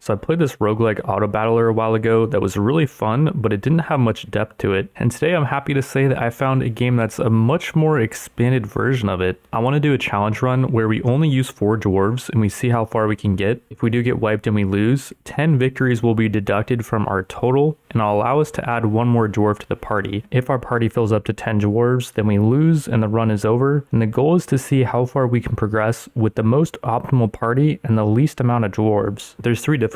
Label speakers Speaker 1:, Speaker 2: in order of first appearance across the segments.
Speaker 1: So I played this roguelike auto battler a while ago that was really fun, but it didn't have much depth to it. And today I'm happy to say that I found a game that's a much more expanded version of it. I want to do a challenge run where we only use 4 dwarves and we see how far we can get. If we do get wiped and we lose, 10 victories will be deducted from our total, and it'll allow us to add 1 more dwarf to the party. If our party fills up to 10 dwarves, then we lose and the run is over. And the goal is to see how far we can progress with the most optimal party and the least amount of dwarves. There's 3 difficulties,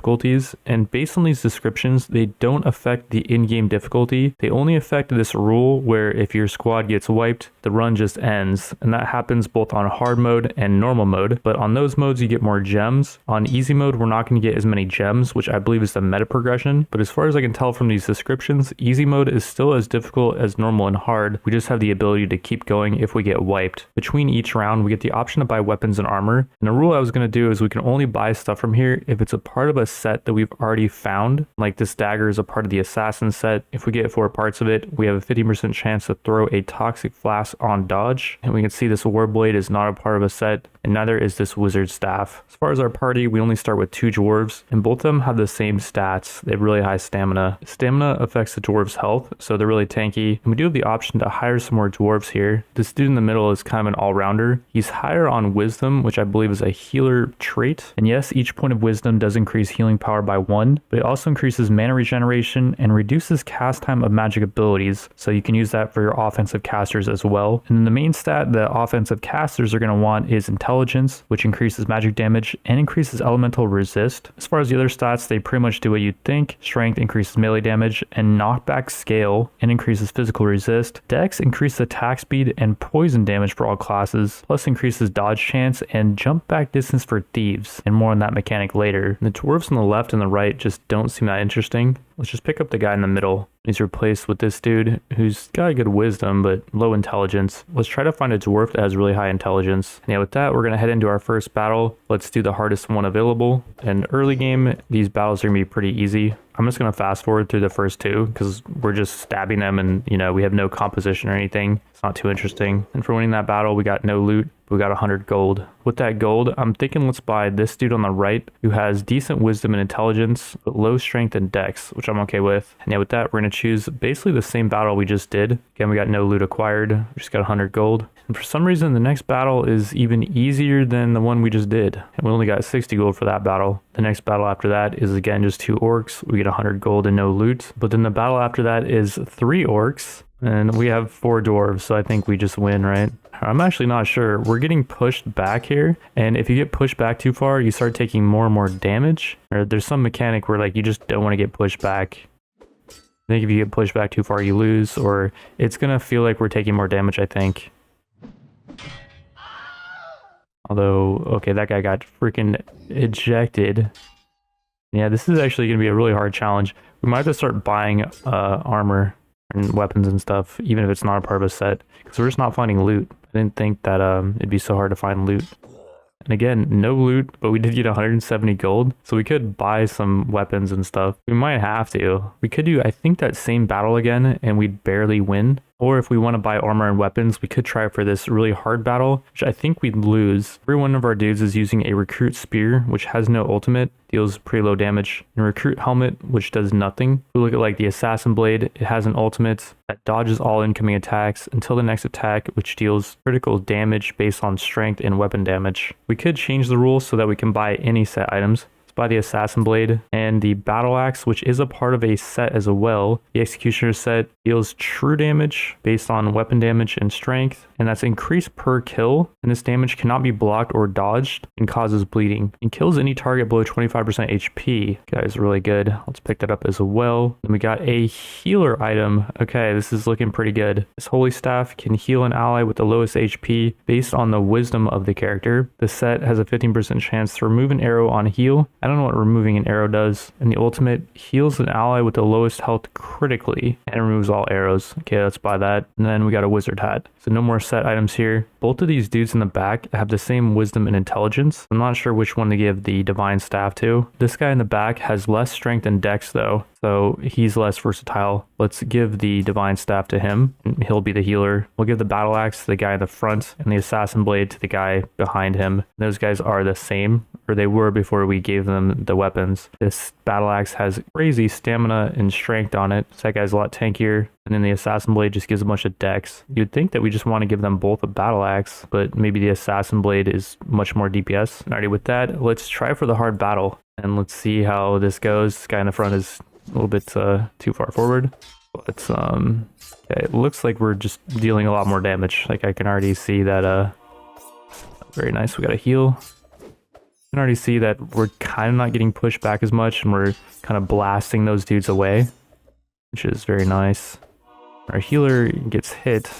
Speaker 1: and based on these descriptions, they don't affect the in-game difficulty. They only affect this rule where if your squad gets wiped, the run just ends. And that happens both on hard mode and normal mode. But on those modes, you get more gems. On easy mode, we're not going to get as many gems, which I believe is the meta progression. But as far as I can tell from these descriptions, easy mode is still as difficult as normal and hard. We just have the ability to keep going if we get wiped. Between each round, we get the option to buy weapons and armor. And the rule I was going to do is we can only buy stuff from here if it's a part of a set that we've already found. Like this dagger is a part of the assassin set. If we get 4 parts of it, we have a 50% chance to throw a toxic flask on dodge. And we can see this warblade is not a part of a set, and neither is this wizard staff. As far as our party, we only start with 2 dwarves, and both of them have the same stats. They have really high stamina. Stamina affects the dwarves' health, so they're really tanky. And we do have the option to hire some more dwarves here. This dude in the middle is kind of an all-rounder. He's higher on wisdom, which I believe is a healer trait. And yes, each point of wisdom does increase healing power by 1, but it also increases mana regeneration and reduces cast time of magic abilities, so you can use that for your offensive casters as well. And then the main stat the offensive casters are going to want is intelligence, which increases magic damage and increases elemental resist. As far as the other stats, they pretty much do what you'd think. Strength increases melee damage, and knockback scale and increases physical resist. Dex increases attack speed and poison damage for all classes, plus increases dodge chance and jump back distance for thieves, and more on that mechanic later. The dwarves on the left and the right just don't seem that interesting. Let's just pick up the guy in the middle. He's replaced with this dude who's got good wisdom but low intelligence. Let's try to find a dwarf that has really high intelligence. And yeah, with that, we're going to head into our first battle. Let's do the hardest one available. In early game, these battles are going to be pretty easy. I'm just going to fast forward through the first 2 because we're just stabbing them and, we have no composition or anything. It's not too interesting. And for winning that battle, we got no loot. We got 100 gold. With that gold, I'm thinking let's buy this dude on the right who has decent wisdom and intelligence, but low strength and dex, which I'm okay with. And yeah, with that, we're going to choose basically the same battle we just did. Again, we got no loot acquired. We just got 100 gold. And for some reason, the next battle is even easier than the one we just did. And we only got 60 gold for that battle. The next battle after that is again just 2 orcs. We get 100 gold and no loot. But then the battle after that is 3 orcs. And we have 4 dwarves, so I think we just win, right? I'm actually not sure. We're getting pushed back here, and if you get pushed back too far, you start taking more and more damage. Or there's some mechanic where you just don't want to get pushed back. I think if you get pushed back too far, you lose, or it's gonna feel like we're taking more damage, I think. Although, okay, that guy got freaking ejected. Yeah, this is actually gonna be a really hard challenge. We might have to start buying armor and weapons and stuff, even if it's not a part of a set, because we're just not finding loot. I didn't think that it'd be so hard to find loot. And again, no loot, but we did get 170 gold, so we could buy some weapons and stuff. We might have to. We could do, I think, that same battle again, and we'd barely win. Or if we want to buy armor and weapons, we could try for this really hard battle, which I think we'd lose. Every one of our dudes is using a recruit spear, which has no ultimate, deals pretty low damage, and recruit helmet, which does nothing. If we look at the assassin blade, it has an ultimate that dodges all incoming attacks until the next attack, which deals critical damage based on strength and weapon damage. We could change the rules so that we can buy any set items. By the assassin blade and the battle axe, which is a part of a set as well. The executioner set deals true damage based on weapon damage and strength, and that's increased per kill, and this damage cannot be blocked or dodged and causes bleeding and kills any target below 25% HP. That is really good. Let's pick that up as well. Then we got a healer item. Okay, this is looking pretty good. This holy staff can heal an ally with the lowest HP based on the wisdom of the character. The set has a 15% chance to remove an arrow on heal. I don't know what removing an arrow does. And the ultimate heals an ally with the lowest health critically and removes all arrows. Okay, let's buy that. And then we got a wizard hat. So no more set items here. Both of these dudes in the back have the same wisdom and intelligence. I'm not sure which one to give the divine staff to. This guy in the back has less strength and dex though. so he's less versatile. Let's give the divine staff to him, and he'll be the healer. We'll give the battle axe to the guy in the front and the assassin blade to the guy behind him. Those guys are the same, or they were before we gave them the weapons. This battle axe has crazy stamina and strength on it, so that guy's a lot tankier. And then the assassin blade just gives a bunch of dex. You'd think that we just want to give them both a battle axe, but maybe the assassin blade is much more DPS. Alrighty, with that, let's try for the hard battle. And let's see how this goes. This guy in the front is a little bit too far forward. But okay, it looks like we're just dealing a lot more damage. Like I can already see that very nice. We got a heal. I can already see that we're kind of not getting pushed back as much, and we're kind of blasting those dudes away, which is very nice. Our healer gets hit.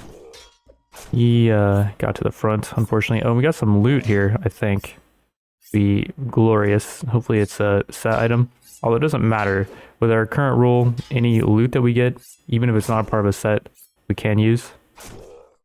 Speaker 1: He got to the front, unfortunately. Oh, we got some loot here, I think. Be glorious. Hopefully it's a set item. Although it doesn't matter. With our current rule, any loot that we get, even if it's not a part of a set, we can use.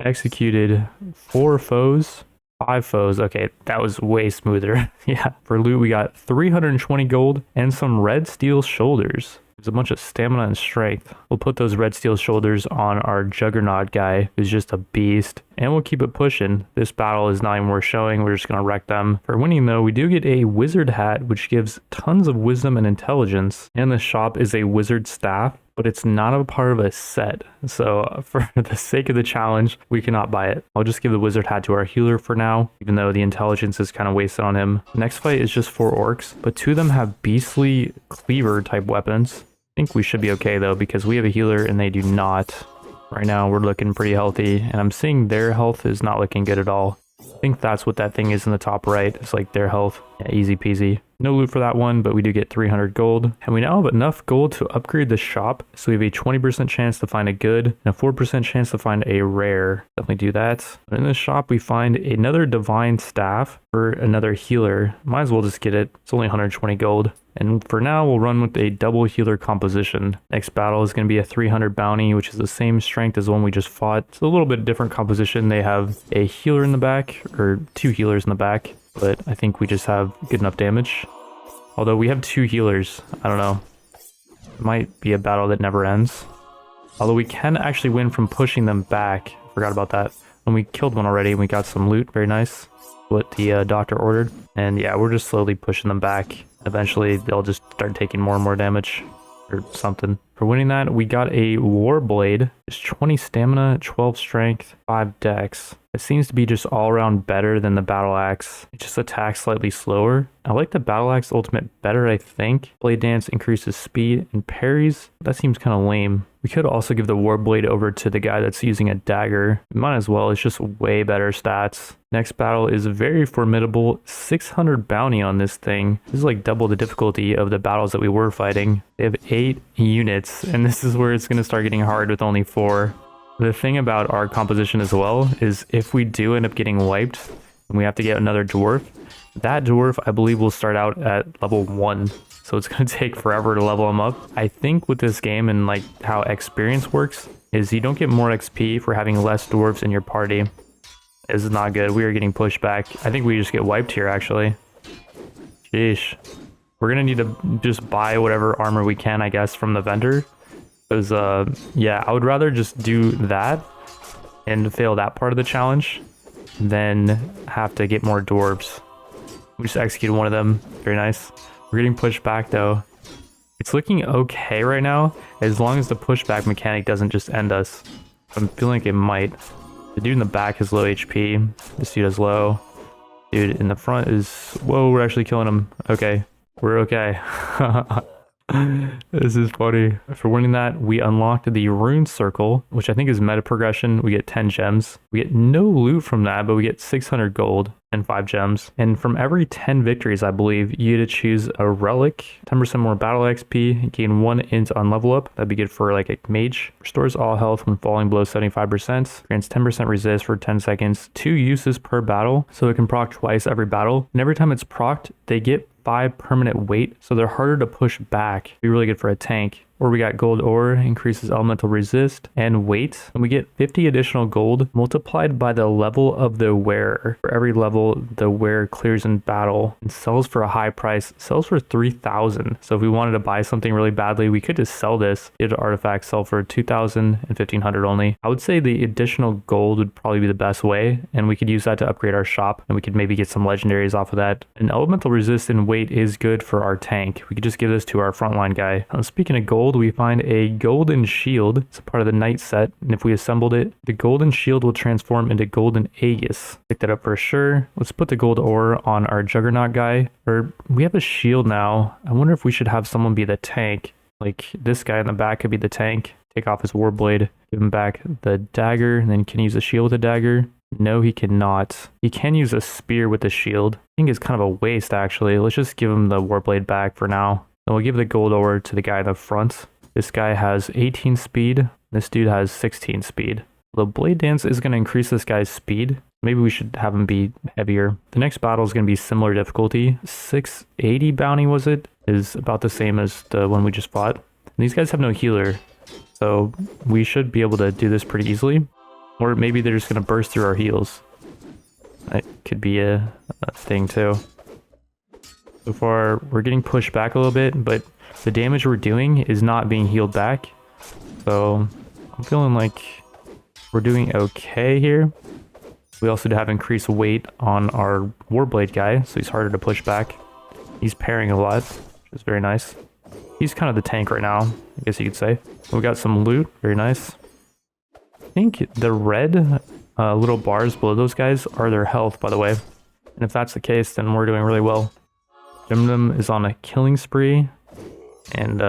Speaker 1: Executed 4 foes. 5 foes. Okay, that was way smoother. Yeah, for loot we got 320 gold and some red steel shoulders. There's a bunch of stamina and strength. We'll put those red steel shoulders on our juggernaut guy, who's just a beast, and we'll keep it pushing. This battle is not even worth showing. We're just gonna wreck them. For winning though, we do get a wizard hat, which gives tons of wisdom and intelligence, and the shop is a wizard staff, but it's not a part of a set. So for the sake of the challenge, we cannot buy it. I'll just give the wizard hat to our healer for now, even though the intelligence is kind of wasted on him. Next fight is just 4 orcs, but 2 of them have beastly cleaver type weapons. I think we should be okay though, because we have a healer and they do not. Right now we're looking pretty healthy, and I'm seeing their health is not looking good at all. I think that's what that thing is in the top right. It's like their health. Yeah, easy peasy. No loot for that one, but we do get 300 gold. And we now have enough gold to upgrade the shop. So we have a 20% chance to find a good and a 4% chance to find a rare. Definitely do that. But in this shop, we find another divine staff for another healer. Might as well just get it. It's only 120 gold. And for now, we'll run with a double healer composition. Next battle is going to be a 300 bounty, which is the same strength as the one we just fought. It's a little bit different composition. They have a healer in the back, or 2 healers in the back, but I think we just have good enough damage. Although we have 2 healers. I don't know. It might be a battle that never ends. Although we can actually win from pushing them back. Forgot about that. When we killed one already and we got some loot. Very nice. What the doctor ordered. And yeah, we're just slowly pushing them back. Eventually, they'll just start taking more and more damage. Or something. For winning that, we got a war blade. It's 20 stamina, 12 strength, 5 dex. It seems to be just all around better than the battle axe. It just attacks slightly slower. I like the battle axe ultimate better, I think. Blade dance increases speed and parries. That seems kind of lame. We could also give the war blade over to the guy that's using a dagger. We might as well. It's just way better stats. Next battle is very formidable. 600 bounty on this thing. This is like double the difficulty of the battles that we were fighting. They have 8 units, and this is where it's going to start getting hard with only 4. The thing about our composition as well is if we do end up getting wiped and we have to get another dwarf, that dwarf I believe will start out at level 1. So it's going to take forever to level him up. I think with this game and like how experience works is you don't get more XP for having less dwarves in your party. This is not good. We are getting pushed back. I think we just get wiped here actually. Sheesh. We're going to need to just buy whatever armor we can, I guess, from the vendor. Because, yeah, I would rather just do that and fail that part of the challenge than have to get more dwarves. We just executed one of them. Very nice. We're getting pushed back, though. It's looking okay right now, as long as the pushback mechanic doesn't just end us. I'm feeling like it might. The dude in the back has low HP. This dude has low. Dude in the front is... Whoa, we're actually killing him. Okay. We're okay. This is funny. For winning that, we unlocked the Rune Circle, which I think is meta progression. We get 10 gems. We get no loot from that, but we get 600 gold and 5 gems. And from every 10 victories, I believe, you get to choose a relic, 10% more battle XP, gain 1 int on level up. That'd be good for like a mage. Restores all health when falling below 75%. Grants 10% resist for 10 seconds. 2 uses per battle, so it can proc twice every battle. And every time it's procced, they get 5 permanent weight, so they're harder to push back. Be really good for a tank. or we got gold ore, increases elemental resist and weight. And we get 50 additional gold multiplied by the level of the wearer. For every level the wearer clears in battle and sells for a high price, sells for 3,000. So if we wanted to buy something really badly, we could just sell this. Get an artifact, sell for 2,000 and 1,500 only. I would say the additional gold would probably be the best way, and we could use that to upgrade our shop, and we could maybe get some legendaries off of that. An elemental resist and weight is good for our tank. We could just give this to our frontline guy. Speaking of gold, we find a golden shield. It's a part of the knight set, and if we assembled it, the golden shield will transform into golden aegis. Pick that up for sure. Let's put the gold ore on our juggernaut guy. Or we have a shield now. I wonder if we should have someone be the tank. Like this guy in the back could be the tank. Take off his warblade, give him back the dagger, and then can he use a shield with a dagger? No, he cannot. He can use a spear with the shield. I think it's kind of a waste actually. Let's just give him the warblade back for now. Then we'll give the gold ore to the guy in the front. This guy has 18 speed. This dude has 16 speed. The blade dance is going to increase this guy's speed. Maybe we should have him be heavier. The next battle is going to be similar difficulty. 680 bounty was it? Is about the same as the one we just fought. And these guys have no healer, so we should be able to do this pretty easily. Or maybe they're just going to burst through our heals. That could be a thing too. So far, we're getting pushed back a little bit, but the damage we're doing is not being healed back. So I'm feeling like we're doing okay here. We also do have increased weight on our warblade guy, so he's harder to push back. He's parrying a lot, which is very nice. He's kind of the tank right now, I guess you could say. We got some loot, very nice. I think the red little bars below those guys are their health, by the way. And if that's the case, then we're doing really well. Jimdom is on a killing spree. And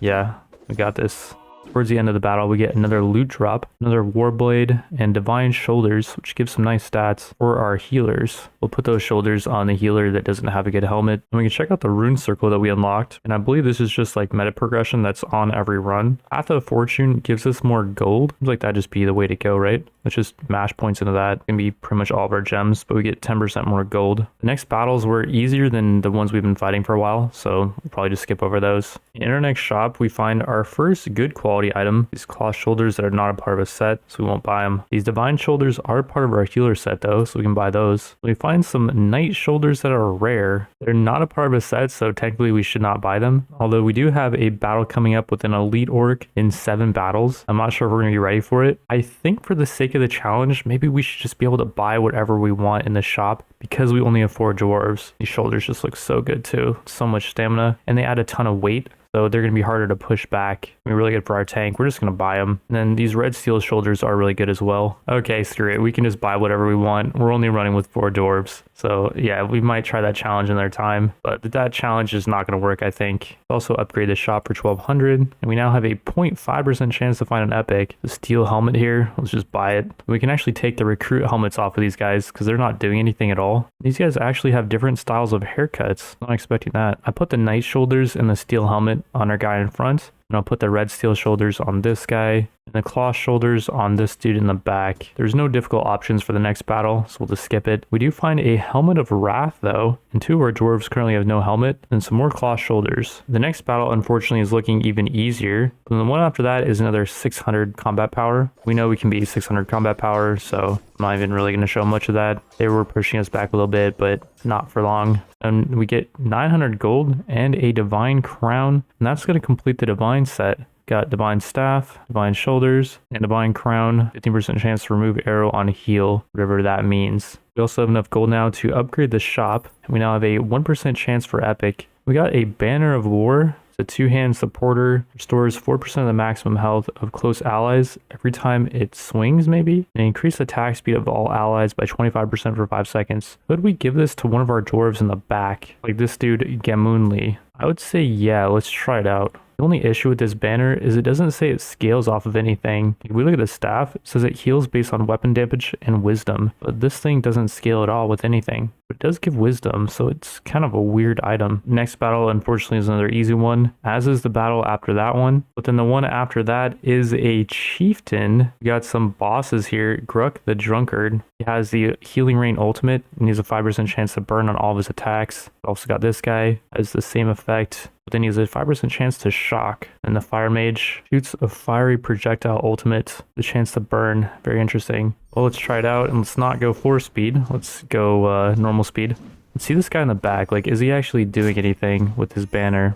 Speaker 1: yeah, we got this. Towards the end of the battle, we get another loot drop, another warblade, and divine shoulders, which gives some nice stats for our healers. We'll put those shoulders on the healer that doesn't have a good helmet. And we can check out the rune circle that we unlocked. And I believe this is just like meta progression that's on every run. Path of Fortune gives us more gold. Seems like that'd just be the way to go, right? Let's just mash points into that. It can be pretty much all of our gems, but we get 10% more gold. The next battles were easier than the ones we've been fighting for a while, so we'll probably just skip over those. In our next shop, we find our first good quality item, these cloth shoulders that are not a part of a set, so we won't buy them. These divine shoulders are part of our healer set though, so we can buy those. We find some knight shoulders that are rare. They're not a part of a set, so technically we should not buy them. Although we do have a battle coming up with an elite orc in 7 battles. I'm not sure if we're going to be ready for it. I think for the sake of the challenge, maybe we should just be able to buy whatever we want in the shop because we only have 4 dwarves. These shoulders just look so good too. So much stamina, and they add a ton of weight. So they're going to be harder to push back. They're really good for our tank. We're just going to buy them. And then these red steel shoulders are really good as well. Okay, screw it. We can just buy whatever we want. We're only running with 4 dwarves. So yeah, we might try that challenge in their time. But that challenge is not going to work, I think. Also upgrade the shop for 1,200. And we now have a 0.5% chance to find an epic. The steel helmet here. Let's just buy it. We can actually take the recruit helmets off of these guys because they're not doing anything at all. These guys actually have different styles of haircuts. Not expecting that. I put the knight shoulders and the steel helmet on our guy in front, and I'll put the red steel shoulders on this guy and the cloth shoulders on this dude in the back. There's no difficult options for the next battle, so we'll just skip it. We do find a helmet of wrath though, and 2 of our dwarves currently have no helmet, and some more cloth shoulders. The next battle unfortunately is looking even easier, and the one after that is another 600 combat power. We know we can beat 600 combat power, so I'm not even really going to show much of that. They were pushing us back a little bit, but not for long. And we get 900 gold and a divine crown, and that's going to complete the divine set. Got divine staff, divine shoulders, and divine crown. 15% chance to remove arrow on heal, whatever that means. We also have enough gold now to upgrade the shop, and we now have a 1% chance for epic. We got a banner of war. It's a 2-hand supporter, restores 4% of the maximum health of close allies every time it swings, maybe, and increase attack speed of all allies by 25% for 5 seconds. Could we give this to one of our dwarves in the back, like this dude Gamunli? I would say yeah, let's try it out. The only issue with this banner is it doesn't say it scales off of anything. If we look at the staff, it says it heals based on weapon damage and wisdom, but this thing doesn't scale at all with anything. But it does give wisdom, so it's kind of a weird item. Next battle, unfortunately, is another easy one, as is the battle after that one. But then the one after that is a chieftain. We got some bosses here. Gruk the Drunkard. He has the Healing Rain ultimate, and he has a 5% chance to burn on all of his attacks. Also got this guy, has the same effect, but then he has a 5% chance to shock. And the fire mage shoots a fiery projectile ultimate, the chance to burn. Very interesting. Well, let's try it out and let's not go 4 speed. Let's go normal speed. Let's see this guy in the back. Like, is he actually doing anything with his banner?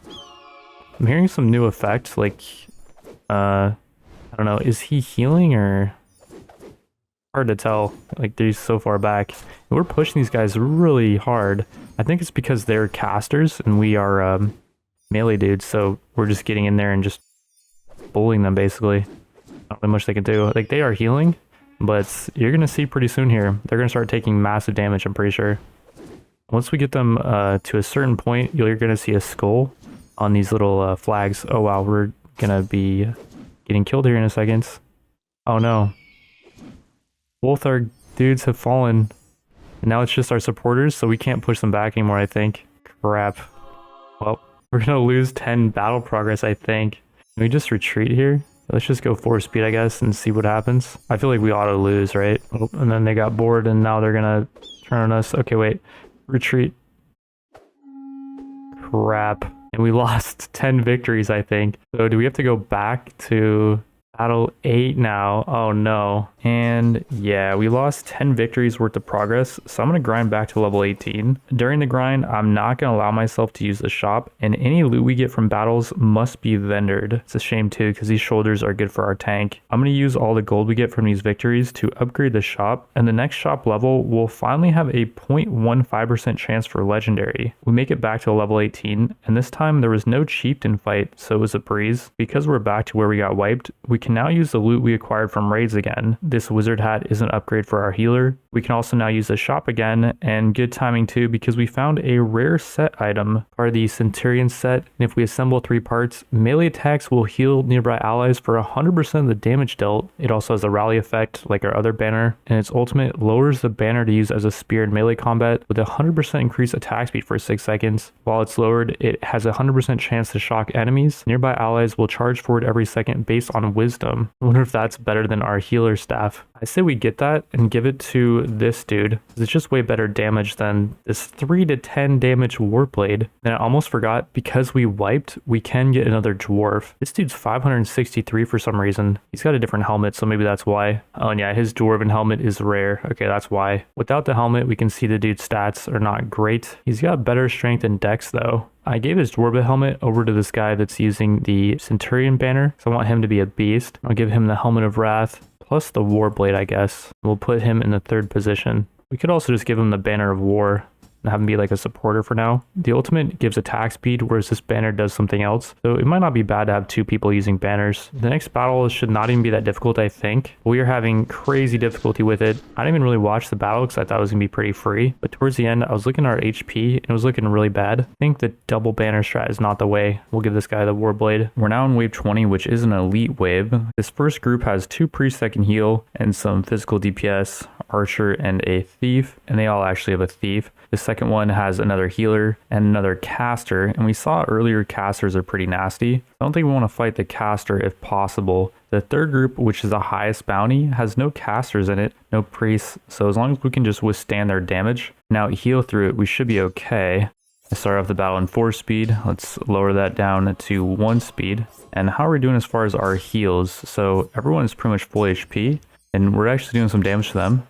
Speaker 1: I'm hearing some new effects. Like, I don't know. Is he healing or... Hard to tell. Like, they're so far back. And we're pushing these guys really hard. I think it's because they're casters and we are melee dudes. So we're just getting in there and just bullying them, basically. Not really much they can do. Like, they are healing, but you're going to see pretty soon here. They're going to start taking massive damage, I'm pretty sure. Once we get them to a certain point, you're going to see a skull on these little flags. Oh, wow. We're going to be getting killed here in a second. Oh, no. Both our dudes have fallen. And now it's just our supporters, so we can't push them back anymore, I think. Crap. Well, we're going to lose 10 battle progress, I think. Can we just retreat here? Let's just go 4 speed, I guess, and see what happens. I feel like we auto lose, right? Oh, and then they got bored, and now they're going to turn on us. Okay, wait. Retreat. Crap. And we lost 10 victories, I think. So do we have to go back to... Battle 8 now. Oh no. And yeah, we lost 10 victories worth of progress, so I'm going to grind back to level 18. During the grind, I'm not going to allow myself to use the shop, and any loot we get from battles must be vendored. It's a shame too, because these shoulders are good for our tank. I'm going to use all the gold we get from these victories to upgrade the shop, and the next shop level will finally have a 0.15% chance for legendary. We make it back to level 18, and this time there was no chieftain fight, so it was a breeze. Because we're back to where we got wiped, we can now use the loot we acquired from raids again. This wizard hat is an upgrade for our healer. We can also now use the shop again, and good timing too, because we found a rare set item, part of the Centurion set, and if we assemble 3 parts, melee attacks will heal nearby allies for 100% of the damage dealt. It also has a rally effect like our other banner, and its ultimate lowers the banner to use as a spear in melee combat with a 100% increased attack speed for 6 seconds. While it's lowered, it has a 100% chance to shock enemies. Nearby allies will charge forward every second based on wisdom. I wonder if that's better than our healer staff. I say we get that and give it to this dude. It's just way better damage than this 3 to 10 damage warblade. And I almost forgot, because we wiped, we can get another dwarf. This dude's 563 for some reason. He's got a different helmet, so maybe that's why. Oh, and yeah, his dwarven helmet is rare. Okay, that's why. Without the helmet, we can see the dude's stats are not great. He's got better strength and dex though. I gave his Dwarven helmet over to this guy that's using the Centurion banner, so I want him to be a beast. I'll give him the Helmet of Wrath, plus the Warblade, I guess. We'll put him in the 3rd position. We could also just give him the Banner of War and have him be like a supporter for now. The ultimate gives attack speed, whereas this banner does something else. So it might not be bad to have 2 people using banners. The next battle should not even be that difficult, I think. We are having crazy difficulty with it. I didn't even really watch the battle because I thought it was going to be pretty free. But towards the end, I was looking at our HP and it was looking really bad. I think the double banner strat is not the way. We'll give this guy the Warblade. We're now in wave 20, which is an elite wave. This first group has 2 priests that can heal and some physical DPS, archer, and a thief. And they all actually have a thief. The second one has another healer and another caster, and we saw earlier casters are pretty nasty. I don't think we want to fight the caster if possible. The third group, which is the highest bounty, has no casters in it, no priests, so as long as we can just withstand their damage, now heal through it, we should be okay. I start off the battle in 4 speed. Let's lower that down to 1 speed. And how are we doing as far as our heals? So everyone is pretty much full HP, and we're actually doing some damage to them.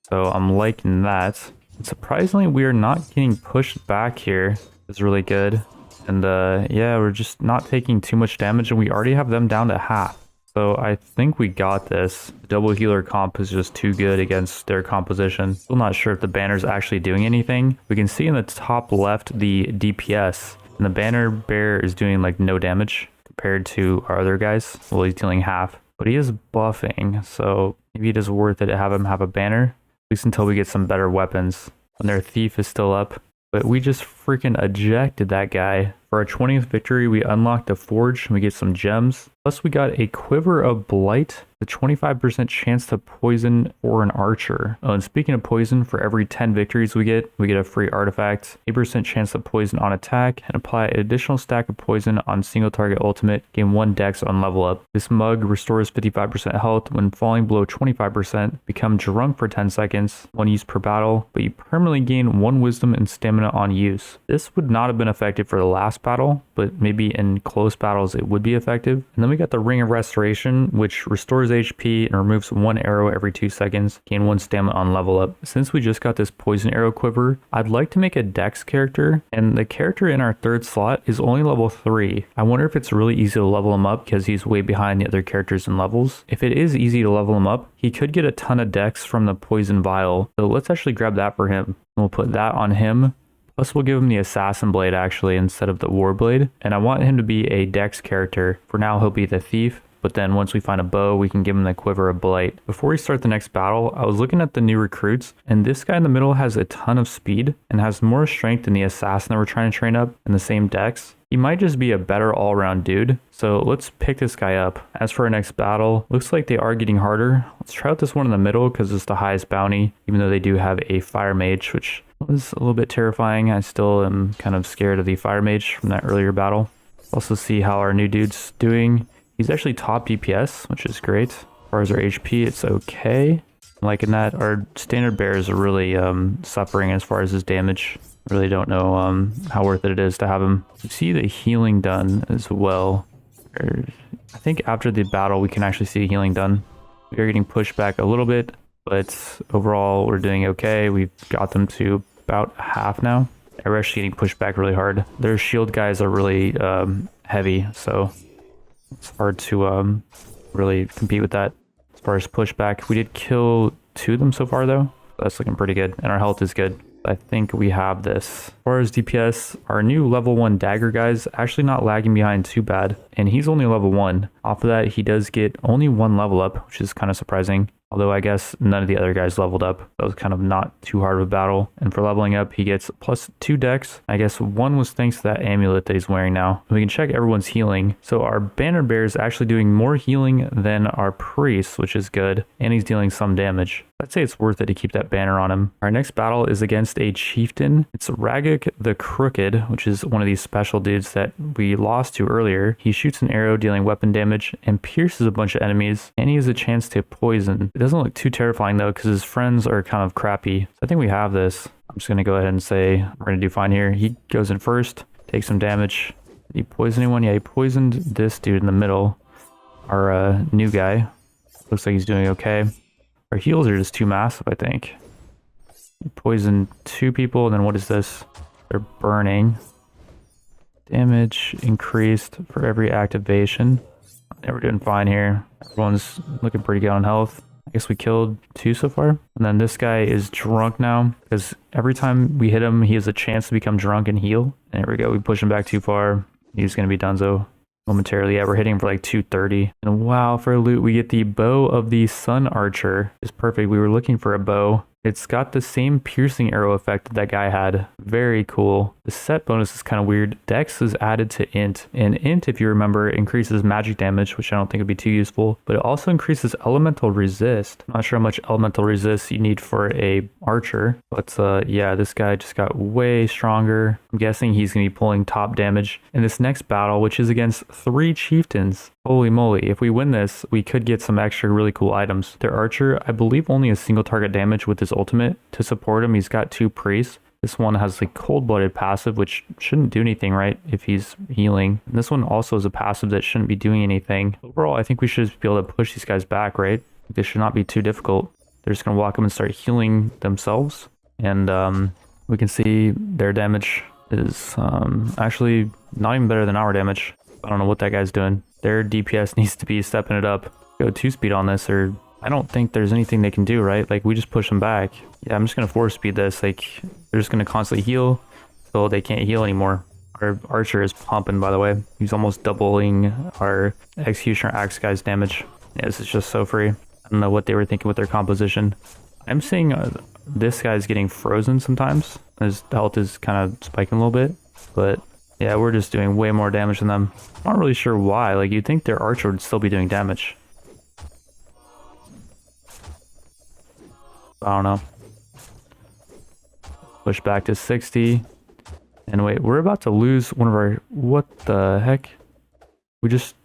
Speaker 1: So I'm liking that. And surprisingly, we are not getting pushed back here. It's really good. And yeah, we're just not taking too much damage, and we already have them down to half. So I think we got this. The double healer comp is just too good against their composition. Still not sure if the banner's actually doing anything. We can see in the top left the DPS, and the banner bearer is doing like no damage compared to our other guys. Well, he's dealing half, but he is buffing, so maybe it is worth it to have him have a banner. At least until we get some better weapons. When their thief is still up. But we just freaking ejected that guy. For our 20th victory, we unlocked a forge and we get some gems. Plus we got a quiver of blight, the 25% chance to poison for an archer. Oh, and speaking of poison, for every 10 victories we get a free artifact, 8% chance to poison on attack, and apply an additional stack of poison on single target ultimate, gain 1 dex on level up. This mug restores 55% health when falling below 25%, become drunk for 10 seconds, 1 use per battle, but you permanently gain 1 wisdom and stamina on use. This would not have been effective for the last last battle, but maybe in close battles it would be effective. And then we got the Ring of Restoration, which restores HP and removes 1 arrow every 2 seconds. Gain 1 stamina on level up. Since we just got this poison arrow quiver, I'd like to make a dex character, and the character in our 3rd slot is only level 3. I wonder if it's really easy to level him up because he's way behind the other characters in levels. If it is easy to level him up, he could get a ton of dex from the poison vial. So let's actually grab that for him. We'll put that on him. Plus we'll give him the assassin blade actually instead of the war blade. And I want him to be a dex character. For now he'll be the thief. But then once we find a bow, we can give him the quiver of blight. Before we start the next battle, I was looking at the new recruits, and this guy in the middle has a ton of speed and has more strength than the assassin that we're trying to train up in the same dex. He might just be a better all-around dude, so let's pick this guy up. As for our next battle, looks like they are getting harder. Let's try out this one in the middle because it's the highest bounty, even though they do have a fire mage, which was a little bit terrifying. I still am kind of scared of the fire mage from that earlier battle. Also see how our new dude's doing. He's actually top DPS, which is great. As far as our HP, it's okay. I'm liking that. Our standard bears are really suffering as far as his damage. Really don't know how worth it is to have him. You see the healing done as well. I think after the battle, we can actually see healing done. We are getting pushed back a little bit, but overall, we're doing okay. We've got them to about half now. We're actually getting pushed back really hard. Their shield guys are really heavy, so it's hard to really compete with that. As far as pushback, we did kill 2 of them so far though. That's looking pretty good, and our health is good. I think we have this. As far as DPS, our new level 1 dagger guy's actually not lagging behind too bad, and he's only level 1. Off of that, he does get only 1 level up, which is kind of surprising. Although I guess none of the other guys leveled up. That was kind of not too hard of a battle. And for leveling up, he gets plus 2 dex. I guess 1 was thanks to that amulet that he's wearing now. We can check everyone's healing. So our banner bear is actually doing more healing than our priest, which is good. And he's dealing some damage. I'd say it's worth it to keep that banner on him. Our next battle is against a chieftain. It's Raguk the Crooked, which is one of these special dudes that we lost to earlier. He shoots an arrow dealing weapon damage and pierces a bunch of enemies. And he has a chance to poison. It doesn't look too terrifying though because his friends are kind of crappy. So I think we have this. I'm just going to go ahead and say we're going to do fine here. He goes in first, takes some damage. Did he poison anyone? Yeah, he poisoned this dude in the middle. Our new guy. Looks like he's doing okay. Our heals are just too massive, I think. He poisoned 2 people, and then what is this? They're burning. Damage increased for every activation. Yeah, we're doing fine here. Everyone's looking pretty good on health. I guess we killed 2 so far. And then this guy is drunk now because every time we hit him, he has a chance to become drunk and heal. And there we go. We push him back too far. He's going to be donezo momentarily. Yeah, we're hitting him for like 230. And wow, for loot, we get the bow of the Sun Archer. It's perfect. We were looking for a bow. It's got the same piercing arrow effect that that guy had. Very cool. The set bonus is kind of weird. Dex is added to Int. And Int, if you remember, increases magic damage, which I don't think would be too useful. But it also increases elemental resist. I'm not sure how much elemental resist you need for a archer. But yeah, this guy just got way stronger. I'm guessing he's going to be pulling top damage in this next battle, which is against 3 chieftains. Holy moly, if we win this, we could get some extra really cool items. Their archer, I believe, only a single target damage with his ultimate. To support him, he's got 2 priests. This one has like cold-blooded passive, which shouldn't do anything, right, if he's healing. And this one also is a passive that shouldn't be doing anything. Overall, I think we should just be able to push these guys back, right? This should not be too difficult. They're just going to walk up and start healing themselves. And we can see their damage is actually not even better than our damage. I don't know what that guy's doing. Their DPS needs to be stepping it up. Go 2-speed on this, or I don't think there's anything they can do, right? Like, we just push them back. Yeah, I'm just going to 4-speed this. Like, they're just going to constantly heal until they can't heal anymore. Our archer is pumping, by the way. He's almost doubling our executioner axe guy's damage. Yeah, this is just so free. I don't know what they were thinking with their composition. I'm seeing this guy's getting frozen sometimes. His health is kind of spiking a little bit, but yeah, we're just doing way more damage than them. I'm not really sure why. Like, you'd think their archer would still be doing damage. I don't know. Push back to 60. And wait, we're about to lose one of our... What the heck? We just...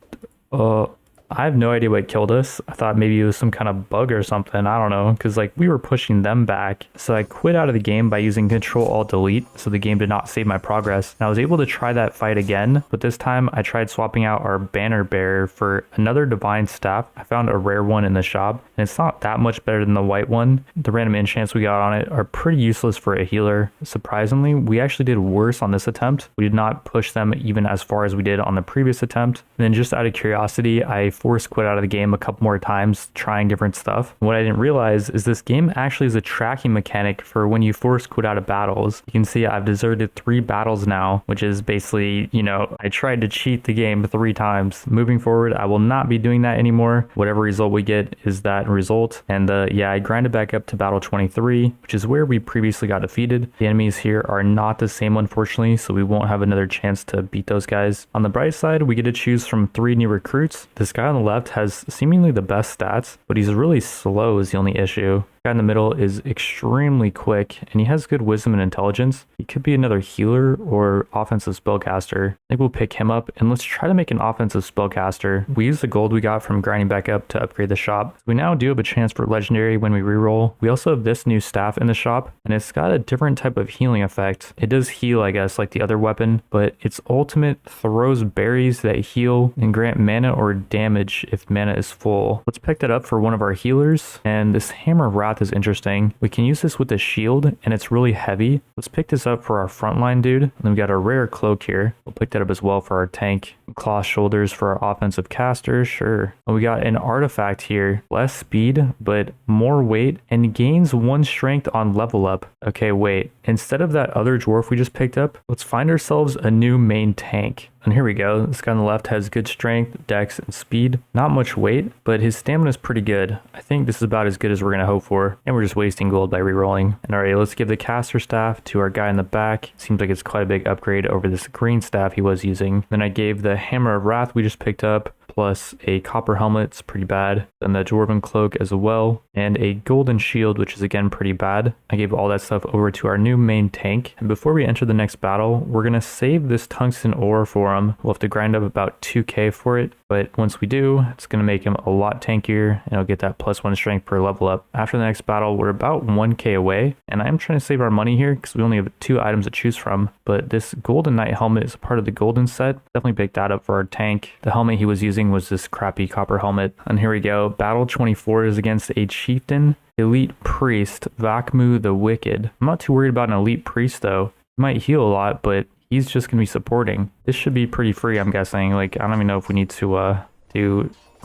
Speaker 1: I I have no idea what killed us. I thought maybe it was some kind of bug or something. I don't know, because like we were pushing them back. So I quit out of the game by using Control Alt Delete, so the game did not save my progress. And I was able to try that fight again, but this time I tried swapping out our banner bearer for another divine staff. I found a rare one in the shop, and it's not that much better than the white one. The random enchants we got on it are pretty useless for a healer. Surprisingly, we actually did worse on this attempt. We did not push them even as far as we did on the previous attempt. And then just out of curiosity, I forced quit out of the game a couple more times trying different stuff. What I didn't realize is this game actually is a tracking mechanic for when you force quit out of battles. You can see I've deserted 3 battles now, which is basically, you know, I tried to cheat the game 3 times. Moving forward, I will not be doing that anymore. Whatever result we get is that result. And yeah, I grinded back up to battle 23, which is where we previously got defeated. The enemies here are not the same, unfortunately, so we won't have another chance to beat those guys. On the bright side, we get to choose from 3 new recruits. This guy on the left has seemingly the best stats, but he's really slow is the only issue. Guy in the middle is extremely quick, and he has good wisdom and intelligence. He could be another healer or offensive spellcaster. I think we'll pick him up, and let's try to make an offensive spellcaster. We use the gold we got from grinding back up to upgrade the shop. We now do have a chance for legendary when we reroll. We also have this new staff in the shop, and it's got a different type of healing effect. It does heal, I guess, like the other weapon, but its ultimate throws berries that heal and grant mana or damage if mana is full. Let's pick that up for one of our healers, and this hammer wrath is interesting. We can use this with a shield, and it's really heavy. Let's pick this up for our frontline dude. And then we got a rare cloak here. We'll pick that up as well for our tank. Cloth shoulders for our offensive caster, sure. And we got an artifact here. Less speed, but more weight, and gains 1 strength on level up. Okay, wait. Instead of that other dwarf we just picked up, let's find ourselves a new main tank. And here we go. This guy on the left has good strength, dex, and speed. Not much weight, but his stamina is pretty good. I think this is about as good as we're going to hope for. And we're just wasting gold by rerolling. And alright, let's give the caster staff to our guy in the back. Seems like it's quite a big upgrade over this green staff he was using. Then I gave the hammer of wrath we just picked up, plus a copper helmet, it's pretty bad. Then the dwarven cloak as well, and a golden shield, which is again pretty bad. I gave all that stuff over to our new main tank. And before we enter the next battle, we're going to save this tungsten ore for him. We'll have to grind up about 2k for it, but once we do, it's going to make him a lot tankier, and I'll get that +1 strength per level up. After the next battle, we're about 1k away, and I'm trying to save our money here because we only have 2 items to choose from, but this golden knight helmet is a part of the golden set. Definitely pick that up for our tank. The helmet he was using was this crappy copper helmet. And here we go. Battle 24 is against a chieftain, elite priest, Vakmu the Wicked. I'm not too worried about an elite priest though. He might heal a lot, but he's just going to be supporting. This should be pretty free, I'm guessing. Like, I don't even know if we need to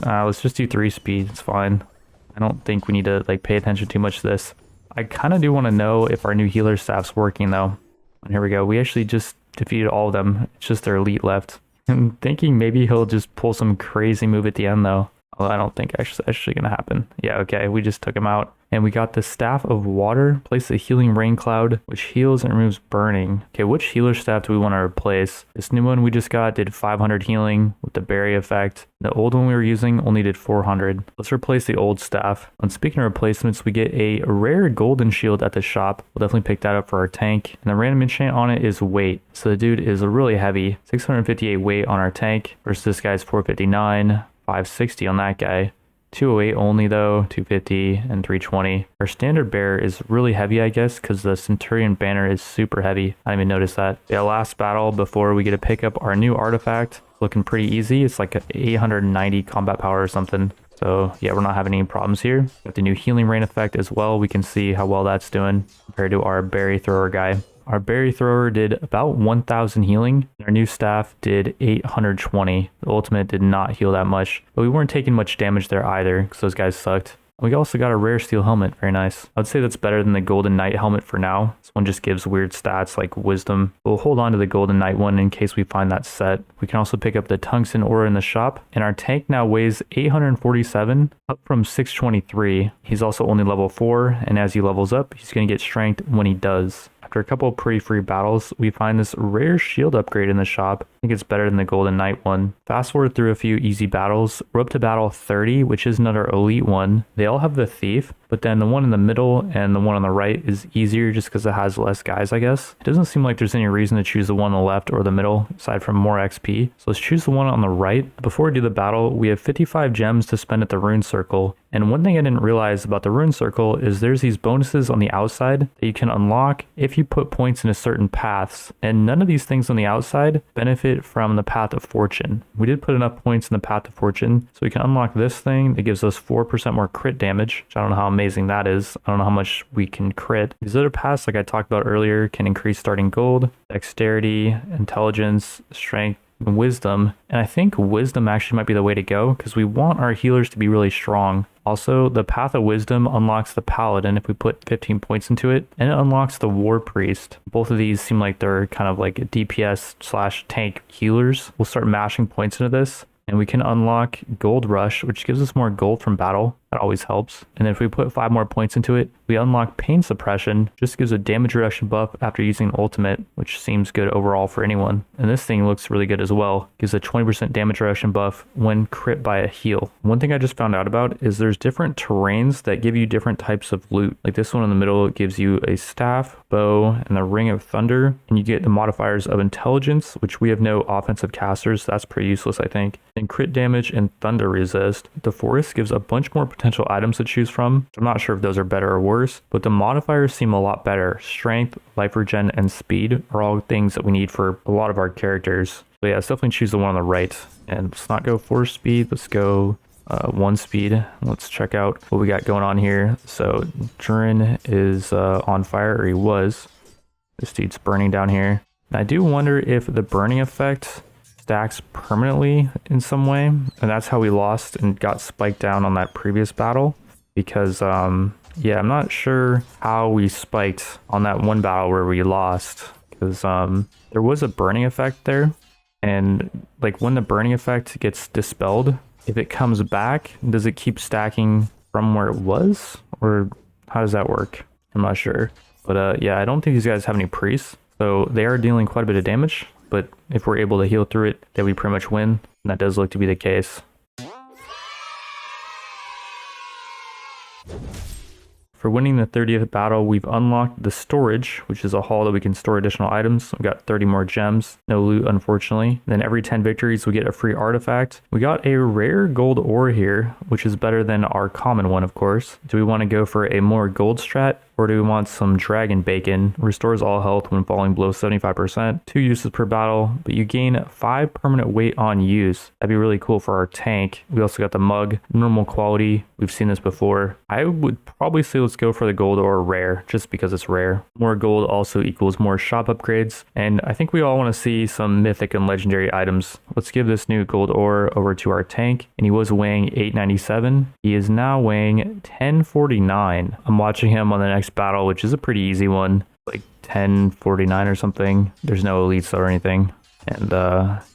Speaker 1: let's just do 3 speed. It's fine. I don't think we need to like pay attention too much to this. I kind of do want to know if our new healer staff's working though. And here we go. We actually just defeated all of them. It's just their elite left. I'm thinking maybe he'll just pull some crazy move at the end though. Well, I don't think actually gonna happen. Yeah, okay, we just took him out. And we got the Staff of Water. Place a healing rain cloud, which heals and removes burning. Okay, which healer staff do we want to replace? This new one we just got did 500 healing with the berry effect. The old one we were using only did 400. Let's replace the old staff. And speaking of replacements, we get a rare golden shield at the shop. We'll definitely pick that up for our tank. And the random enchant on it is weight. So the dude is really heavy. 658 weight on our tank versus this guy's 459. 560 on that guy. 208 only though, 250 and 320. Our standard bearer is really heavy, I guess, because the Centurion banner is super heavy. I didn't even notice that. Yeah, last battle before we get to pick up our new artifact. Looking pretty easy. It's like 890 combat power or something. So yeah, we're not having any problems here. Got the new healing rain effect as well. We can see how well that's doing compared to our berry thrower guy. Our berry thrower did about 1,000 healing. Our new staff did 820. The ultimate did not heal that much, but we weren't taking much damage there either because those guys sucked. We also got a rare steel helmet. Very nice. I would say that's better than the golden knight helmet for now. This one just gives weird stats like wisdom. We'll hold on to the golden knight one in case we find that set. We can also pick up the tungsten ore in the shop. And our tank now weighs 847, up from 623. He's also only level 4, and as he levels up, he's going to get strength when he does. After a couple of pretty free battles, we find this rare shield upgrade in the shop. I think it's better than the golden knight one. Fast forward through a few easy battles. We're up to battle 30, which is another elite one. They all have the thief, but then the one in the middle and the one on the right is easier just because it has less guys, I guess. It doesn't seem like there's any reason to choose the one on the left or the middle aside from more XP. So let's choose the one on the right. Before we do the battle, we have 55 gems to spend at the rune circle. And one thing I didn't realize about the rune circle is there's these bonuses on the outside that you can unlock if you put points into certain paths. And none of these things on the outside benefit from the path of fortune. We did put enough points in the path of fortune, so we can unlock this thing that gives us 4% more crit damage, which I don't know how amazing that is. I don't know how much we can crit. These other paths, like I talked about earlier, can increase starting gold, dexterity, intelligence, strength, and wisdom. And I think wisdom actually might be the way to go because we want our healers to be really strong. Also, the path of wisdom unlocks the paladin if we put 15 points into it, and it unlocks the war priest. Both of these seem like they're kind of like DPS slash tank healers. We'll start mashing points into this, and we can unlock gold rush, which gives us more gold from battle. That always helps. And then if we put 5 more points into it, we unlock pain suppression. Just gives a damage reduction buff after using ultimate, which seems good overall for anyone. And this thing looks really good as well. Gives a 20% damage reduction buff when crit by a heal. One thing I just found out about is there's different terrains that give you different types of loot. Like this one in the middle, it gives you a staff, bow, and the ring of thunder. And you get the modifiers of intelligence, which we have no offensive casters. So that's pretty useless, I think. And crit damage and thunder resist. The forest gives a bunch more potential items to choose from. I'm not sure if those are better or worse, but the modifiers seem a lot better. Strength, life regen, and speed are all things that we need for a lot of our characters. So yeah, let's definitely choose the one on the right. And let's not go 4 speed, let's go 1 speed. Let's check out what we got going on here. So Rune is on fire, or he was. This dude's burning down here. And I do wonder if the burning effect stacks permanently in some way, and that's how we lost and got spiked down on that previous battle, because yeah, I'm not sure how we spiked on that one battle where we lost, because there was a burning effect there, and like when the burning effect gets dispelled, if it comes back, does it keep stacking from where it was, or how does that work? I'm not sure, but yeah, I don't think these guys have any priests, so they are dealing quite a bit of damage. But if we're able to heal through it, then we pretty much win. And that does look to be the case. For winning the 30th battle, we've unlocked the storage, which is a hall that we can store additional items. We got 30 more gems. No loot, unfortunately. Then every 10 victories, we get a free artifact. We got a rare gold ore here, which is better than our common one, of course. Do we want to go for a more gold strat? Or do we want some dragon bacon? Restores all health when falling below 75%. 2 uses per battle, but you gain 5 permanent weight on use. That'd be really cool for our tank. We also got the mug, normal quality. We've seen this before. I would probably say let's go for the gold or rare, just because it's rare. More gold also equals more shop upgrades. And I think we all want to see some mythic and legendary items. Let's give this new gold ore over to our tank. And he was weighing 897. He is now weighing 1049. I'm watching him on the next battle, which is a pretty easy one, like 1049 or something. There's no elites or anything. And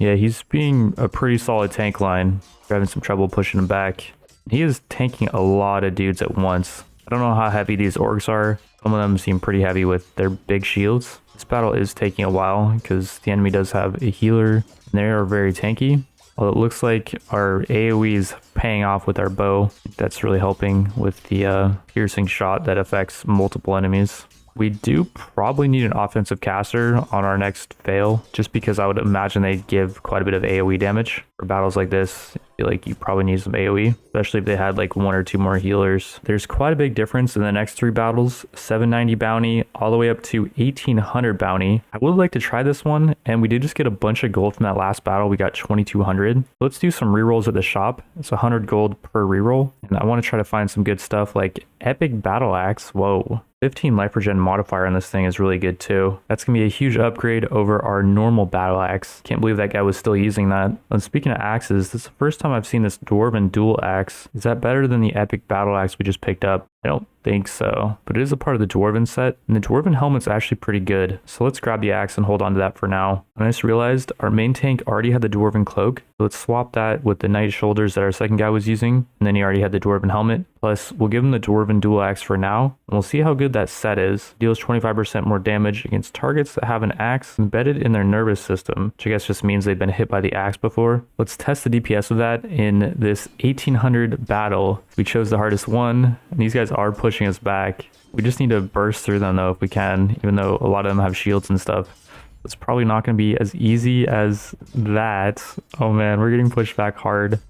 Speaker 1: yeah, he's being a pretty solid tank line. We're having some trouble pushing him back. He is tanking a lot of dudes at once. I don't know how heavy these orcs are. Some of them seem pretty heavy with their big shields. This battle is taking a while because the enemy does have a healer and they are very tanky. Well, it looks like our AoE is paying off with our bow. That's really helping with the piercing shot that affects multiple enemies. We do probably need an offensive caster on our next fail, just because I would imagine they give quite a bit of AoE damage. For battles like this, I feel like you probably need some AoE, especially if they had like 1 or 2 more healers. There's quite a big difference in the next 3 battles, 790 bounty all the way up to 1800 bounty. I would like to try this one, and we did just get a bunch of gold from that last battle. We got 2200. Let's do some rerolls at the shop. It's 100 gold per reroll, and I want to try to find some good stuff like epic battle axe. Whoa. 15 life regen modifier on this thing is really good too. That's gonna be a huge upgrade over our normal battle axe. Can't believe that guy was still using that. And speaking of axes, this is the first time I've seen this dwarven dual axe. Is that better than the epic battle axe we just picked up? I don't think so, but it is a part of the dwarven set, and the dwarven helmet's actually pretty good. So let's grab the axe and hold on to that for now. And I just realized our main tank already had the dwarven cloak, so let's swap that with the knight shoulders that our second guy was using, and then he already had the dwarven helmet. Plus, we'll give him the dwarven dual axe for now, and we'll see how good that set is. Deals 25% more damage against targets that have an axe embedded in their nervous system, which I guess just means they've been hit by the axe before. Let's test the DPS of that in this 1800 battle. We chose the hardest one, and these guys are pushing us back. We just need to burst through them though if we can, even though a lot of them have shields and stuff. It's probably not going to be as easy as that. Oh man, we're getting pushed back hard.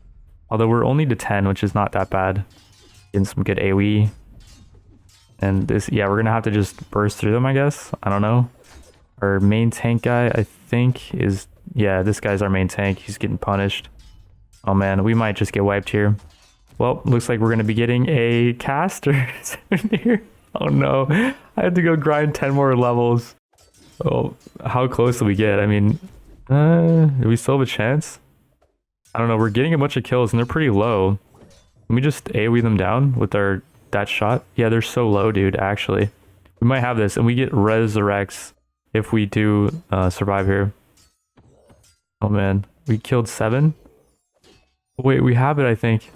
Speaker 1: Although we're only to 10, which is not that bad. Getting some good AoE. And this, yeah, we're going to have to just burst through them, I guess. I don't know. Our main tank guy, I think, is... Yeah, this guy's our main tank. He's getting punished. Oh man, we might just get wiped here. Well, looks like we're going to be getting a caster soon here. Oh no, I have to go grind 10 more levels. Oh, how close do we get? I mean, do we still have a chance? I don't know, we're getting a bunch of kills and they're pretty low. Can we just AoE them down with that shot? Yeah, they're so low, dude, actually. We might have this and we get resurrects if we do survive here. Oh man, we killed 7? Wait, we have it, I think.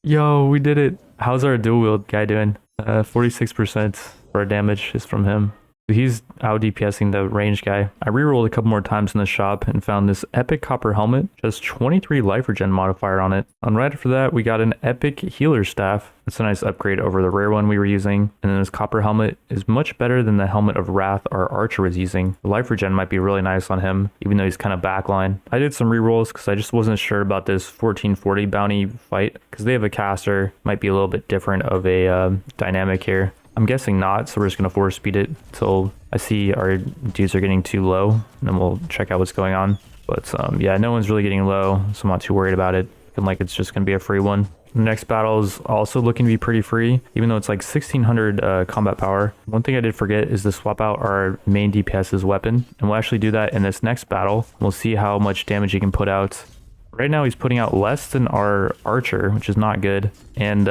Speaker 1: Yo, we did it. How's our dual wield guy doing? 46% for our damage is from him. He's out DPSing the range guy. I rerolled a couple more times in the shop and found this epic copper helmet. Just 23 life regen modifier on it. And right after that, we got an epic healer staff. It's a nice upgrade over the rare one we were using. And then this copper helmet is much better than the helmet of wrath our archer was using. The life regen might be really nice on him, even though he's kind of backline. I did some rerolls because I just wasn't sure about this 1440 bounty fight because they have a caster. Might be a little bit different of a dynamic here. I'm guessing not, so we're just going to force speed it until I see our dudes are getting too low, and then we'll check out what's going on. But yeah, no one's really getting low, so I'm not too worried about it. Looking like it's just going to be a free one. The next battle is also looking to be pretty free, even though it's like 1600 combat power. One thing I did forget is to swap out our main DPS's weapon, and we'll actually do that in this next battle. We'll see how much damage he can put out. Right now he's putting out less than our archer, which is not good. And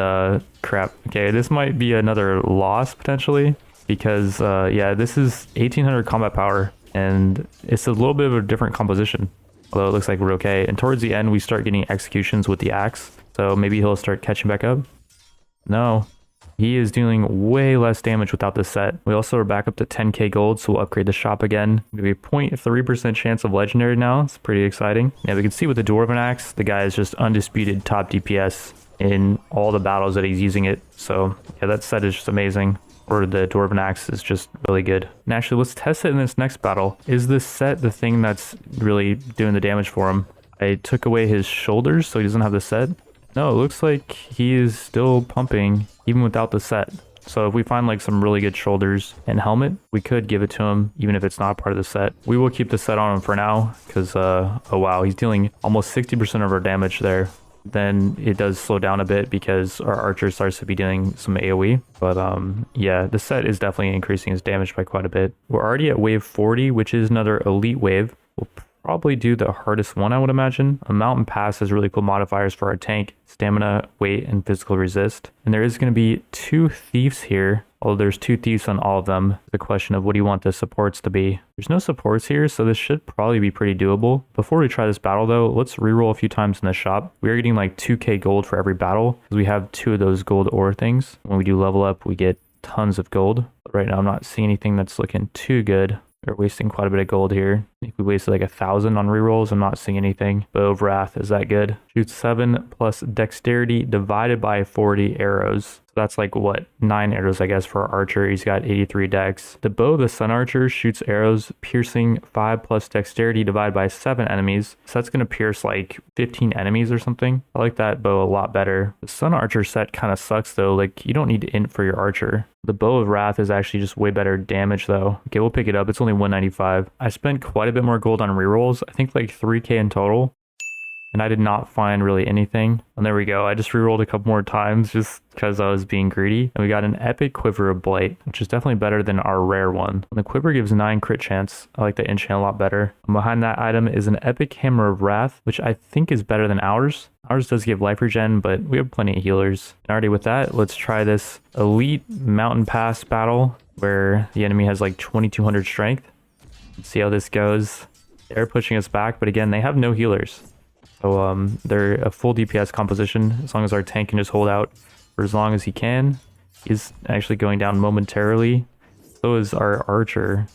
Speaker 1: crap. Okay, this might be another loss potentially because yeah, this is 1800 combat power and it's a little bit of a different composition. Although it looks like we're okay. And towards the end we start getting executions with the axe. So maybe he'll start catching back up. No. He is dealing way less damage without this set. We also are back up to 10k gold, so we'll upgrade the shop again. Maybe a 0.3% chance of legendary now. It's pretty exciting. Yeah, we can see with the Dwarven Axe, the guy is just undisputed top DPS in all the battles that he's using it. So yeah, that set is just amazing. Or the Dwarven Axe is just really good. And actually, let's test it in this next battle. Is this set the thing that's really doing the damage for him? I took away his shoulders, so he doesn't have the set. No, it looks like he is still pumping even without the set. So if we find like some really good shoulders and helmet, we could give it to him even if it's not part of the set. We will keep the set on him for now because, oh wow, he's dealing almost 60% of our damage there. Then it does slow down a bit because our archer starts to be doing some AoE. But yeah, the set is definitely increasing his damage by quite a bit. We're already at wave 40, which is another elite wave. We'll probably do the hardest one, I would imagine. A mountain pass has really cool modifiers for our tank, stamina, weight, and physical resist. And there is going to be 2 thieves here, although there's 2 thieves on all of them. The question of what do you want the supports to be? There's no supports here, so this should probably be pretty doable. Before we try this battle though, let's reroll a few times in the shop. We are getting like 2k gold for every battle because we have 2 of those gold ore things. When we do level up, we get tons of gold. But right now I'm not seeing anything that's looking too good. We're wasting quite a bit of gold here. I think we wasted like 1,000 on rerolls. I'm not seeing anything. Bow of Wrath, is that good? Shoots 7 plus dexterity divided by 40 arrows. So that's like what? 9 arrows, I guess, for our archer. He's got 83 dex. The bow of the Sun Archer shoots arrows piercing 5 plus dexterity divided by 7 enemies. So that's going to pierce like 15 enemies or something. I like that bow a lot better. The Sun Archer set kind of sucks though. Like you don't need int for your archer. The Bow of Wrath is actually just way better damage though. Okay, we'll pick it up. It's only 195. I spent quite a bit more gold on rerolls. I think like 3k in total. And I did not find really anything. And there we go. I just rerolled a couple more times just because I was being greedy. And we got an epic Quiver of Blight, which is definitely better than our rare one. And the Quiver gives 9 crit chance. I like the enchant a lot better. And behind that item is an epic Hammer of Wrath, which I think is better than ours. Ours does give life regen, but we have plenty of healers. And already with that, let's try this elite mountain pass battle where the enemy has like 2200 strength. Let's see how this goes. They're pushing us back, but again, they have no healers. So they're a full DPS composition as long as our tank can just hold out for as long as he can. He's actually going down momentarily. So is our archer.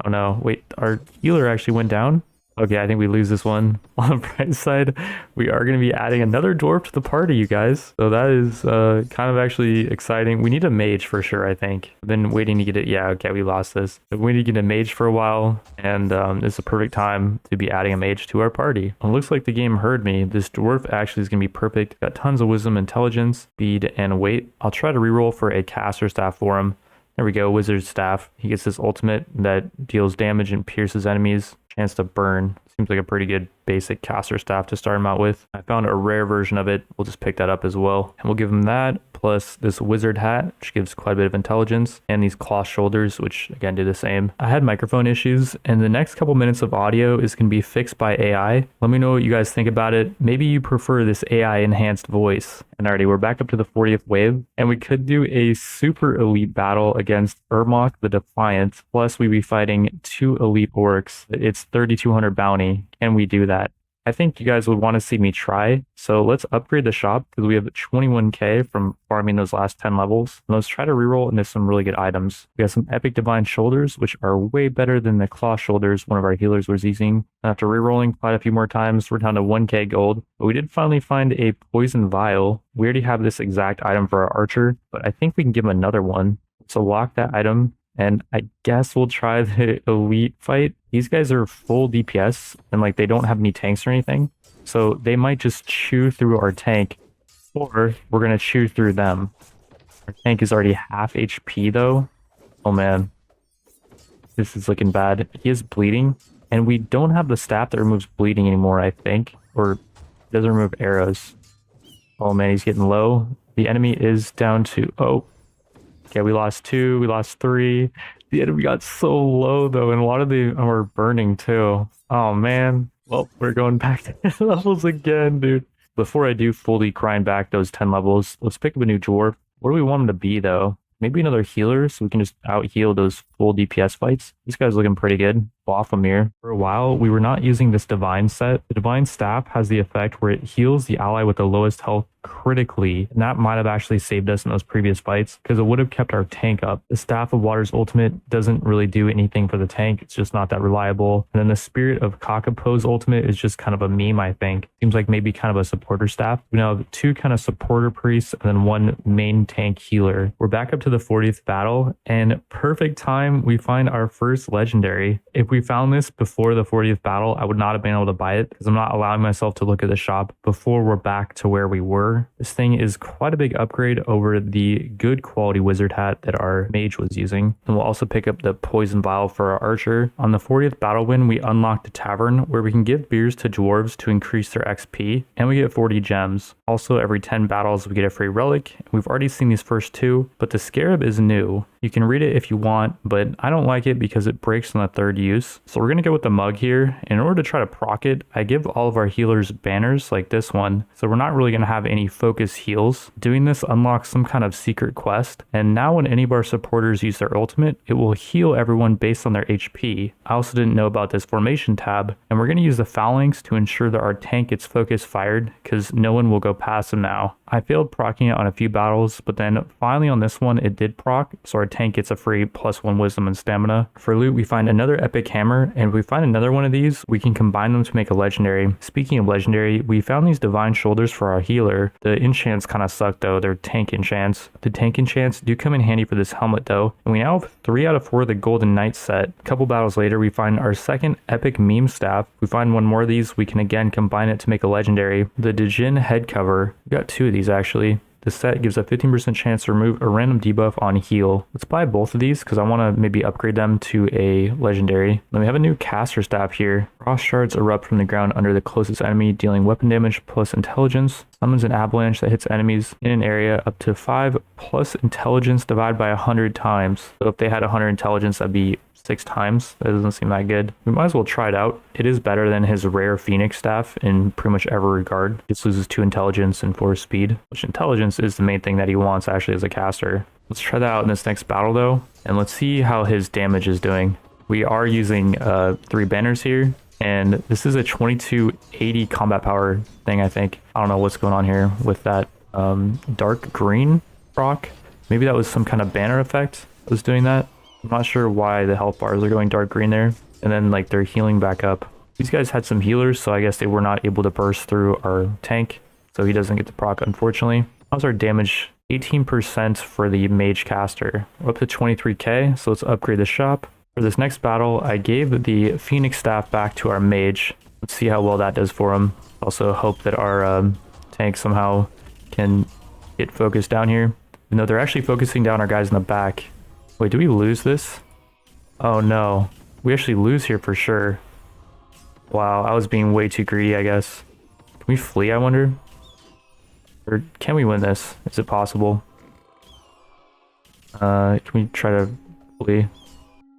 Speaker 1: Oh no, wait, our healer actually went down. Okay, I think we lose this one. On the bright side, we are going to be adding another dwarf to the party, you guys. So that is kind of actually exciting. We need a mage for sure, I think. I've been waiting to get it. Yeah, okay, we lost this. We need to get a mage for a while, and it's a perfect time to be adding a mage to our party. It looks like the game heard me. This dwarf actually is going to be perfect. Got tons of wisdom, intelligence, speed, and weight. I'll try to reroll for a caster staff for him. There we go, wizard staff. He gets this ultimate that deals damage and pierces enemies. Chance to burn. Seems like a pretty good basic caster staff to start him out with. I found a rare version of it. We'll just pick that up as well. And we'll give him that, plus this wizard hat, which gives quite a bit of intelligence, and these cloth shoulders, which again do the same. I had microphone issues, and the next couple minutes of audio is going to be fixed by AI. Let me know what you guys think about it. Maybe you prefer this AI enhanced voice. And alrighty, we're back up to the 40th wave, and we could do a super elite battle against Urmok the Defiant, plus we'd be fighting 2 elite orcs. It's 3,200 bounty. Can we do that? I think you guys would want to see me try. So let's upgrade the shop because we have 21k from farming those last 10 levels. And let's try to reroll into some really good items. We got some epic divine shoulders, which are way better than the claw shoulders one of our healers was using. After rerolling quite a few more times, we're down to 1k gold. But we did finally find a poison vial. We already have this exact item for our archer, but I think we can give him another one. So lock that item. And I guess we'll try the elite fight. These guys are full DPS and like they don't have any tanks or anything. So they might just chew through our tank, or we're going to chew through them. Our tank is already half HP though. Oh man, this is looking bad. He is bleeding and we don't have the staff that removes bleeding anymore, I think, or doesn't remove arrows. Oh man, he's getting low. The enemy is down to, oh. Okay, we lost 2, we lost 3. The enemy got so low though, and a lot of them are burning too. Oh man. Well, we're going back to levels again, dude. Before I do fully grind back those 10 levels, let's pick up a new dwarf. What do we want him to be though? Maybe another healer so we can just out heal those full DPS fights. This guy's looking pretty good. Bothomir. For a while, we were not using this divine set. The divine staff has the effect where it heals the ally with the lowest health critically, and that might have actually saved us in those previous fights because it would have kept our tank up. The Staff of Water's ultimate doesn't really do anything for the tank. It's just not that reliable. And then the Spirit of Kakapo's ultimate is just kind of a meme, I think. Seems like maybe kind of a supporter staff. We now have 2 kind of supporter priests and then 1 main tank healer. We're back up to the 40th battle, and perfect time we find our first legendary. If we found this before the 40th battle, I would not have been able to buy it because I'm not allowing myself to look at the shop before we're back to where we were. This thing is quite a big upgrade over the good quality wizard hat that our mage was using. And we'll also pick up the poison vial for our archer. On the 40th battle win, we unlocked a tavern where we can give beers to dwarves to increase their XP, and we get 40 gems. Also, every 10 battles, we get a free relic. We've already seen these first 2, but the scarab is new. You can read it if you want, but I don't like it because it breaks on the 3rd use. So we're going to go with the mug here. In order to try to proc it, I give all of our healers banners like this one. So we're not really going to have any focus heals. Doing this unlocks some kind of secret quest. And now when any of our supporters use their ultimate, it will heal everyone based on their HP. I also didn't know about this formation tab. And we're going to use the phalanx to ensure that our tank gets focus fired because no one will go past him now. I failed proccing it on a few battles, but then finally on this one it did proc, so our tank gets a free +1 wisdom and stamina. For loot, we find another epic hammer, and if we find another one of these, we can combine them to make a legendary. Speaking of legendary, we found these divine shoulders for our healer. The enchants kind of suck though, they're tank enchants. The tank enchants do come in handy for this helmet though, and we now have 3 out of 4 of the golden knight set. A couple battles later, we find our second epic meme staff. We find one more of these, we can again combine it to make a legendary. The Djinn head cover, we got 2 of these actually. The set gives a 15% chance to remove a random debuff on heal. Let's buy both of these because I want to maybe upgrade them to a legendary. Then we have a new caster staff here. Frost shards erupt from the ground under the closest enemy, dealing weapon damage plus intelligence. Summons an avalanche that hits enemies in an area up to 5 plus intelligence divided by 100 times. So if they had 100 intelligence, that'd be 6 times. That doesn't seem that good. We might as well try it out. It is better than his rare Phoenix staff in pretty much every regard. It just loses 2 intelligence and 4 speed, which intelligence is the main thing that he wants actually as a caster. Let's try that out in this next battle though, and let's see how his damage is doing. We are using 3 banners here, and this is a 2280 combat power thing, I think. I don't know what's going on here with that dark green proc. Maybe that was some kind of banner effect that was doing that. I'm not sure why the health bars are going dark green there. And then like they're healing back up. These guys had some healers, so I guess they were not able to burst through our tank, so he doesn't get the proc, unfortunately. How's our damage? 18% for the Mage caster. We're up to 23k, so let's upgrade the shop. For this next battle, I gave the Phoenix staff back to our Mage. Let's see how well that does for him. Also hope that our tank somehow can get focused down here. Even though they're actually focusing down our guys in the back. Wait, do we lose this? Oh no. We actually lose here for sure. Wow, I was being way too greedy, I guess. Can we flee, I wonder? Or can we win this? Is it possible? Can we try to flee?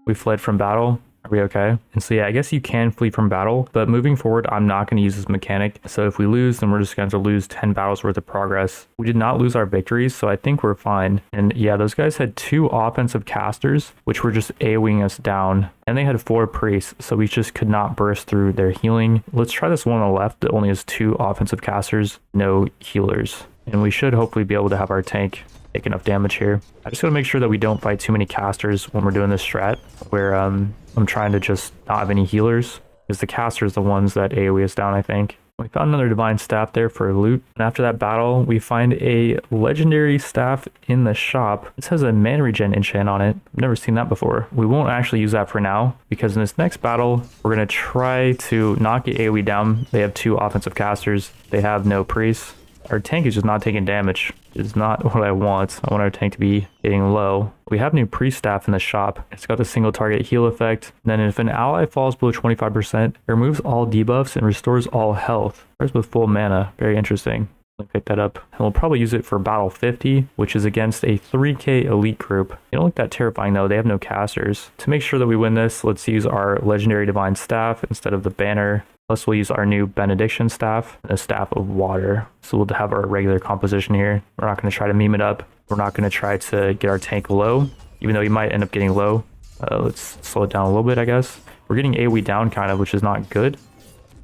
Speaker 1: We fled from battle. Are we okay? And so yeah, I guess you can flee from battle, but moving forward, I'm not going to use this mechanic. So if we lose, then we're just going to lose 10 battles worth of progress. We did not lose our victories, so I think we're fine. And yeah, those guys had 2 offensive casters, which were just AoEing us down. And they had 4 priests, so we just could not burst through their healing. Let's try this one on the left that only has 2 offensive casters, no healers. And we should hopefully be able to have our tank take enough damage here. I just gotta make sure that we don't fight too many casters when we're doing this strat, where I'm trying to just not have any healers, because the casters are the ones that AoE us down, I think. We found another divine staff there for loot, and after that battle, we find a legendary staff in the shop. This has a mana regen enchant on it. I've never seen that before. We won't actually use that for now, because in this next battle, we're gonna try to not get AoE down. They have 2 offensive casters. They have no priests. Our tank is just not taking damage. It's not what I want. I want our tank to be getting low. We have new priest staff in the shop. It's got the single target heal effect. And then if an ally falls below 25%, it removes all debuffs and restores all health. Starts with full mana. Very interesting. Let me pick that up. And we'll probably use it for battle 50, which is against a 3k elite group. They don't look that terrifying though. They have no casters. To make sure that we win this, let's use our legendary divine staff instead of the banner. Plus we'll use our new benediction staff and a staff of water. So we'll have our regular composition here. We're not going to try to meme it up. We're not going to try to get our tank low, even though he might end up getting low. Let's slow it down a little bit, I guess. We're getting AoE down kind of, which is not good.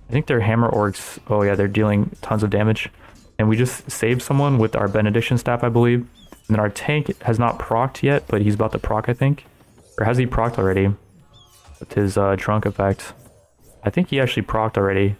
Speaker 1: I think their hammer orcs, oh yeah, they're dealing tons of damage. And we just saved someone with our benediction staff, I believe. And then our tank has not procced yet, but he's about to proc, I think. Or has he procced already? With his drunk effect. I think he actually procced already.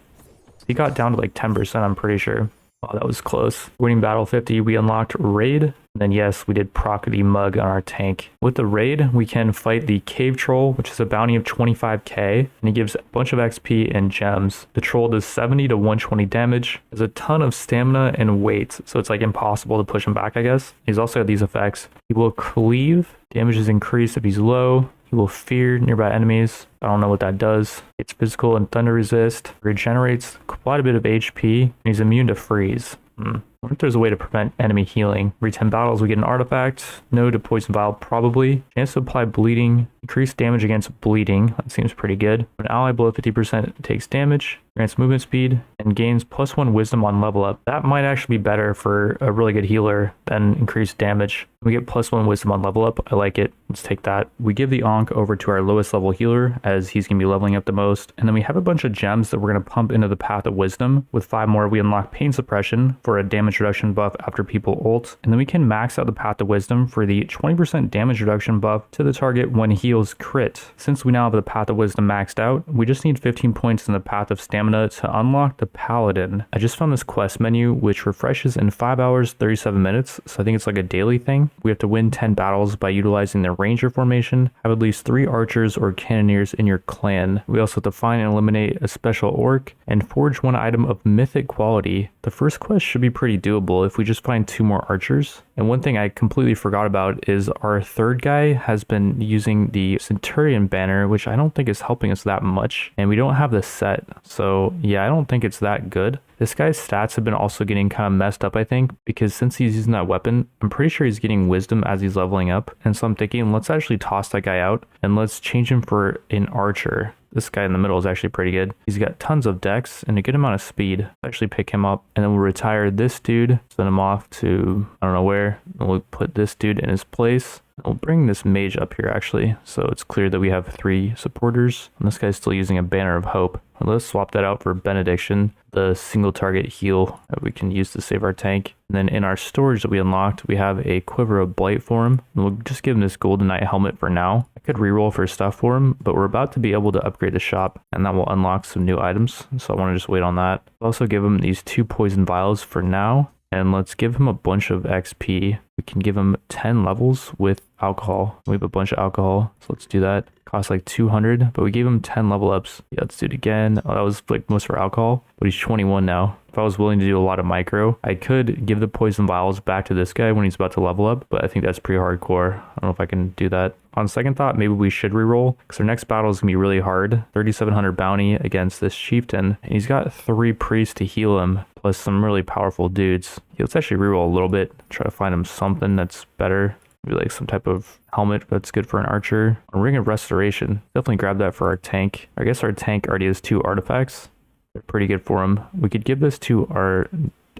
Speaker 1: He got down to like 10%, I'm pretty sure. Wow, that was close. Winning battle 50, we unlocked raid. And then yes, we did proc the mug on our tank. With the raid, we can fight the cave troll, which is a bounty of 25k. And he gives a bunch of XP and gems. The troll does 70 to 120 damage. There's a ton of stamina and weight. So it's like impossible to push him back, I guess. He's also got these effects. He will cleave. Damage is increased if he's low. He will fear nearby enemies. I don't know what that does. It's physical and thunder resist. Regenerates quite a bit of HP. And he's immune to freeze. I wonder if there's a way to prevent enemy healing. Every 10 battles we get an artifact. No to poison vial, probably. Chance to apply bleeding. Increased damage against bleeding. That seems pretty good. An ally below 50% takes damage. Grants movement speed and gains +1 wisdom on level up. That might actually be better for a really good healer than increased damage. We get +1 wisdom on level up. I like it. Let's take that. We give the Ankh over to our lowest level healer as he's going to be leveling up the most. And then we have a bunch of gems that we're going to pump into the Path of Wisdom. With 5 more, we unlock Pain Suppression for a damage reduction buff after people ult. And then we can max out the Path of Wisdom for the 20% damage reduction buff to the target when heals crit. Since we now have the Path of Wisdom maxed out, we just need 15 points in the Path of Stamina to unlock the Paladin. I just found this quest menu which refreshes in 5 hours 37 minutes, so I think it's like a daily thing. We have to win 10 battles by utilizing the ranger formation, have at least 3 archers or cannoneers in your clan. We also have to find and eliminate a special orc and forge 1 item of mythic quality. The first quest should be pretty doable if we just find 2 more archers. And one thing I completely forgot about is our third guy has been using the Centurion banner, which I don't think is helping us that much. And we don't have the set. So yeah, I don't think it's that good. This guy's stats have been also getting kind of messed up, I think, because since he's using that weapon, I'm pretty sure he's getting wisdom as he's leveling up. And so I'm thinking, let's actually toss that guy out and let's change him for an archer. This guy in the middle is actually pretty good. He's got tons of dex and a good amount of speed. Let's actually pick him up and then we'll retire this dude, send him off to I don't know where. And we'll put this dude in his place. We'll bring this mage up here actually, so it's clear that we have 3 supporters. And this guy's still using a banner of hope. Let's swap that out for Benediction, the single target heal that we can use to save our tank. And then in our storage that we unlocked, we have a Quiver of Blight for him. And we'll just give him this Golden Knight helmet for now. I could reroll for stuff for him, but we're about to be able to upgrade the shop, and that will unlock some new items. So I want to just wait on that. I'll also give him these 2 poison vials for now. And let's give him a bunch of XP. We can give him 10 levels with alcohol. We have a bunch of alcohol, so let's do that. Costs like 200, but we gave him 10 level ups. Yeah, let's do it again. Oh, that was like most for alcohol, but he's 21 now. If I was willing to do a lot of micro, I could give the poison vials back to this guy when he's about to level up, but I think that's pretty hardcore. I don't know if I can do that. On second thought, maybe we should reroll, because our next battle is going to be really hard. 3,700 bounty against this Chieftain, and he's got 3 priests to heal him, plus some really powerful dudes. Yeah, let's actually reroll a little bit, try to find him something that's better. Maybe like some type of helmet that's good for an archer. A Ring of Restoration, definitely grab that for our tank. I guess our tank already has 2 artifacts. They're pretty good for him. We could give this to our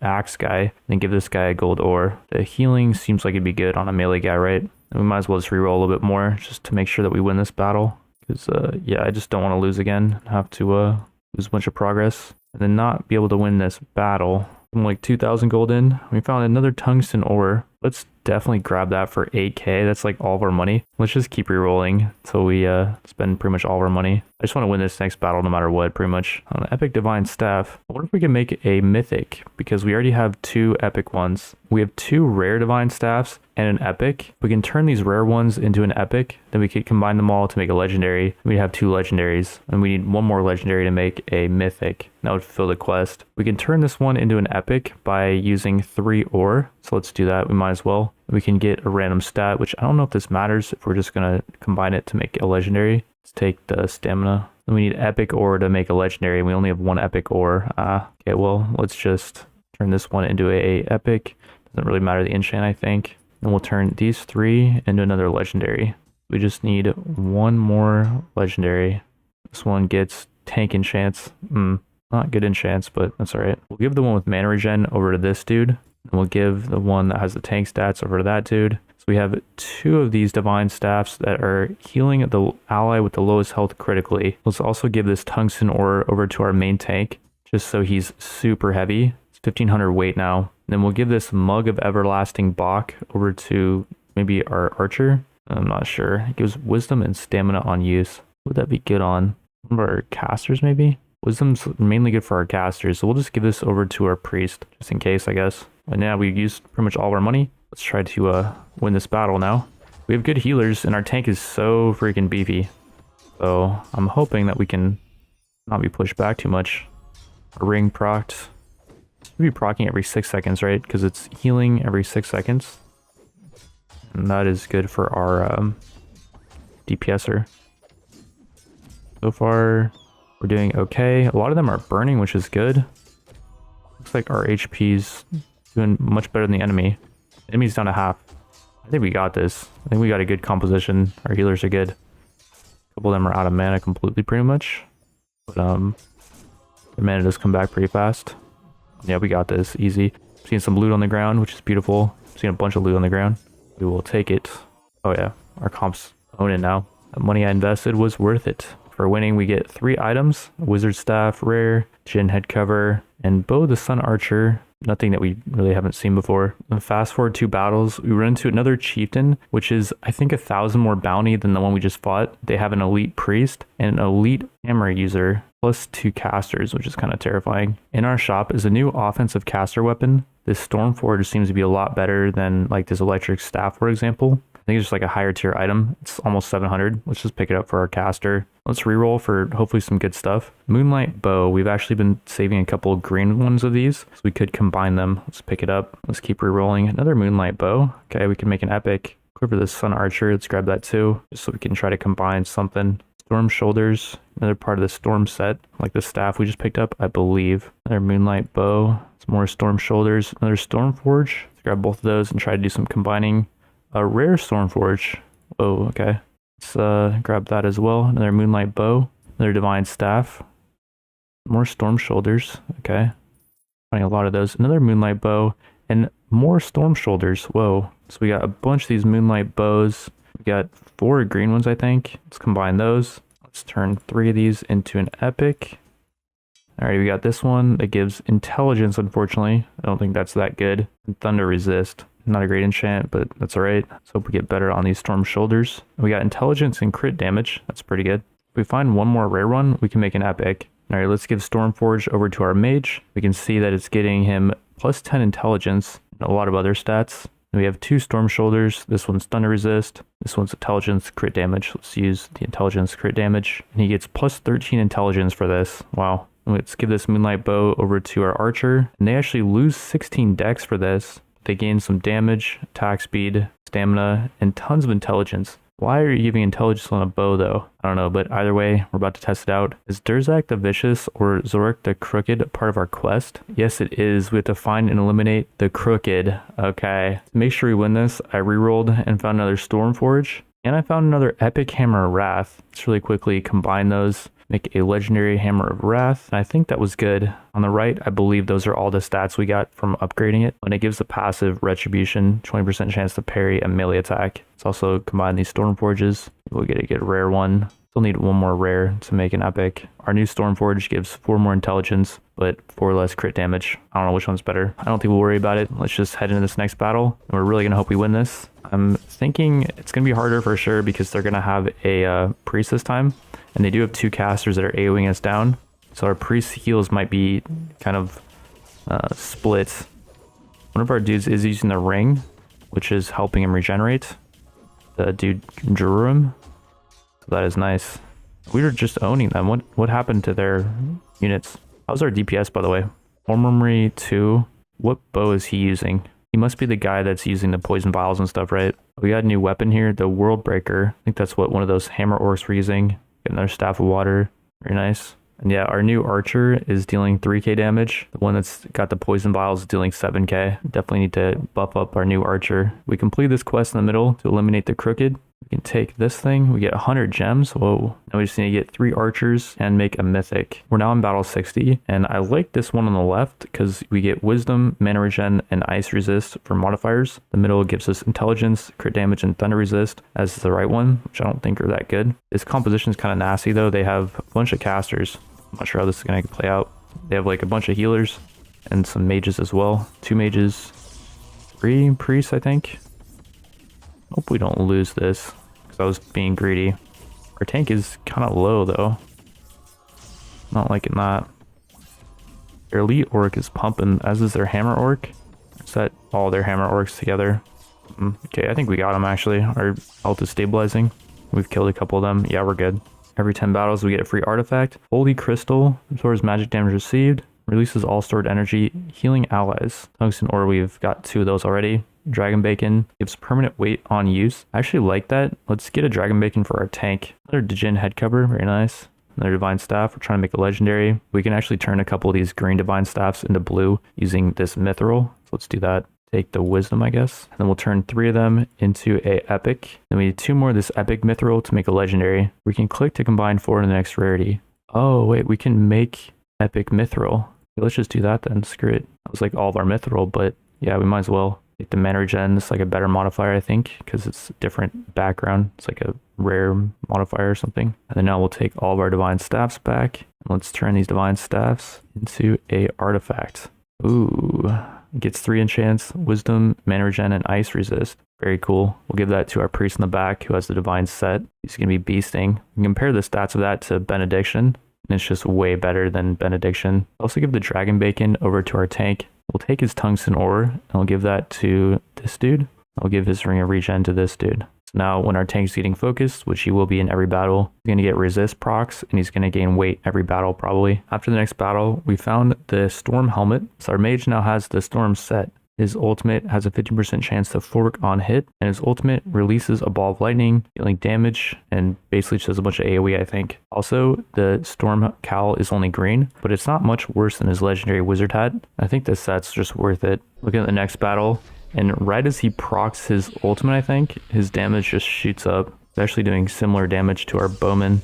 Speaker 1: axe guy, and give this guy a gold ore. The healing seems like it'd be good on a melee guy, right? And we might as well just reroll a little bit more, just to make sure that we win this battle. Because, yeah, I just don't want to lose again. Have to lose a bunch of progress, and then not be able to win this battle. I'm like 2,000 gold in. We found another tungsten ore. Let's definitely grab that for 8k. That's like all of our money. Let's just keep re-rolling until we spend pretty much all of our money. I just want to win this next battle no matter what, pretty much. On the Epic Divine Staff, I wonder if we can make a Mythic, because we already have 2 epic ones. We have 2 rare Divine Staffs and an epic. We can turn these rare ones into an epic, then we could combine them all to make a legendary. We have 2 legendaries, and we need 1 more legendary to make a Mythic. That would fulfill the quest. We can turn this one into an epic by using 3 ore, so let's do that. We might as well. We can get a random stat, which I don't know if this matters if we're just going to combine it to make a legendary. Let's take the stamina. Then we need epic ore to make a legendary, and we only have 1 epic ore. Okay, well, let's just turn this one into a epic. Doesn't really matter the enchant, I think. And we'll turn these 3 into another legendary. We just need 1 more legendary. This one gets tank enchants. Not good enchants, but that's alright. We'll give the one with mana regen over to this dude. And we'll give the one that has the tank stats over to that dude. So we have 2 of these divine staffs that are healing the ally with the lowest health critically. Let's also give this tungsten ore over to our main tank, just so he's super heavy. It's 1,500 weight now. And then we'll give this mug of everlasting Bach over to maybe our archer. I'm not sure. It gives wisdom and stamina on use. What would that be good on? One of our casters maybe? Wisdom's mainly good for our casters, so we'll just give this over to our priest, just in case, I guess. And now we've used pretty much all of our money. Let's try to win this battle now. We have good healers, and our tank is so freaking beefy. So I'm hoping that we can not be pushed back too much. Our ring procced. We'll be proccing every 6 seconds, right? Because it's healing every 6 seconds. And that is good for our DPSer. So far, we're doing okay. A lot of them are burning, which is good. Looks like our HP's doing much better than the enemy. The enemy's down to half. I think we got this. I think we got a good composition. Our healers are good. A couple of them are out of mana completely, pretty much. But the mana does come back pretty fast. Yeah, we got this. Easy. Seeing some loot on the ground, which is beautiful. Seeing a bunch of loot on the ground. We will take it. Oh yeah, our comps own it now. The money I invested was worth it. For winning, we get 3 items: Wizard Staff, Rare, Jinn Head Cover, and Bow the Sun Archer. Nothing that we really haven't seen before. And fast forward 2 battles, we run into another Chieftain, which is, I think, 1,000 more bounty than the one we just fought. They have an elite priest and an elite hammer user, plus 2 casters, which is kind of terrifying. In our shop is a new offensive caster weapon. This Stormforge seems to be a lot better than like this electric staff, for example. I think it's just like a higher tier item. It's almost 700. Let's just pick it up for our caster. Let's reroll for hopefully some good stuff. Moonlight Bow. We've actually been saving a couple of green ones of these, so we could combine them. Let's pick it up. Let's keep rerolling. Another Moonlight Bow. Okay, we can make an epic. Quiver the Sun Archer. Let's grab that too, just so we can try to combine something. Storm Shoulders. Another part of the Storm set, like the staff we just picked up, I believe. Another Moonlight Bow. Some more Storm Shoulders. Another Stormforge. Let's grab both of those and try to do some combining. A rare Stormforge. Oh, okay. Let's grab that as well. Another Moonlight Bow. Another Divine Staff. More Storm Shoulders. Okay. Finding a lot of those. Another Moonlight Bow. And more Storm Shoulders. Whoa. So we got a bunch of these Moonlight Bows. We got 4 green ones, I think. Let's combine those. Let's turn 3 of these into an epic. Alright, we got this one that gives intelligence, unfortunately. I don't think that's that good. And thunder resist. Not a great enchant, but that's alright. Let's hope we get better on these storm shoulders. We got intelligence and crit damage. That's pretty good. If we find one more rare one, we can make an epic. Alright, let's give Stormforge over to our mage. We can see that it's getting him plus 10 intelligence and a lot of other stats. And we have 2 storm shoulders. This one's thunder resist. This one's intelligence, crit damage. Let's use the intelligence, crit damage. And he gets plus 13 intelligence for this. Wow. Let's give this Moonlight Bow over to our archer. And they actually lose 16 dex for this. They gain some damage, attack speed, stamina, and tons of intelligence. Why are you giving intelligence on a bow though? I don't know, but either way, we're about to test it out. Is Durzak the Vicious or Zorik the Crooked part of our quest? Yes, it is. We have to find and eliminate the Crooked. Okay. To make sure we win this, I rerolled and found another Stormforge. And I found another Epic Hammer of Wrath. Let's really quickly combine those. Make a legendary Hammer of Wrath. And I think that was good. On the right, I believe those are all the stats we got from upgrading it. And it gives the passive Retribution, 20% chance to parry a melee attack. Let's also combine these Stormforges. We'll get a rare one. Still need one more rare to make an epic. Our new Stormforge gives 4 more intelligence, but 4 less crit damage. I don't know which one's better. I don't think we'll worry about it. Let's just head into this next battle. And we're really going to hope we win this. I'm thinking it's going to be harder for sure because they're going to have a priest this time. And they do have 2 casters that are AoEing us down. So our priest heals might be kind of split. One of our dudes is using the ring, which is helping him regenerate. The dude Rune. So that is nice. We were just owning them. What happened to their units? How's our DPS, by the way? Ormumry 2. What bow is he using? He must be the guy that's using the poison vials and stuff, right? We got a new weapon here, the World Breaker. I think that's what one of those hammer orcs were using. Get another Staff of Water. Very nice. And yeah, our new archer is dealing 3k damage. The one that's got the poison vials is dealing 7k. Definitely need to buff up our new archer. We complete this quest in the middle to eliminate the Crooked. We can take this thing. We get 100 gems. Whoa. Now we just need to get 3 archers and make a mythic. We're now in battle 60. And I like this one on the left because we get wisdom, mana regen, and ice resist for modifiers. The middle gives us intelligence, crit damage, and thunder resist, as is the right one, which I don't think are that good. This composition is kind of nasty though. They have a bunch of casters. I'm not sure how this is going to play out. They have like a bunch of healers and some mages as well. 2 mages, 3 priests, I think. Hope we don't lose this because I was being greedy. Our tank is kind of low though. Not liking that. Their elite orc is pumping, as is their hammer orc. Is that all their hammer orcs together? Okay, I think we got them actually. Our health is stabilizing. We've killed a couple of them. Yeah, we're good. Every 10 battles we get a free artifact. Holy Crystal absorbs magic damage received. Releases all stored energy. Healing allies. Tungsten ore, we've got 2 of those already. Dragon Bacon gives permanent weight on use. I actually like that. Let's get a Dragon Bacon for our tank. Another Djinn head cover. Very nice. Another Divine Staff. We're trying to make a legendary. We can actually turn a couple of these green Divine Staffs into blue using this Mithril. So let's do that. Take the Wisdom, I guess. And then we'll turn 3 of them into a Epic. Then we need 2 more of this Epic Mithril to make a legendary. We can click to combine 4 in the next rarity. Oh, wait. We can make Epic Mithril. Let's just do that then. Screw it. That was like all of our Mithril, but yeah, we might as well. Take the mana regen. It's like a better modifier, I think, because it's a different background. It's like a rare modifier or something. And then now we'll take all of our Divine Staffs back. And let's turn these Divine Staffs into a artifact. Ooh. It gets 3 enchants, wisdom, mana regen, and ice resist. Very cool. We'll give that to our priest in the back who has the divine set. He's going to be beasting. We can compare the stats of that to benediction. And it's just way better than benediction. Also give the dragon bacon over to our tank. We'll take his tungsten ore and we'll give that to this dude. I'll give his ring of regen to this dude. So now when our tank's getting focused, which he will be in every battle, he's going to get resist procs and he's going to gain weight every battle probably. After the next battle, we found the storm helmet. So our mage now has the storm set. His ultimate has a 50% chance to fork on hit, and his ultimate releases a ball of lightning, dealing damage, and basically just does a bunch of AoE, I think. Also, the storm cowl is only green, but it's not much worse than his legendary wizard hat. I think this set's just worth it. Looking at the next battle, and right as he procs his ultimate, I think, his damage just shoots up. It's actually doing similar damage to our bowman.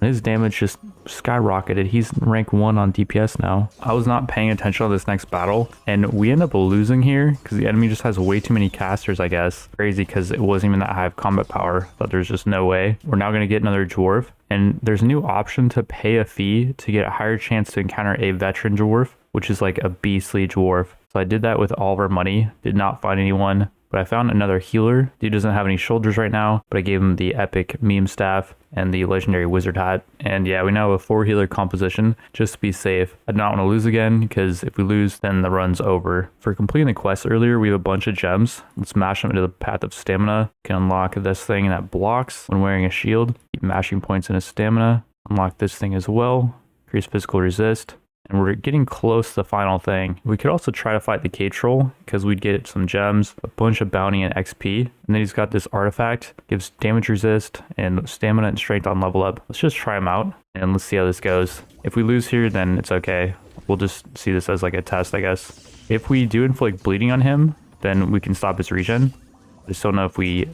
Speaker 1: His damage just skyrocketed. He's rank 1 on DPS now. I was not paying attention to this next battle, and we end up losing here because the enemy just has way too many casters, I guess. Crazy because it wasn't even that high of combat power, but there's just no way. We're now going to get another dwarf, and there's a new option to pay a fee to get a higher chance to encounter a veteran dwarf, which is like a beastly dwarf. So I did that with all of our money, did not find anyone. But I found another healer. Dude doesn't have any shoulders right now, but I gave him the epic meme staff and the legendary wizard hat. And yeah, we now have a 4 healer composition just to be safe. I do not want to lose again because if we lose, then the run's over. For completing the quest earlier, we have a bunch of gems. Let's mash them into the path of stamina. You can unlock this thing that blocks when wearing a shield. Keep mashing points into stamina. Unlock this thing as well. Increase physical resist. And we're getting close to the final thing. We could also try to fight the cave troll because we'd get some gems, a bunch of bounty and XP. And then he's got this artifact, gives damage resist and stamina and strength on level up. Let's just try him out and let's see how this goes. If we lose here, then it's okay. We'll just see this as like a test, I guess. If we do inflict bleeding on him, then we can stop his regen. I just don't know if we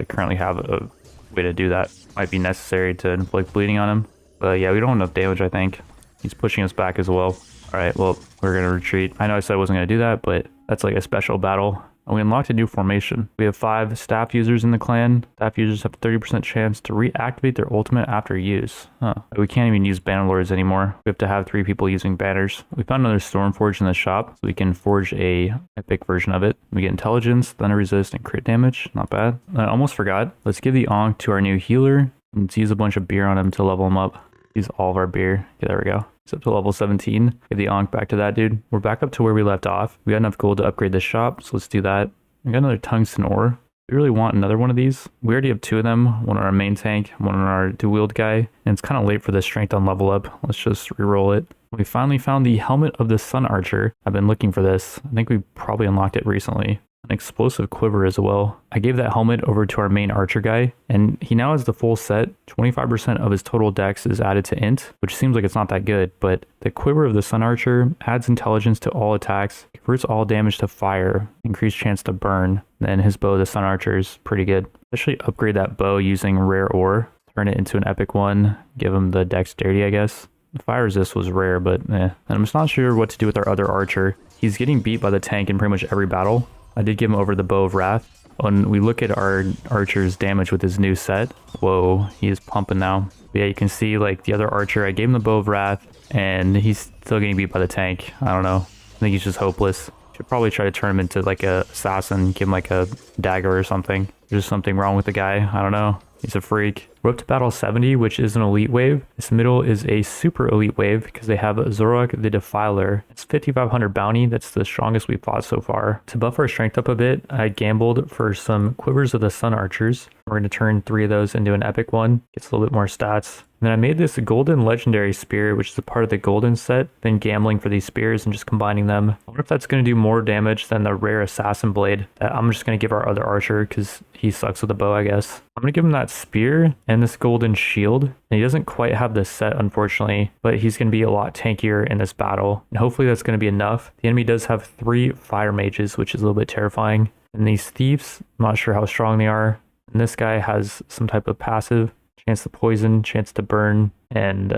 Speaker 1: currently have a way to do that. Might be necessary to inflict bleeding on him. But yeah, we don't have enough damage, I think. He's pushing us back as well. All right, well, we're going to retreat. I know I said I wasn't going to do that, but that's like a special battle. And we unlocked a new formation. We have 5 staff users in the clan. Staff users have a 30% chance to reactivate their ultimate after use. We can't even use banner lords anymore. We have to have 3 people using banners. We found another Stormforge in the shop, so we can forge a epic version of it. We get intelligence, thunder resist, and crit damage. Not bad. I almost forgot. Let's give the Ankh to our new healer. Let's use a bunch of beer on him to level him up. Use all of our beer. Okay, there we go. It's up to level 17. Give the Ankh back to that dude. We're back up to where we left off. We got enough gold to upgrade the shop, so let's do that. We got another tungsten ore. We really want another one of these. We already have 2 of them. One on our main tank, one on our dual wield guy. And it's kind of late for the strength on level up. Let's just reroll it. We finally found the helmet of the Sun Archer. I've been looking for this. I think we probably unlocked it recently. An explosive quiver as well. I gave that helmet over to our main archer guy, and he now has the full set. 25% of his total dex is added to int, which seems like it's not that good, but the quiver of the Sun Archer adds intelligence to all attacks, converts all damage to fire, increased chance to burn. Then his bow, the Sun Archer, is pretty good. Especially upgrade that bow using rare ore, turn it into an epic one, give him the dexterity, I guess. The fire resist was rare, but And I'm just not sure what to do with our other archer. He's getting beat by the tank in pretty much every battle. I did give him over the Bow of Wrath. When we look at our archer's damage with his new set, whoa, he is pumping now. But yeah, you can see like the other archer, I gave him the Bow of Wrath, and he's still getting beat by the tank. I don't know. I think he's just hopeless. Should probably try to turn him into like a assassin, give him like a dagger or something. There's something wrong with the guy. I don't know. He's a freak. We're up to battle 70, which is an elite wave. This middle is a super elite wave because they have Zorok the Defiler. It's 5,500 bounty. That's the strongest we've fought so far. To buff our strength up a bit, I gambled for some Quivers of the Sun Archers. We're going to turn 3 of those into an epic one. Gets a little bit more stats. And then I made this golden legendary spear, which is a part of the golden set. Then gambling for these spears and just combining them. I wonder if that's going to do more damage than the rare assassin blade that I'm just going to give our other archer because he sucks with a bow, I guess. I'm going to give him that spear and this golden shield. And he doesn't quite have this set, unfortunately, but he's going to be a lot tankier in this battle. And hopefully that's going to be enough. The enemy does have 3 fire mages, which is a little bit terrifying. And these thieves, I'm not sure how strong they are. And this guy has some type of passive. Chance to poison, chance to burn, and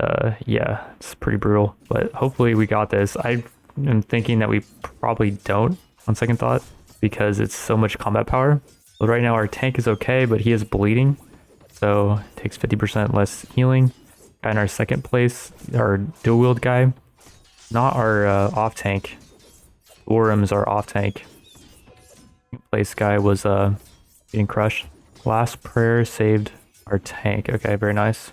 Speaker 1: yeah, it's pretty brutal. But hopefully we got this. I am thinking that we probably don't on second thought because it's so much combat power. But right now our tank is okay, but he is bleeding, so it takes 50% less healing. Guy in our second place, our dual wield guy, not our off tank. Orum's our off tank. Place guy was getting crushed. Last prayer saved our tank. Okay, very nice.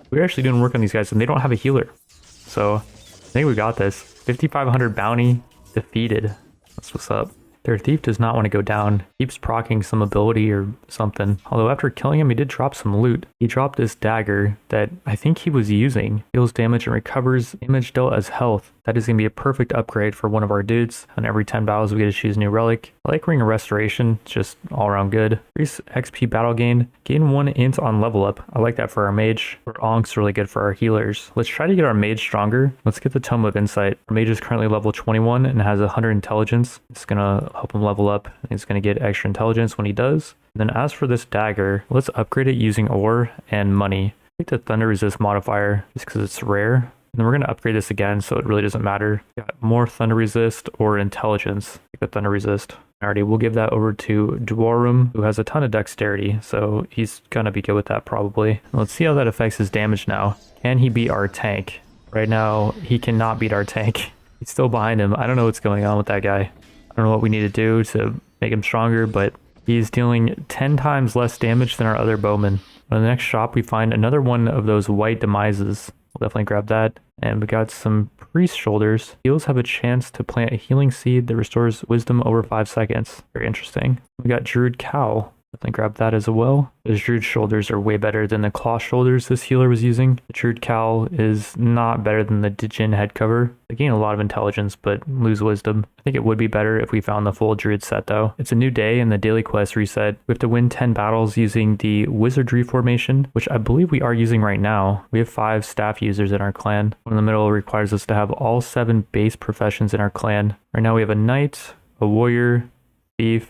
Speaker 1: We're actually doing work on these guys and they don't have a healer. So I think we got this. 5,500 bounty defeated. That's what's up. Their thief does not want to go down. Keeps proccing some ability or something. Although after killing him, he did drop some loot. He dropped this dagger that I think he was using. Deals damage and recovers damage dealt as health. That is going to be a perfect upgrade for one of our dudes. On every 10 battles, we get to choose a new relic. I like Ring of Restoration. It's just all around good. Increase XP battle gain. Gain 1 int on level up. I like that for our mage. Our Ankh's really good for our healers. Let's try to get our mage stronger. Let's get the Tome of Insight. Our mage is currently level 21 and has 100 intelligence. It's going to help him level up. He's going to get extra intelligence when he does. And then as for this dagger, let's upgrade it using ore and money. Take the thunder resist modifier just because it's rare. And then we're going to upgrade this again, so it really doesn't matter. Got more thunder resist or intelligence. Take the thunder resist. Alrighty, we'll give that over to Dwarves, who has a ton of dexterity, so he's gonna be good with that probably. Let's see how that affects his damage now. Can he beat our tank? Right now, he cannot beat our tank. He's still behind him. I don't know what's going on with that guy. I don't know what we need to do to make him stronger, but he's dealing 10 times less damage than our other bowman. On the next shop, we find another one of those white demises. We'll definitely grab that. And we got some priest shoulders. Heals have a chance to plant a healing seed that restores wisdom over 5 seconds. Very interesting. We got druid cowl. Definitely grab that as well. Those druid shoulders are way better than the claw shoulders this healer was using. The druid cowl is not better than the Djinn head cover. They gain a lot of intelligence but lose wisdom. I think it would be better if we found the full druid set though. It's a new day and the daily quest reset. We have to win 10 battles using the wizardry formation, which I believe we are using right now. We have 5 staff users in our clan. One in the middle requires us to have all 7 base professions in our clan. Right now we have a knight, a warrior, thief,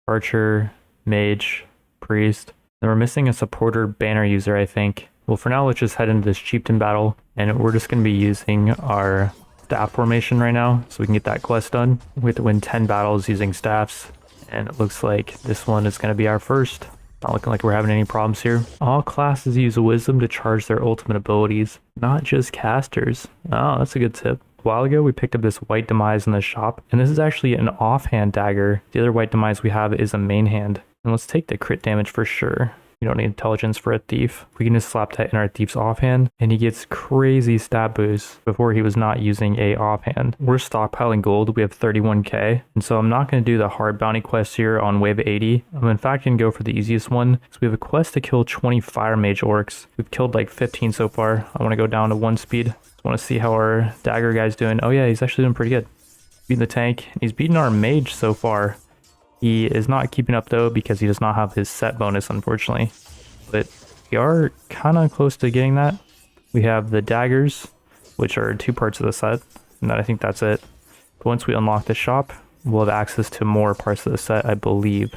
Speaker 1: archer, mage, priest. Then we're missing a supporter banner user, I think. Well, for now, let's just head into this chieftain battle, and we're just going to be using our staff formation right now, so we can get that quest done. We have to win 10 battles using staffs, and it looks like this one is going to be our first. Not looking like we're having any problems here. All classes use wisdom to charge their ultimate abilities, not just casters. Oh, that's a good tip. A while ago, we picked up this white demise in the shop, and this is actually an offhand dagger. The other white demise we have is a main hand. And let's take the crit damage for sure. We don't need intelligence for a thief. We can just slap that in our thief's offhand, and he gets crazy stat boosts. Before he was not using a offhand. We're stockpiling gold. We have 31k, and so I'm not going to do the hard bounty quest here on wave 80. I'm in fact going to go for the easiest one. So we have a quest to kill 20 fire mage orcs. We've killed like 15 so far. I want to go down to 1 speed. Just want to see how our dagger guy's doing. Oh yeah, he's actually doing pretty good. Beating the tank. He's beating our mage so far. He is not keeping up though because he does not have his set bonus, unfortunately. But we are kind of close to getting that. We have the daggers, which are 2 parts of the set, and I think that's it. But once we unlock the shop, we'll have access to more parts of the set, I believe.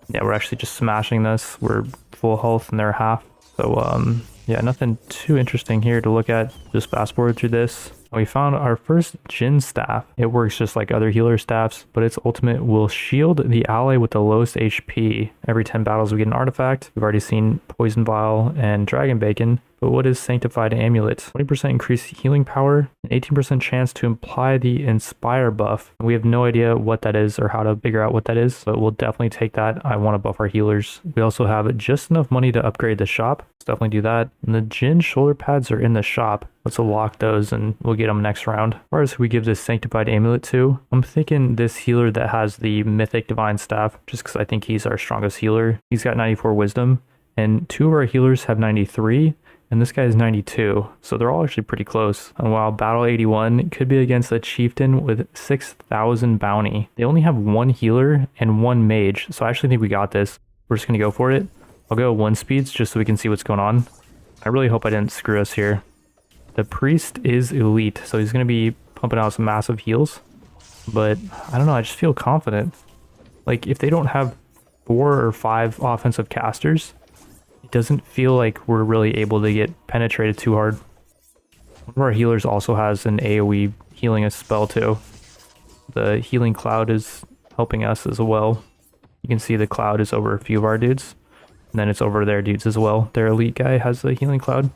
Speaker 1: Yeah, we're actually just smashing this. We're full health and they're half. So yeah, nothing too interesting here to look at. Just fast forward through this. We found our first Djinn staff. It works just like other healer staffs, but its ultimate will shield the ally with the lowest HP. Every 10 battles we get an artifact. We've already seen Poison Vial and Dragon Bacon. But what is Sanctified Amulet? 20% increased healing power, an 18% chance to apply the Inspire buff. We have no idea what that is or how to figure out what that is, but we'll definitely take that. I want to buff our healers. We also have just enough money to upgrade the shop. Let's definitely do that. And the Djinn shoulder pads are in the shop. Let's unlock those and we'll get them next round. As far as who we give this Sanctified Amulet to, I'm thinking this healer that has the Mythic Divine Staff, just because I think he's our strongest healer. He's got 94 wisdom, and 2 of our healers have 93. And this guy is 92, so they're all actually pretty close. And while Battle 81 could be against a Chieftain with 6,000 bounty, they only have 1 healer and 1 mage, so I actually think we got this. We're just gonna go for it. I'll go 1 speeds just so we can see what's going on. I really hope I didn't screw us here. The priest is elite, so he's gonna be pumping out some massive heals. But I don't know, I just feel confident. Like if they don't have 4 or 5 offensive casters, it doesn't feel like we're really able to get penetrated too hard. One of our healers also has an AoE healing a spell too. The healing cloud is helping us as well. You can see the cloud is over a few of our dudes. And then it's over their dudes as well. Their elite guy has the healing cloud.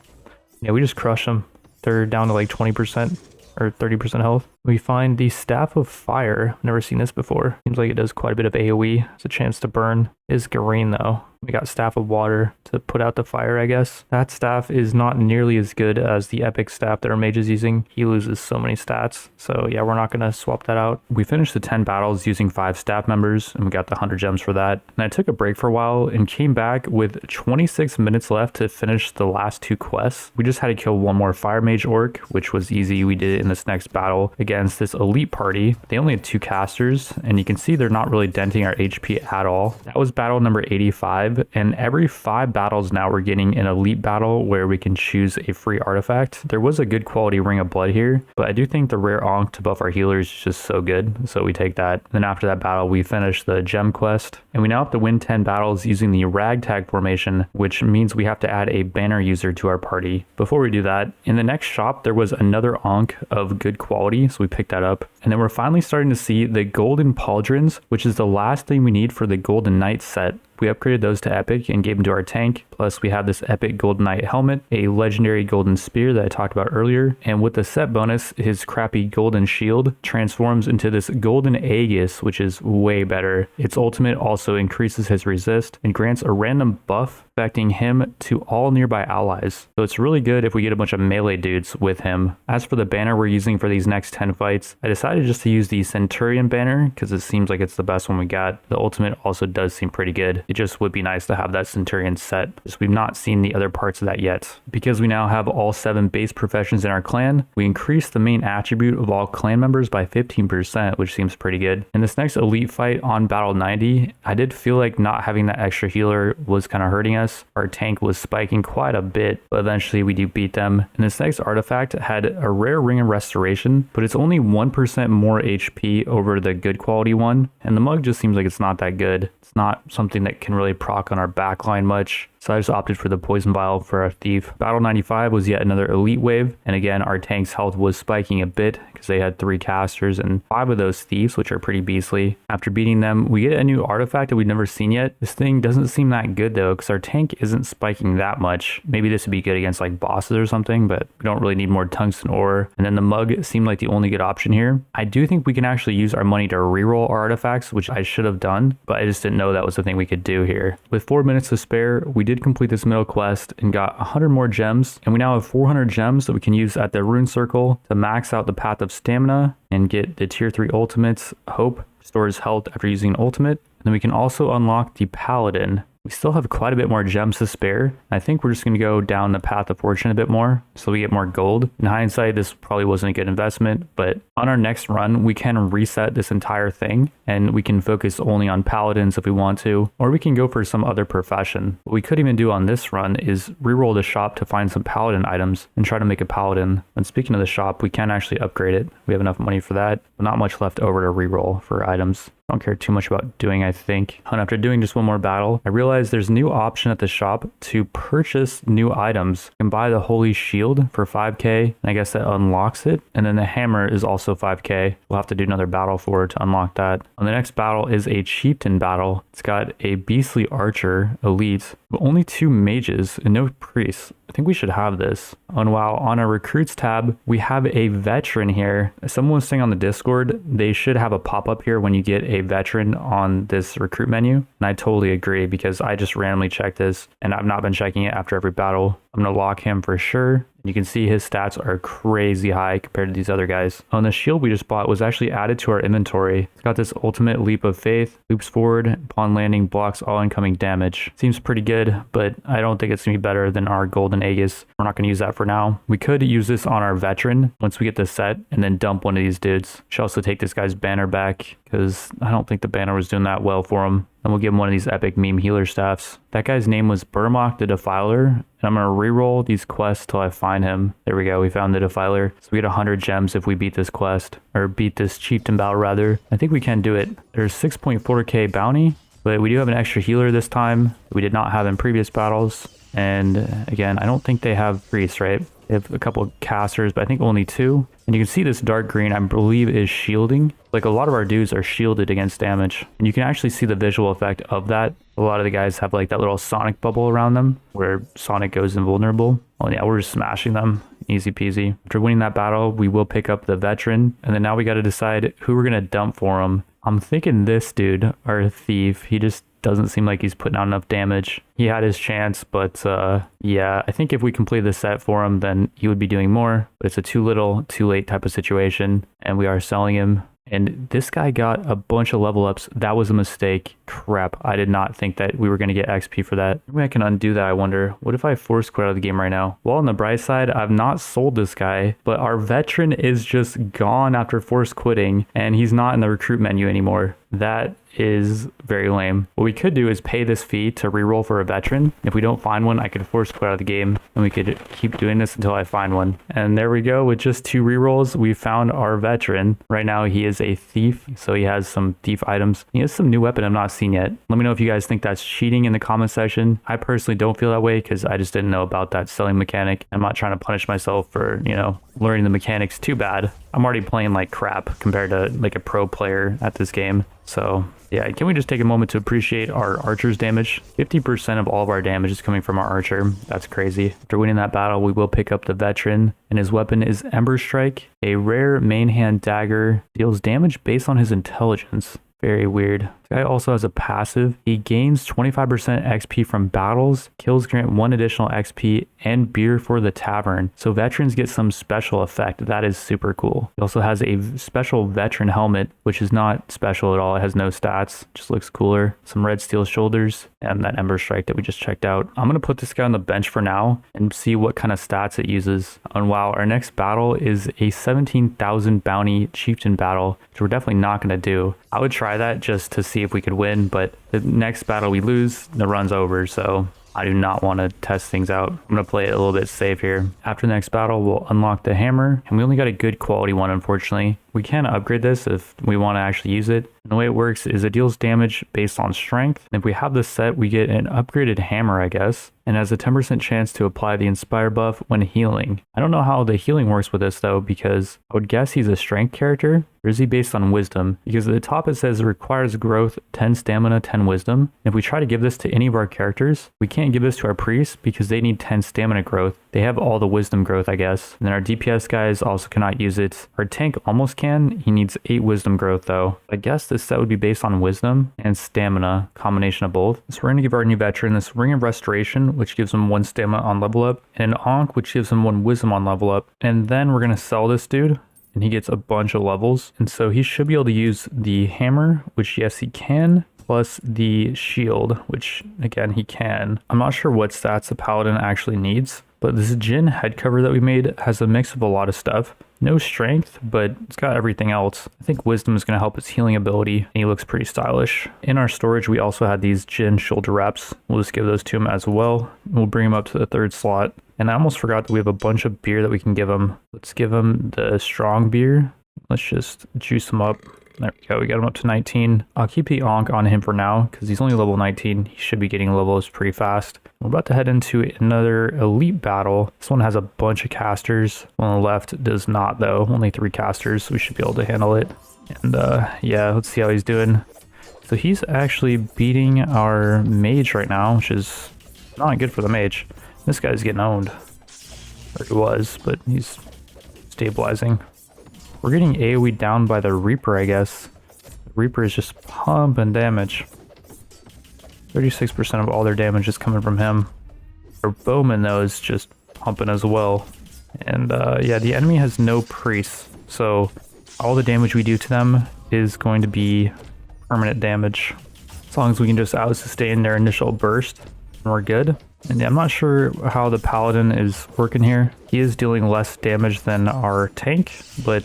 Speaker 1: Yeah, we just crush them. They're down to like 20% or 30% health. We find the Staff of Fire. Never seen this before. Seems like it does quite a bit of AoE. It's a chance to burn. It is green though. We got Staff of Water to put out the fire, I guess. That staff is not nearly as good as the epic staff that our mage is using. He loses so many stats. So yeah, we're not going to swap that out. We finished the 10 battles using 5 staff members, and we got the 100 gems for that. And I took a break for a while and came back with 26 minutes left to finish the last 2 quests. We just had to kill 1 more fire mage orc, which was easy. We did it in this next battle. Again, against this elite party. They only had 2 casters, and you can see they're not really denting our HP at all. That was battle number 85, and every 5 battles now we're getting an elite battle where we can choose a free artifact. There was a good quality Ring of Blood here, but I do think the rare Ankh to buff our healers is just so good, so we take that. Then after that battle, we finish the gem quest, and we now have to win 10 battles using the ragtag formation, which means we have to add a banner user to our party. Before we do that, in the next shop there was another Ankh of good quality, so we picked that up. And then we're finally starting to see the golden pauldrons, which is the last thing we need for the golden knight set. We upgraded those to epic and gave them to our tank. Plus we have this epic golden knight helmet, a legendary golden spear that I talked about earlier, and with the set bonus, his crappy golden shield transforms into this golden Aegis, which is way better. Its ultimate also increases his resist and grants a random buff affecting him to all nearby allies. So it's really good if we get a bunch of melee dudes with him. As for the banner we're using for these next 10 fights, I decided just to use the Centurion banner because it seems like it's the best one we got. The ultimate also does seem pretty good. It just would be nice to have that Centurion set, because we've not seen the other parts of that yet. Because we now have all 7 base professions in our clan, we increased the main attribute of all clan members by 15%, which seems pretty good. In this next elite fight on battle 90, I did feel like not having that extra healer was kind of hurting us. Our tank was spiking quite a bit, but eventually we do beat them. And this next artifact had a rare ring of restoration, but it's only 1% more HP over the good quality one, and the mug just seems like it's not that good. It's not something that can really proc on our backline much. So I just opted for the poison vial for our thief. Battle 95 was yet another elite wave, and again our tank's health was spiking a bit because they had 3 casters and 5 of those thieves, which are pretty beastly. After beating them, we get a new artifact that we've never seen yet. This thing doesn't seem that good though, because our tank isn't spiking that much. Maybe this would be good against like bosses or something, but we don't really need more tungsten ore. And then the mug seemed like the only good option here. I do think we can actually use our money to reroll our artifacts, which I should have done, but I just didn't know that was the thing we could do here. With 4 minutes to spare, we did complete this middle quest and got 100 more gems, and we now have 400 gems that we can use at the rune circle to max out the path of stamina and get the tier 3 ultimates. Hope restores health after using an ultimate, and then we can also unlock the Paladin. We still have quite a bit more gems to spare. I think we're just going to go down the path of fortune a bit more so we get more gold. In hindsight, this probably wasn't a good investment, but on our next run, we can reset this entire thing and we can focus only on paladins if we want to, or we can go for some other profession. What we could even do on this run is reroll the shop to find some paladin items and try to make a paladin. And speaking of the shop, we can actually upgrade it. We have enough money for that, but not much left over to reroll for items. I don't care too much about doing, I think. And after doing just one more battle, I realized there's a new option at the shop to purchase new items. You can buy the Holy Shield for 5k, and I guess that unlocks it. And then the hammer is also 5k. We'll have to do another battle for it to unlock that. And the next battle is a Chieftain battle. It's got a beastly archer, elite, but only 2 mages and no priests. I think we should have this. And while on our recruits tab, we have a veteran here. Someone was saying on the Discord, they should have a pop-up here when you get a veteran on this recruit menu. And I totally agree because I just randomly checked this and I've not been checking it after every battle. I'm going to lock him for sure. You can see his stats are crazy high compared to these other guys. Oh, and the shield we just bought was actually added to our inventory. It's got this ultimate leap of faith, loops forward, upon landing blocks all incoming damage. Seems pretty good, but I don't think it's gonna be better than our golden Aegis. We're not gonna use that for now. We could use this on our veteran once we get the set and then dump one of these dudes. Should also take this guy's banner back because I don't think the banner was doing that well for him. And we'll give him one of these epic meme healer staffs. That guy's name was Burmok the Defiler. And I'm going to reroll these quests till I find him. There we go. We found the Defiler. So we get 100 gems if we beat this quest. Or beat this Chieftain battle, rather. I think we can do it. There's 6.4k bounty. But we do have an extra healer this time that we did not have in previous battles. And again, I don't think they have priests, right? They have a couple of casters, but I think only 2. And you can see this dark green, I believe, is shielding. Like a lot of our dudes are shielded against damage. And you can actually see the visual effect of that. A lot of the guys have like that little Sonic bubble around them where Sonic goes invulnerable. Oh yeah, we're just smashing them. Easy peasy. After winning that battle, we will pick up the veteran. And then now we got to decide who we're going to dump for him. I'm thinking this dude, our thief, he just doesn't seem like he's putting out enough damage. He had his chance, but yeah, I think if we complete the set for him, then he would be doing more. But it's a too little, too late type of situation, and we are selling him. And this guy got a bunch of level ups. That was a mistake. Crap, I did not think that we were going to get XP for that. Maybe I can undo that, I wonder. What if I force quit out of the game right now? Well, on the bright side, I've not sold this guy, but our veteran is just gone after force quitting, and he's not in the recruit menu anymore. That is very lame. What we could do is pay this fee to reroll for a veteran. If we don't find one, I could force quit out of the game, and we could keep doing this until I find one. And there we go. With just 2 rerolls, we found our veteran. Right now, he is a thief, so he has some thief items. He has some new weapon I've not seen yet. Let me know if you guys think that's cheating in the comment section. I personally don't feel that way because I just didn't know about that selling mechanic. I'm not trying to punish myself for, you know, learning the mechanics too bad. I'm already playing like crap compared to like a pro player at this game. So yeah, can we just take a moment to appreciate our archer's damage? 50% of all of our damage is coming from our archer. That's crazy. After winning that battle, we will pick up the veteran, and his weapon is Ember Strike, a rare main hand dagger, deals damage based on his intelligence. Very weird. This guy also has a passive. He gains 25% XP from battles, kills grant 1 additional XP, and beer for the tavern. So veterans get some special effect. That is super cool. He also has a special veteran helmet, which is not special at all. It has no stats. Just looks cooler. Some red steel shoulders, and that Ember Strike that we just checked out. I'm going to put this guy on the bench for now and see what kind of stats it uses. And wow, our next battle is a 17,000 bounty chieftain battle, which we're definitely not going to do. I would try that just to see if we could win, but the next battle we lose, the run's over, so I do not want to test things out. I'm going to play it a little bit safe here. After the next battle, we'll unlock the hammer, and we only got a good quality one, unfortunately. We can upgrade this if we want to actually use it. And the way it works is it deals damage based on strength. And if we have this set, we get an upgraded hammer, I guess, and has a 10% chance to apply the Inspire buff when healing. I don't know how the healing works with this though, because I would guess he's a strength character, or is he based on wisdom? Because at the top it says it requires growth, 10 stamina, 10 wisdom. And if we try to give this to any of our characters, we can't give this to our priests because they need 10 stamina growth. They have all the wisdom growth, I guess. And then our DPS guys also cannot use it. Our tank almost can. He needs 8 wisdom growth though. I guess this set would be based on wisdom and stamina, combination of both. So we're going to give our new veteran this Ring of Restoration, which gives him 1 stamina on level up, and an Ankh, which gives him 1 wisdom on level up. And then we're going to sell this dude, and he gets a bunch of levels. And so he should be able to use the hammer, which yes, he can, plus the shield, which again, he can. I'm not sure what stats the Paladin actually needs, but this Jinn head cover that we made has a mix of a lot of stuff. No strength, but it's got everything else. I think wisdom is going to help his healing ability, and he looks pretty stylish. In our storage, we also had these Jinn shoulder wraps. We'll just give those to him as well. We'll bring him up to the 3rd slot. And I almost forgot that we have a bunch of beer that we can give him. Let's give him the strong beer. Let's just juice him up. There we go, we got him up to 19. I'll keep the Ankh on him for now because he's only level 19. He should be getting levels pretty fast. We're about to head into another elite battle. This one has a bunch of casters. One on the left does not though, only 3 casters, so we should be able to handle it. And yeah, let's see how he's doing. So he's actually beating our mage right now, which is not good for the mage. This guy's getting owned. Or he was, but he's stabilizing. We're getting AoE down by the Reaper, I guess. The Reaper is just pumping damage. 36% of all their damage is coming from him. Our Bowman, though, is just pumping as well. And yeah, the enemy has no priests, so all the damage we do to them is going to be permanent damage. As long as we can just out-sustain their initial burst, we're good. And yeah, I'm not sure how the Paladin is working here. He is dealing less damage than our tank, but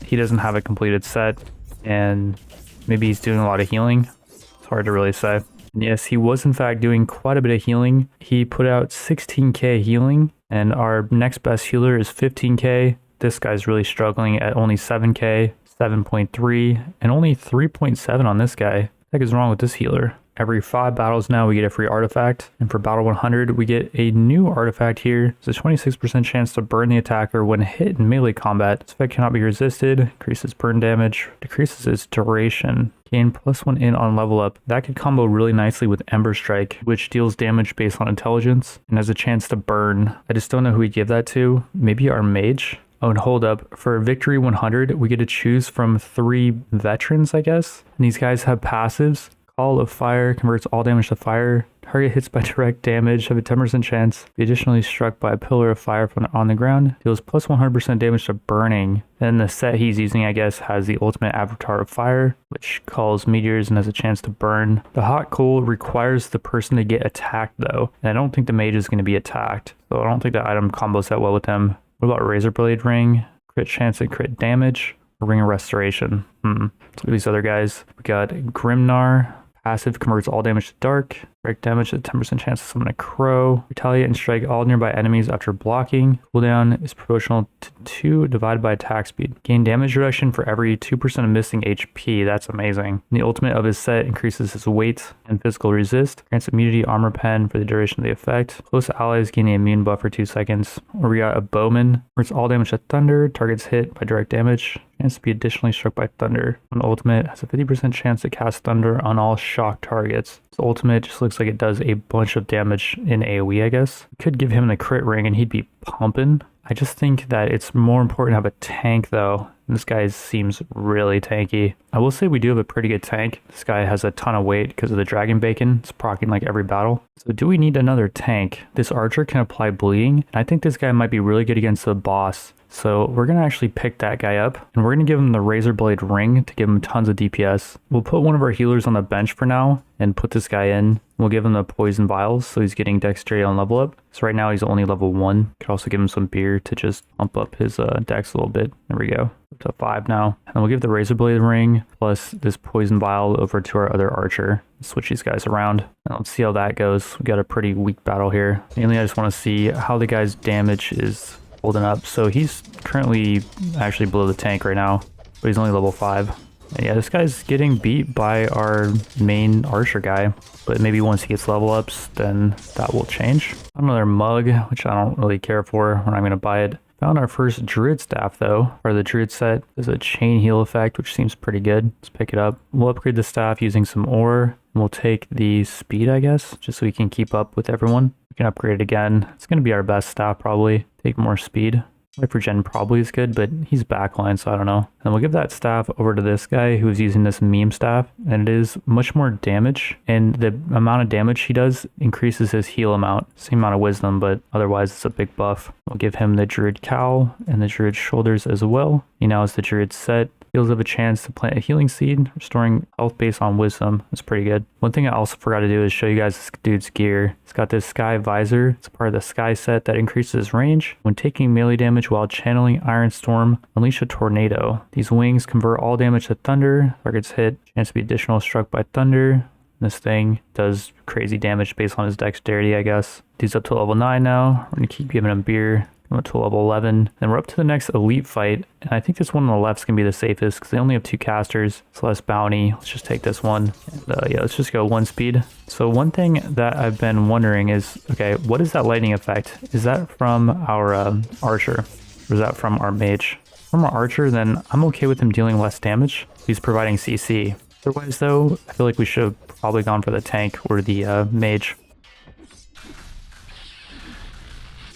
Speaker 1: he doesn't have a completed set, and maybe he's doing a lot of healing. It's hard to really say. And yes, he was in fact doing quite a bit of healing. He put out 16k healing, and our next best healer is 15k. This guy's really struggling at only 7k, 7.3, and only 3.7 on this guy. What the heck is wrong with this healer? Every 5 battles now we get a free artifact, and for battle 100 we get a new artifact here. It's a 26% chance to burn the attacker when hit in melee combat. This effect cannot be resisted, increases burn damage, decreases its duration. Gain +1 in on level up. That could combo really nicely with Ember Strike, which deals damage based on intelligence and has a chance to burn. I just don't know who we give that to. Maybe our mage? Oh, and hold up, for victory 100 we get to choose from 3 veterans, I guess, and these guys have passives. Call of Fire converts all damage to fire. target hits by direct damage have a 10% chance. Be additionally struck by a pillar of fire from on the ground. Deals plus 100% damage to burning. And the set he's using, I guess, has the ultimate avatar of fire, which calls meteors and has a chance to burn. The hot coal requires the person to get attacked though. And I don't think the mage is going to be attacked. So I don't think the item combos that well with him. What about Razor Blade Ring? Crit chance and crit damage. Ring of Restoration. Let's look at these other guys. We got Grimnar. Passive converts all damage to dark. Direct damage at 10% chance to summon a crow. Retaliate and strike all nearby enemies after blocking. Cooldown is proportional to 2 divided by attack speed. Gain damage reduction for every 2% of missing HP. That's amazing. The ultimate of his set increases his weight and physical resist. Grants immunity armor pen for the duration of the effect. Close allies gain an immune buff for 2 seconds. Or we got a bowman. Converts all damage to thunder. Targets hit by direct damage. Chance to be additionally struck by thunder. An ultimate has a 50% chance to cast thunder on all shock targets. So ultimate just looks like it does a bunch of damage in AoE, I guess. Could give him the crit ring and he'd be pumping. I just think that it's more important to have a tank though. This guy seems really tanky. I will say we do have a pretty good tank. This guy has a ton of weight because of the dragon bacon. It's proccing like every battle. So do we need another tank? This archer can apply bleeding. And I think this guy might be really good against the boss. So we're going to actually pick that guy up and we're going to give him the Razor Blade Ring to give him tons of DPS. We'll put one of our healers on the bench for now and put this guy in. We'll give him the Poison Vials so he's getting Dexterity on level up. So right now he's only level 1. Could also give him some beer to just pump up his dex a little bit. There we go. Up to 5 now. And we'll give the Razor Blade Ring plus this Poison Vial over to our other archer. Switch these guys around and let's see how that goes. We got a pretty weak battle here. Mainly I just want to see how the guy's damage is holding up. So he's currently actually below the tank right now, but he's only level 5. And yeah, this guy's getting beat by our main archer guy, but maybe once he gets level ups, then that will change. Another mug, which I don't really care for. We're not going to buy it. Found our first druid staff though, or the druid set. There's a chain heal effect, which seems pretty good. Let's pick it up. We'll upgrade the staff using some ore. We'll take the speed, I guess, just so we can keep up with everyone. We can upgrade it again. It's going to be our best staff probably. Take more speed. Reforging probably is good, but he's backline, so I don't know. And we'll give that staff over to this guy who's using this meme staff, and it is much more damage, and the amount of damage he does increases his heal amount. Same amount of wisdom, but otherwise it's a big buff. We'll give him the druid cowl and the druid shoulders as well. He now has the druid set. Heals have a chance to plant a healing seed, restoring health based on wisdom. That's pretty good. One thing I also forgot to do is show you guys this dude's gear. It's got this sky visor. It's part of the sky set that increases range. When taking melee damage while channeling Iron Storm, unleash a tornado. These wings convert all damage to thunder. Targets hit. Chance to be additional struck by thunder. This thing does crazy damage based on his dexterity, I guess. He's up to level 9 now. We're going to keep giving him beer. I'm up to level 11. Then we're up to the next elite fight. And I think this one on the left is going to be the safest because they only have 2 casters. It's less bounty. Let's just take this one. And, yeah, let's just go 1 speed. So one thing that I've been wondering is, okay, what is that lightning effect? Is that from our archer? Or is that from our mage? From our archer, then I'm okay with him dealing less damage. He's providing CC. Otherwise, though, I feel like we should have probably gone for the tank or the mage.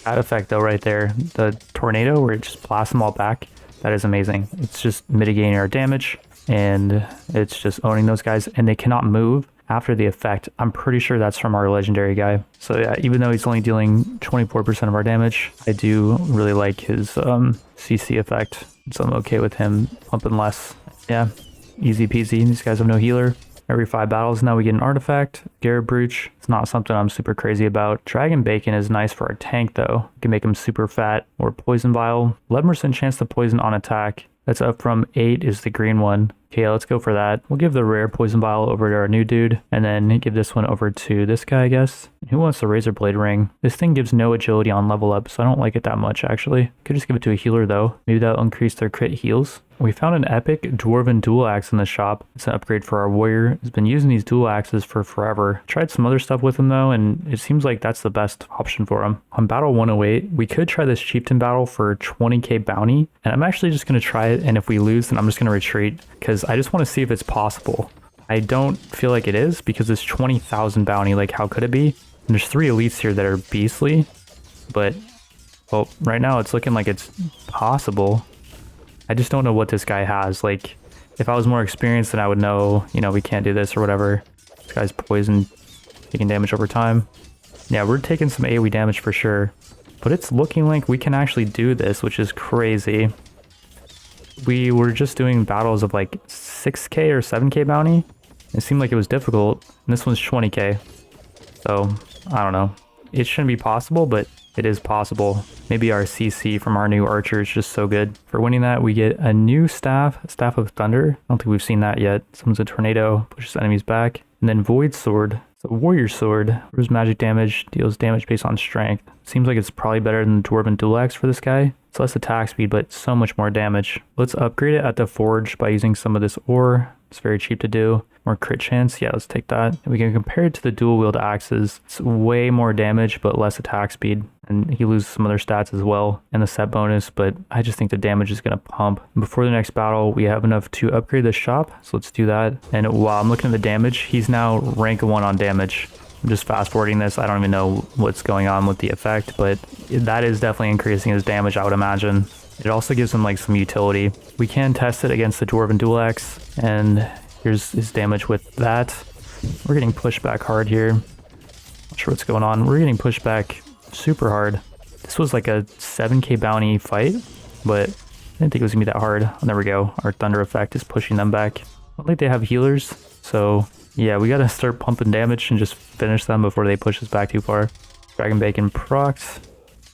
Speaker 1: That effect though right there, the tornado where it just blasts them all back, that is amazing. It's just mitigating our damage and it's just owning those guys and they cannot move after the effect. I'm pretty sure that's from our legendary guy. So yeah, even though he's only dealing 24% of our damage, I do really like his CC effect. So I'm okay with him pumping less. Yeah, easy peasy. These guys have no healer. Every 5 battles now we get an artifact. Garrett Brooch. It's not something I'm super crazy about. Dragon Bacon is nice for our tank though. You can make him super fat. Or Poison Vial. 11% chance to poison on attack. That's up from 8 is the green one. Okay, let's go for that. We'll give the rare Poison Vial over to our new dude. And then give this one over to this guy, I guess. Who wants the Razor Blade Ring? This thing gives no agility on level up, so I don't like it that much actually. Could just give it to a healer though. Maybe that'll increase their crit heals. We found an epic dwarven dual axe in the shop. It's an upgrade for our warrior. He's been using these dual axes for forever. Tried some other stuff with him though, and it seems like that's the best option for him. On battle 108, we could try this Chieftain battle for 20k bounty, and I'm actually just going to try it, and if we lose, then I'm just going to retreat, because I just want to see if it's possible. I don't feel like it is, because it's 20,000 bounty, like how could it be? And there's 3 elites here that are beastly, but, well, right now it's looking like it's possible. I just don't know what this guy has. Like, if I was more experienced, then I would know, you know, we can't do this or whatever. This guy's poisoned taking damage over time. Yeah, we're taking some AoE damage for sure. But it's looking like we can actually do this, which is crazy. We were just doing battles of like 6k or 7k bounty. It seemed like it was difficult. And this one's 20k. So, I don't know. It shouldn't be possible, but it is possible. Maybe our CC from our new archer is just so good. For winning that, we get a new staff, Staff of Thunder. I don't think we've seen that yet. Summons a tornado, pushes enemies back. And then Void Sword. It's a warrior sword. Removes magic damage, deals damage based on strength. Seems like it's probably better than the Dwarven Dual Axe for this guy. It's less attack speed, but so much more damage. Let's upgrade it at the forge by using some of this ore. It's very cheap to do. More crit chance. Yeah, let's take that. And we can compare it to the dual wield axes. It's way more damage, but less attack speed. And he loses some other stats as well, and the set bonus, but I just think the damage is going to pump. Before the next battle, we have enough to upgrade the shop, so let's do that. And while I'm looking at the damage, he's now rank 1 on damage. I'm just fast forwarding this. I don't even know what's going on with the effect, but that is definitely increasing his damage, I would imagine. It also gives him like some utility. We can test it against the Dwarven Dual Axe, and here's his damage with that. We're getting pushed back hard here. Not sure what's going on. We're getting pushed back super hard. This was like a 7k bounty fight, but I didn't think it was gonna be that hard. Oh, there we go. Our thunder effect is pushing them back. I don't think they have healers, so yeah, we gotta start pumping damage and just finish them before they push us back too far. Dragon Bacon procs.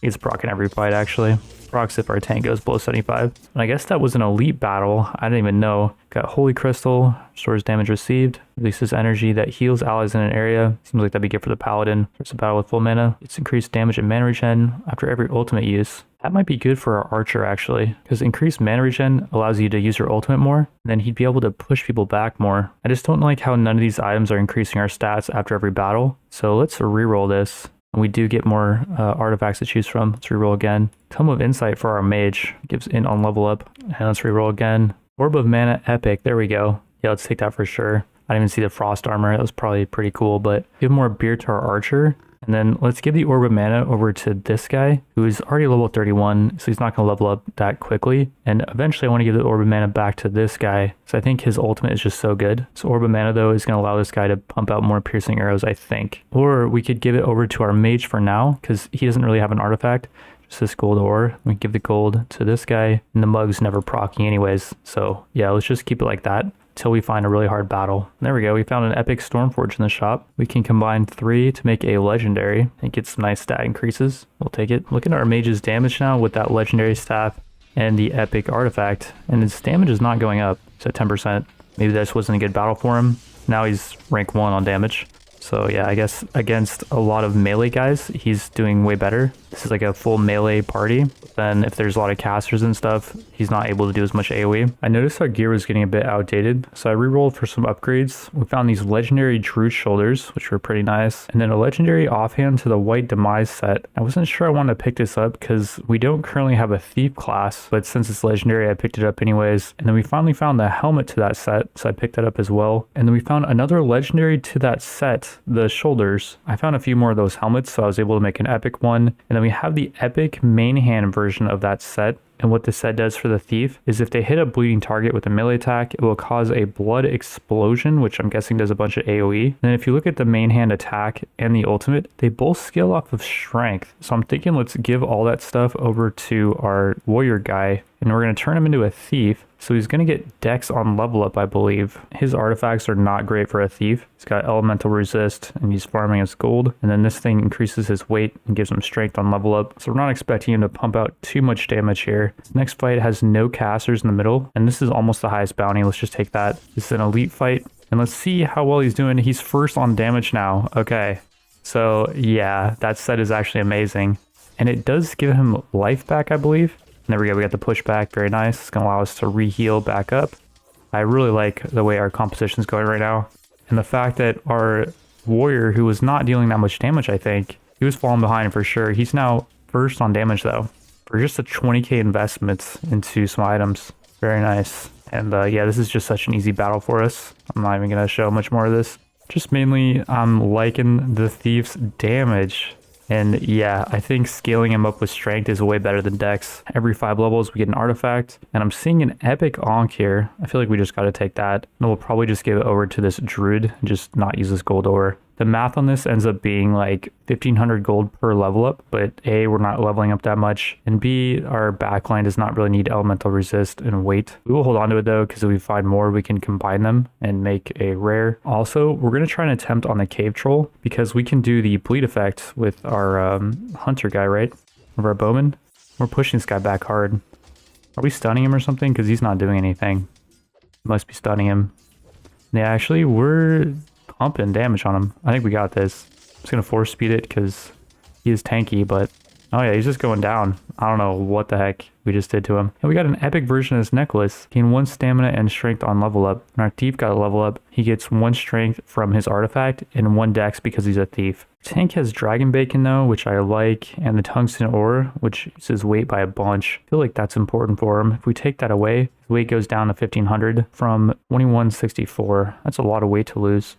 Speaker 1: He's procking every fight actually. Procs if our tank goes below 75. And I guess that was an elite battle. I didn't even know. Got Holy Crystal, stores damage received, releases energy that heals allies in an area. Seems like that'd be good for the Paladin. There's a battle with full mana. It's increased damage and mana regen after every ultimate use. That might be good for our archer actually, because increased mana regen allows you to use your ultimate more, and then he'd be able to push people back more. I just don't like how none of these items are increasing our stats after every battle. So let's reroll this. And we do get more artifacts to choose from. Let's reroll again. Tome of Insight for our mage. Gives int on level up. And let's reroll again. Orb of Mana Epic. There we go. Yeah, let's take that for sure. I didn't even see the frost armor. That was probably pretty cool, but give more beer to our archer. And then let's give the Orb of Mana over to this guy, who is already level 31, so he's not going to level up that quickly. And eventually I want to give the Orb of Mana back to this guy, so I think his ultimate is just so good. So Orb of Mana, though, is going to allow this guy to pump out more piercing arrows, I think. Or we could give it over to our mage for now, because he doesn't really have an artifact. Just this gold ore. We give the gold to this guy, and the mug's never proccing anyways. So yeah, let's just keep it like that until we find a really hard battle. There we go. We found an epic Stormforge in the shop. We can combine 3 to make a legendary and get some nice stat increases. We'll take it. Look at our mage's damage now with that legendary staff and the epic artifact, and his damage is not going up. It's at 10%. Maybe this wasn't a good battle for him. Now he's rank 1 on damage. So yeah, I guess against a lot of melee guys, he's doing way better. This is like a full melee party. Then if there's a lot of casters and stuff, he's not able to do as much AoE. I noticed our gear was getting a bit outdated, so I re-rolled for some upgrades. We found these legendary Druid shoulders, which were pretty nice, and then a legendary offhand to the White Demise set. I wasn't sure I wanted to pick this up because we don't currently have a thief class, but since it's legendary, I picked it up anyways. And then we finally found the helmet to that set, so I picked that up as well. And then we found another legendary to that set, the shoulders. I found a few more of those helmets, so I was able to make an epic one. And then we have the epic main hand version of that set. And what this set does for the thief is if they hit a bleeding target with a melee attack, it will cause a blood explosion, which I'm guessing does a bunch of AoE. And if you look at the main hand attack and the ultimate, they both scale off of strength. So I'm thinking let's give all that stuff over to our warrior guy, and we're going to turn him into a thief. So he's going to get dex on level up, I believe. His artifacts are not great for a thief. He's got elemental resist, and he's farming his gold. And then this thing increases his weight and gives him strength on level up. So we're not expecting him to pump out too much damage here. This next fight has no casters in the middle, and this is almost the highest bounty. Let's just take that. This is an elite fight, and let's see how well he's doing. He's first on damage now. Okay, so yeah, that set is actually amazing, and it does give him life back, I believe. And there we go, we got the pushback, very nice. It's gonna allow us to re-heal back up. I really like the way our composition is going right now, and the fact that our warrior, who was not dealing that much damage, I think, he was falling behind for sure. He's now first on damage though, for just a 20k investment into some items. Very nice. And yeah, this is just such an easy battle for us. I'm not even gonna show much more of this. Just mainly I'm liking the thief's damage. And yeah, I think scaling him up with strength is way better than dex. Every 5 levels we get an artifact, and I'm seeing an epic Ankh here. I feel like we just got to take that, and we'll probably just give it over to this druid and just not use this gold ore. The math on this ends up being like 1,500 gold per level up, but A, we're not leveling up that much, and B, our backline does not really need elemental resist and weight. We will hold on to it though, because if we find more, we can combine them and make a rare. Also, we're going to try and attempt on the cave troll, because we can do the bleed effect with our hunter guy, right? Of our bowman. We're pushing this guy back hard. Are we stunning him or something? Because he's not doing anything. Must be stunning him. Yeah, actually, we're pumping damage on him. I think we got this. I'm just going to force speed it because he is tanky, but... Oh yeah, he's just going down. I don't know what the heck we just did to him. And we got an epic version of this necklace. Gain 1 stamina and strength on level up. When our thief got a level up, he gets 1 strength from his artifact and 1 dex because he's a thief. Tank has dragon bacon though, which I like, and the tungsten ore, which is his weight by a bunch. I feel like that's important for him. If we take that away, his weight goes down to 1,500 from 2164. That's a lot of weight to lose.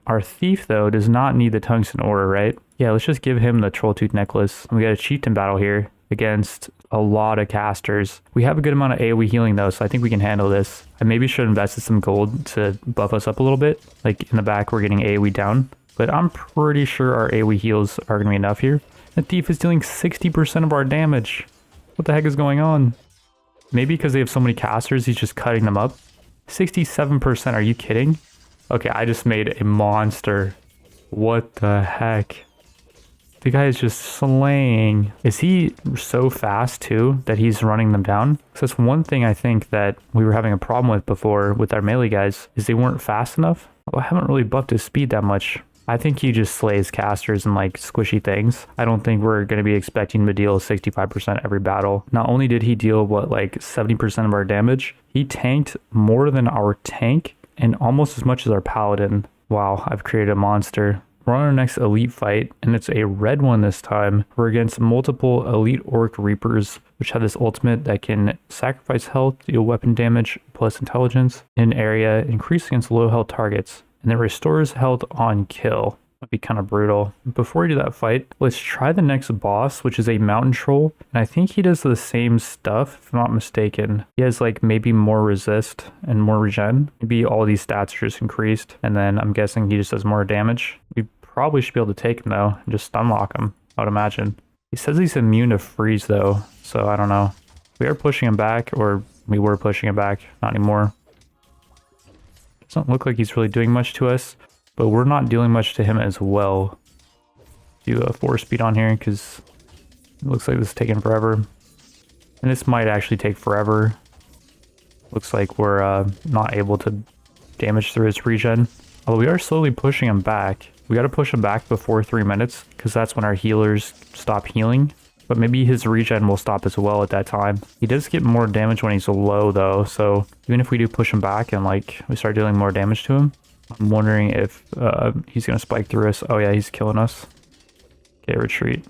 Speaker 1: Our thief, though, does not need the tungsten ore, right? Yeah, let's just give him the troll tooth necklace. We got a chieftain battle here against a lot of casters. We have a good amount of AoE healing, though, so I think we can handle this. I maybe should invest in some gold to buff us up a little bit. Like, in the back, we're getting AoE down. But I'm pretty sure our AoE heals are going to be enough here. The thief is dealing 60% of our damage. What the heck is going on? Maybe because they have so many casters, he's just cutting them up. 67%, are you kidding? Okay, I just made a monster. What the heck? The guy is just slaying. Is he so fast too that he's running them down? So that's one thing I think that we were having a problem with before with our melee guys, is they weren't fast enough. Well, I haven't really buffed his speed that much. I think he just slays casters and like squishy things. I don't think we're going to be expecting him to deal 65% every battle. Not only did he deal what, like 70% of our damage, he tanked more than our tank and almost as much as our paladin. Wow, I've created a monster. We're on our next elite fight, and it's a red one this time. We're against multiple elite orc reapers, which have this ultimate that can sacrifice health, deal weapon damage, plus intelligence in area, increase against low health targets, and then restores health on kill. That'd be kind of brutal. Before we do that fight, let's try the next boss, which is a mountain troll. And I think he does the same stuff, if I'm not mistaken. He has like maybe more resist and more regen. Maybe all these stats are just increased. And then I'm guessing he just does more damage. We probably should be able to take him though, and just stun lock him, I would imagine. He says he's immune to freeze though, so I don't know. We are pushing him back, or we were pushing him back, not anymore. Doesn't look like he's really doing much to us. But we're not dealing much to him as well. Do a 4 speed on here because it looks like this is taking forever. And this might actually take forever. Looks like we're not able to damage through his regen. Although we are slowly pushing him back. We got to push him back before 3 minutes because that's when our healers stop healing. But maybe his regen will stop as well at that time. He does get more damage when he's low though. So even if we do push him back and like we start dealing more damage to him, I'm wondering if he's going to spike through us. Oh yeah, he's killing us. Okay, retreat.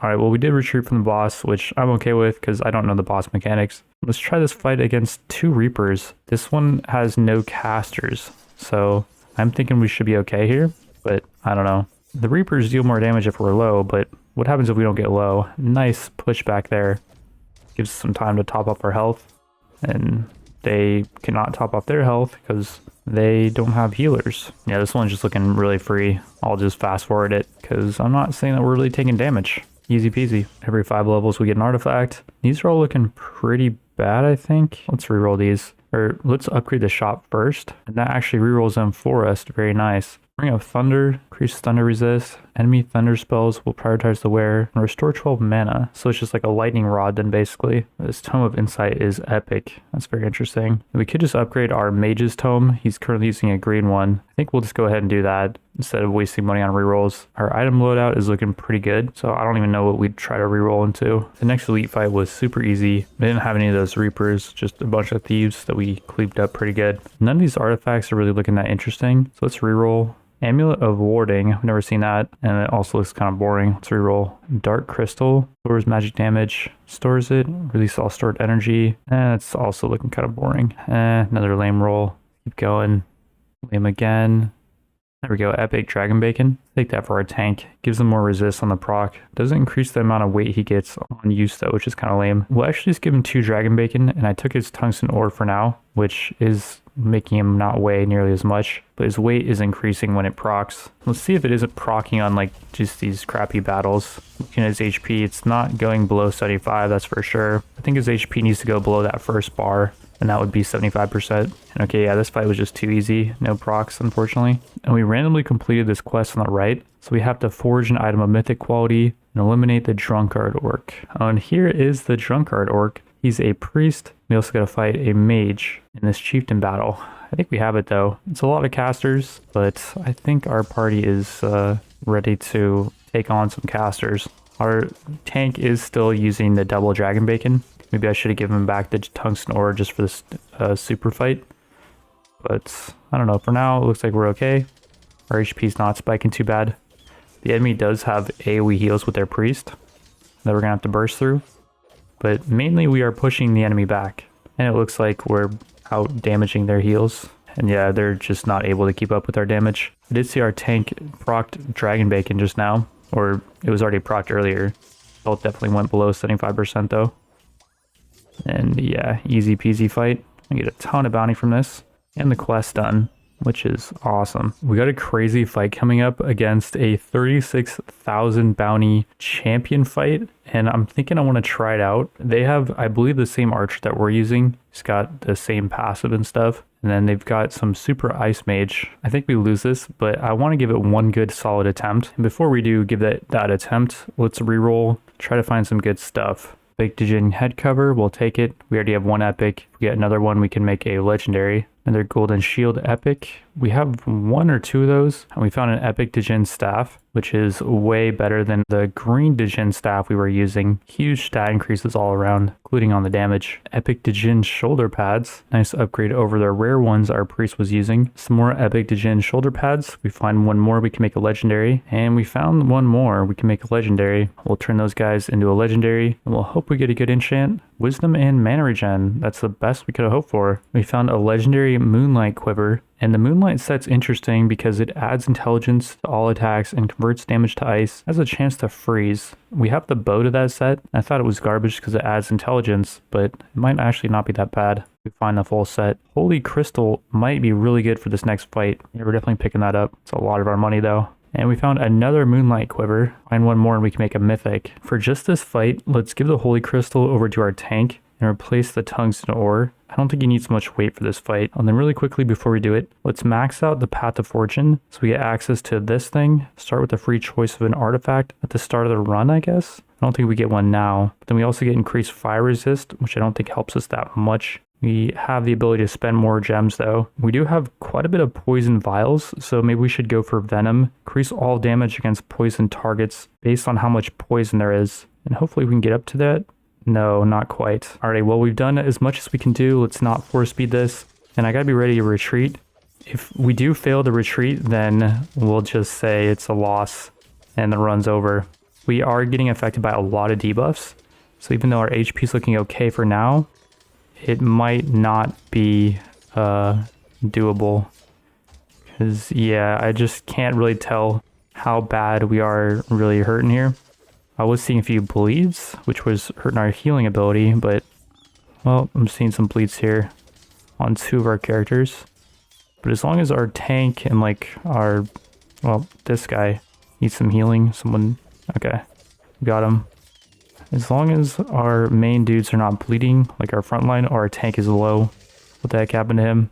Speaker 1: Alright, well we did retreat from the boss, which I'm okay with because I don't know the boss mechanics. Let's try this fight against 2 Reapers. This one has no casters, so I'm thinking we should be okay here, but I don't know. The Reapers deal more damage if we're low, but what happens if we don't get low? Nice push back there. Gives us some time to top up our health, and they cannot top up their health because they don't have healers. Yeah, this one's just looking really free. I'll just fast forward it because I'm not saying that we're really taking damage. Easy peasy. Every 5 levels we get an artifact. These are all looking pretty bad, I think. Let's reroll these. Or let's upgrade the shop first. And that actually rerolls them for us. Very nice. Ring of Thunder, increase thunder resist. Enemy thunder spells will prioritize the wearer and restore 12 mana. So it's just like a lightning rod then basically. This Tome of Insight is epic. That's very interesting. We could just upgrade our Mage's Tome. He's currently using a green one. I think we'll just go ahead and do that instead of wasting money on rerolls. Our item loadout is looking pretty good, so I don't even know what we'd try to reroll into. The next elite fight was super easy. We didn't have any of those Reapers, just a bunch of thieves that we cleaved up pretty good. None of these artifacts are really looking that interesting, so let's reroll. Amulet of Warding, I've never seen that, and it also looks kind of boring. Let's reroll. Dark Crystal, stores magic damage, stores it, release all stored energy, and it's also looking kind of boring. Another lame roll. Keep going. Lame again. There we go, Epic Dragon Bacon. Take that for our tank. Gives him more resist on the proc. Doesn't increase the amount of weight he gets on use though, which is kind of lame. We'll actually just give him 2 Dragon Bacon, and I took his Tungsten Ore for now, which is making him not weigh nearly as much, but his weight is increasing when it procs. Let's see if it isn't procking on like just these crappy battles. Looking at his HP, it's not going below 75, that's for sure. I think his HP needs to go below that first bar, and that would be 75%. And okay, yeah, this fight was just too easy. No procs, unfortunately. And we randomly completed this quest on the right, so we have to forge an item of mythic quality and eliminate the drunkard orc. And here is the drunkard orc. He's a priest. We also got to fight a mage in this chieftain battle. I think we have it though. It's a lot of casters, but I think our party is ready to take on some casters. Our tank is still using the double dragon bacon. Maybe I should have given him back the tungsten ore just for this super fight. But I don't know. For now, it looks like we're okay. Our HP is not spiking too bad. The enemy does have AoE heals with their priest that we're going to have to burst through. But mainly we are pushing the enemy back. And it looks like we're out damaging their heals. And yeah, they're just not able to keep up with our damage. I did see our tank procced Dragon Bacon just now. Or it was already procced earlier. Health definitely went below 75% though. And yeah, easy peasy fight. I get a ton of bounty from this. And the quest done, which is awesome. We got a crazy fight coming up against a 36,000 bounty champion fight, and I'm thinking I want to try it out. They have, I believe, the same archer that we're using. He's got the same passive and stuff, and then they've got some super ice mage. I think we lose this, but I want to give it one good solid attempt. And before we do give that attempt, let's reroll, try to find some good stuff. Epic Djinn head cover, we'll take it. We already have one epic. If we get another one, we can make a legendary. Another golden shield epic. We have one or two of those, and we found an epic Djinn staff, which is way better than the green Djinn staff we were using. Huge stat increases all around, including on the damage. Epic Djinn shoulder pads. Nice upgrade over the rare ones our priest was using. Some more epic Djinn shoulder pads. We find one more, we can make a legendary. And we found one more, we can make a legendary. We'll turn those guys into a legendary, and we'll hope we get a good enchant. Wisdom and mana regen. That's the best we could have hoped for. We found a legendary Moonlight quiver, and the Moonlight set's interesting because it adds intelligence to all attacks and converts damage to ice. Has a chance to freeze. We have the bow to that set. I thought it was garbage because it adds intelligence, but it might actually not be that bad. We find the full set. Holy Crystal might be really good for this next fight. Yeah, we're definitely picking that up. It's a lot of our money though. And we found another Moonlight quiver. Find one more and we can make a mythic. For just this fight, let's give the Holy Crystal over to our tank and replace the tungsten ore. I don't think he needs much weight for this fight. And then really quickly before we do it, let's max out the Path of Fortune so we get access to this thing. Start with a free choice of an artifact at the start of the run, I guess. I don't think we get one now. But then we also get increased fire resist, which I don't think helps us that much. We have the ability to spend more gems though. We do have quite a bit of poison vials, so maybe we should go for venom. Increase all damage against poison targets based on how much poison there is. And hopefully we can get up to that. No, not quite. Alright, well we've done as much as we can do. Let's not force speed this. And I gotta be ready to retreat. If we do fail to retreat, then we'll just say it's a loss and the run's over. We are getting affected by a lot of debuffs. So even though our HP is looking okay for now, it might not be doable. Because, yeah, I just can't really tell how bad we are really hurting here. I was seeing a few bleeds, which was hurting our healing ability, but, well, I'm seeing some bleeds here on two of our characters. But as long as our tank and, like, our, well, this guy needs some healing, someone, okay, got him. As long as our main dudes are not bleeding, like our front line, or our tank is low, what the heck happened to him?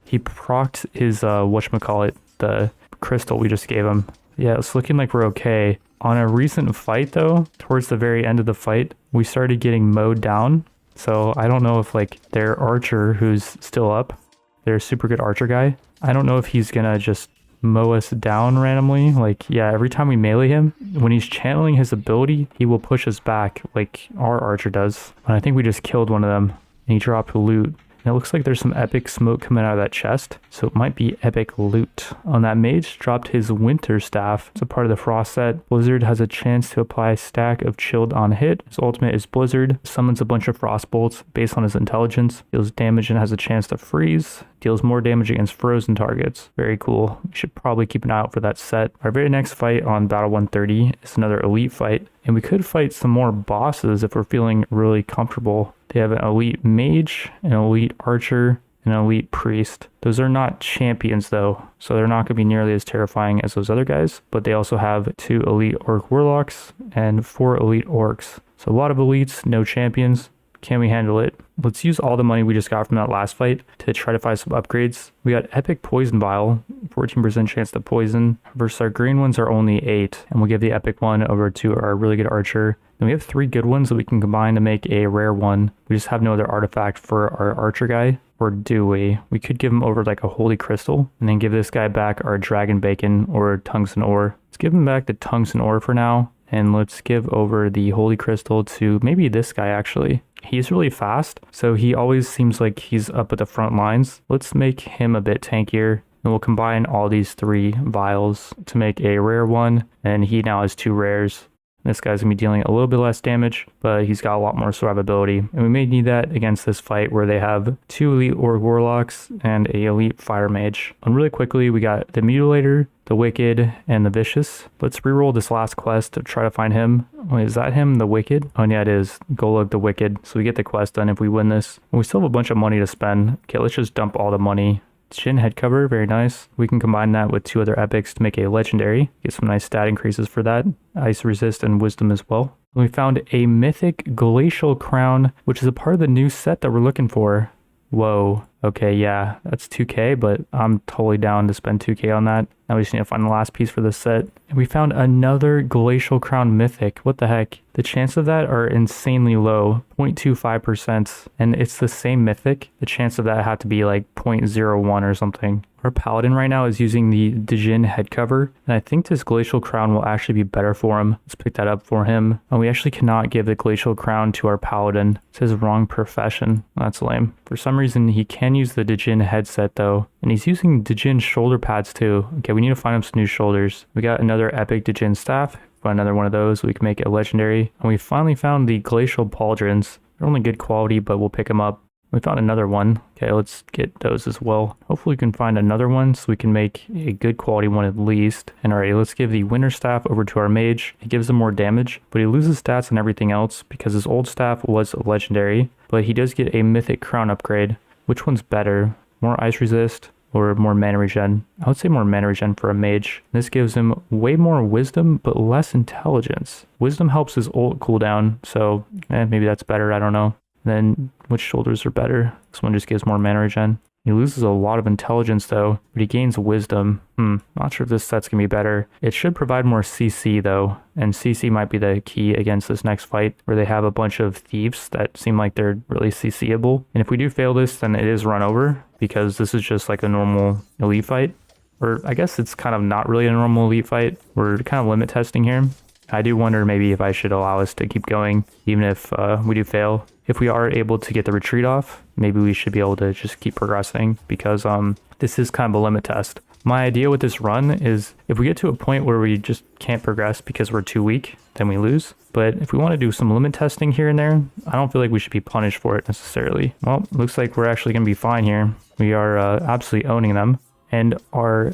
Speaker 1: He procced his, whatchamacallit, the crystal we just gave him. Yeah, it's looking like we're okay. On a recent fight, though, towards the very end of the fight, we started getting mowed down. So I don't know if, like, their archer who's still up, their super good archer guy, I don't know if he's gonna just mow us down randomly. Like, yeah, every time we melee him, when he's channeling his ability, he will push us back like our archer does. And I think we just killed one of them and he dropped loot. And it looks like there's some epic smoke coming out of that chest, so it might be epic loot. On that mage, dropped his winter staff. It's a part of the frost set. Blizzard has a chance to apply a stack of chilled on hit. His ultimate is Blizzard. Summons a bunch of frost bolts based on his intelligence. Deals damage and has a chance to freeze. Deals more damage against frozen targets. Very cool. We should probably keep an eye out for that set. Our very next fight on Battle 130 is another elite fight. And we could fight some more bosses if we're feeling really comfortable. They have an elite mage, an elite archer, an elite priest. Those are not champions though, so they're not going to be nearly as terrifying as those other guys, but they also have 2 elite orc warlocks and 4 elite orcs. So a lot of elites, no champions. Can we handle it? Let's use all the money we just got from that last fight to try to find some upgrades. We got epic poison vial, 14% chance to poison, versus our green ones are only 8, and we'll give the epic one over to our really good archer. Then we have 3 good ones that we can combine to make a rare one. We just have no other artifact for our archer guy. Or do we? We could give him over like a holy crystal and then give this guy back our dragon bacon or tungsten ore. Let's give him back the tungsten ore for now. And let's give over the holy crystal to maybe this guy actually. He's really fast, so he always seems like he's up at the front lines. Let's make him a bit tankier. And we'll combine all these 3 vials to make a rare one. And he now has 2 rares. This guy's going to be dealing a little bit less damage, but he's got a lot more survivability. And we may need that against this fight where they have 2 elite orc warlocks and a elite fire mage. And really quickly, we got the mutilator, the wicked, and the vicious. Let's reroll this last quest to try to find him. Wait, is that him, the wicked? Oh yeah, it is. Golug the wicked. So we get the quest done if we win this. And we still have a bunch of money to spend. Okay, let's just dump all the money. Shin head cover, very nice. We can combine that with 2 other epics to make a legendary. Get some nice stat increases for that. Ice resist and wisdom as well. We found a mythic glacial crown, which is a part of the new set that we're looking for. Whoa. Okay, yeah, that's 2k, but I'm totally down to spend 2k on that. Now we just need to find the last piece for this set. And we found another glacial crown mythic. What the heck? The chances of that are insanely low, 0.25%. And it's the same mythic. The chance of that had to be like 0.01 or something. Our paladin right now is using the Djinn head cover, and I think this glacial crown will actually be better for him. Let's pick that up for him. And we actually cannot give the glacial crown to our paladin. It says wrong profession. That's lame. For some reason, he can use the Djinn headset though, and he's using Djinn shoulder pads too. Okay, we need to find him some new shoulders. We got another epic Djinn staff. Find another one of those, we can make it legendary. And we finally found the glacial pauldrons. They're only good quality, but we'll pick them up. We found another one. Okay, let's get those as well. Hopefully we can find another one so we can make a good quality one at least. And alright, let's give the winter staff over to our mage. It gives him more damage, but he loses stats on everything else because his old staff was legendary. But he does get a mythic crown upgrade. Which one's better? More ice resist or more mana regen? I would say more mana regen for a mage. This gives him way more wisdom, but less intelligence. Wisdom helps his ult cooldown, so maybe that's better, I don't know. Then which shoulders are better? This one just gives more mana regen. He loses a lot of intelligence though, but he gains wisdom. Not sure if this set's gonna be better. It should provide more CC though, and CC might be the key against this next fight where they have a bunch of thieves that seem like they're really CCable. And if we do fail this, then it is run over because this is just like a normal elite fight. Or I guess it's kind of not really a normal elite fight. We're kind of limit testing here. I do wonder maybe if I should allow us to keep going, even if we do fail. If we are able to get the retreat off, maybe we should be able to just keep progressing because this is kind of a limit test. My idea with this run is if we get to a point where we just can't progress because we're too weak, then we lose. But if we want to do some limit testing here and there, I don't feel like we should be punished for it necessarily. Well, looks like we're actually going to be fine here. We are absolutely owning them. And our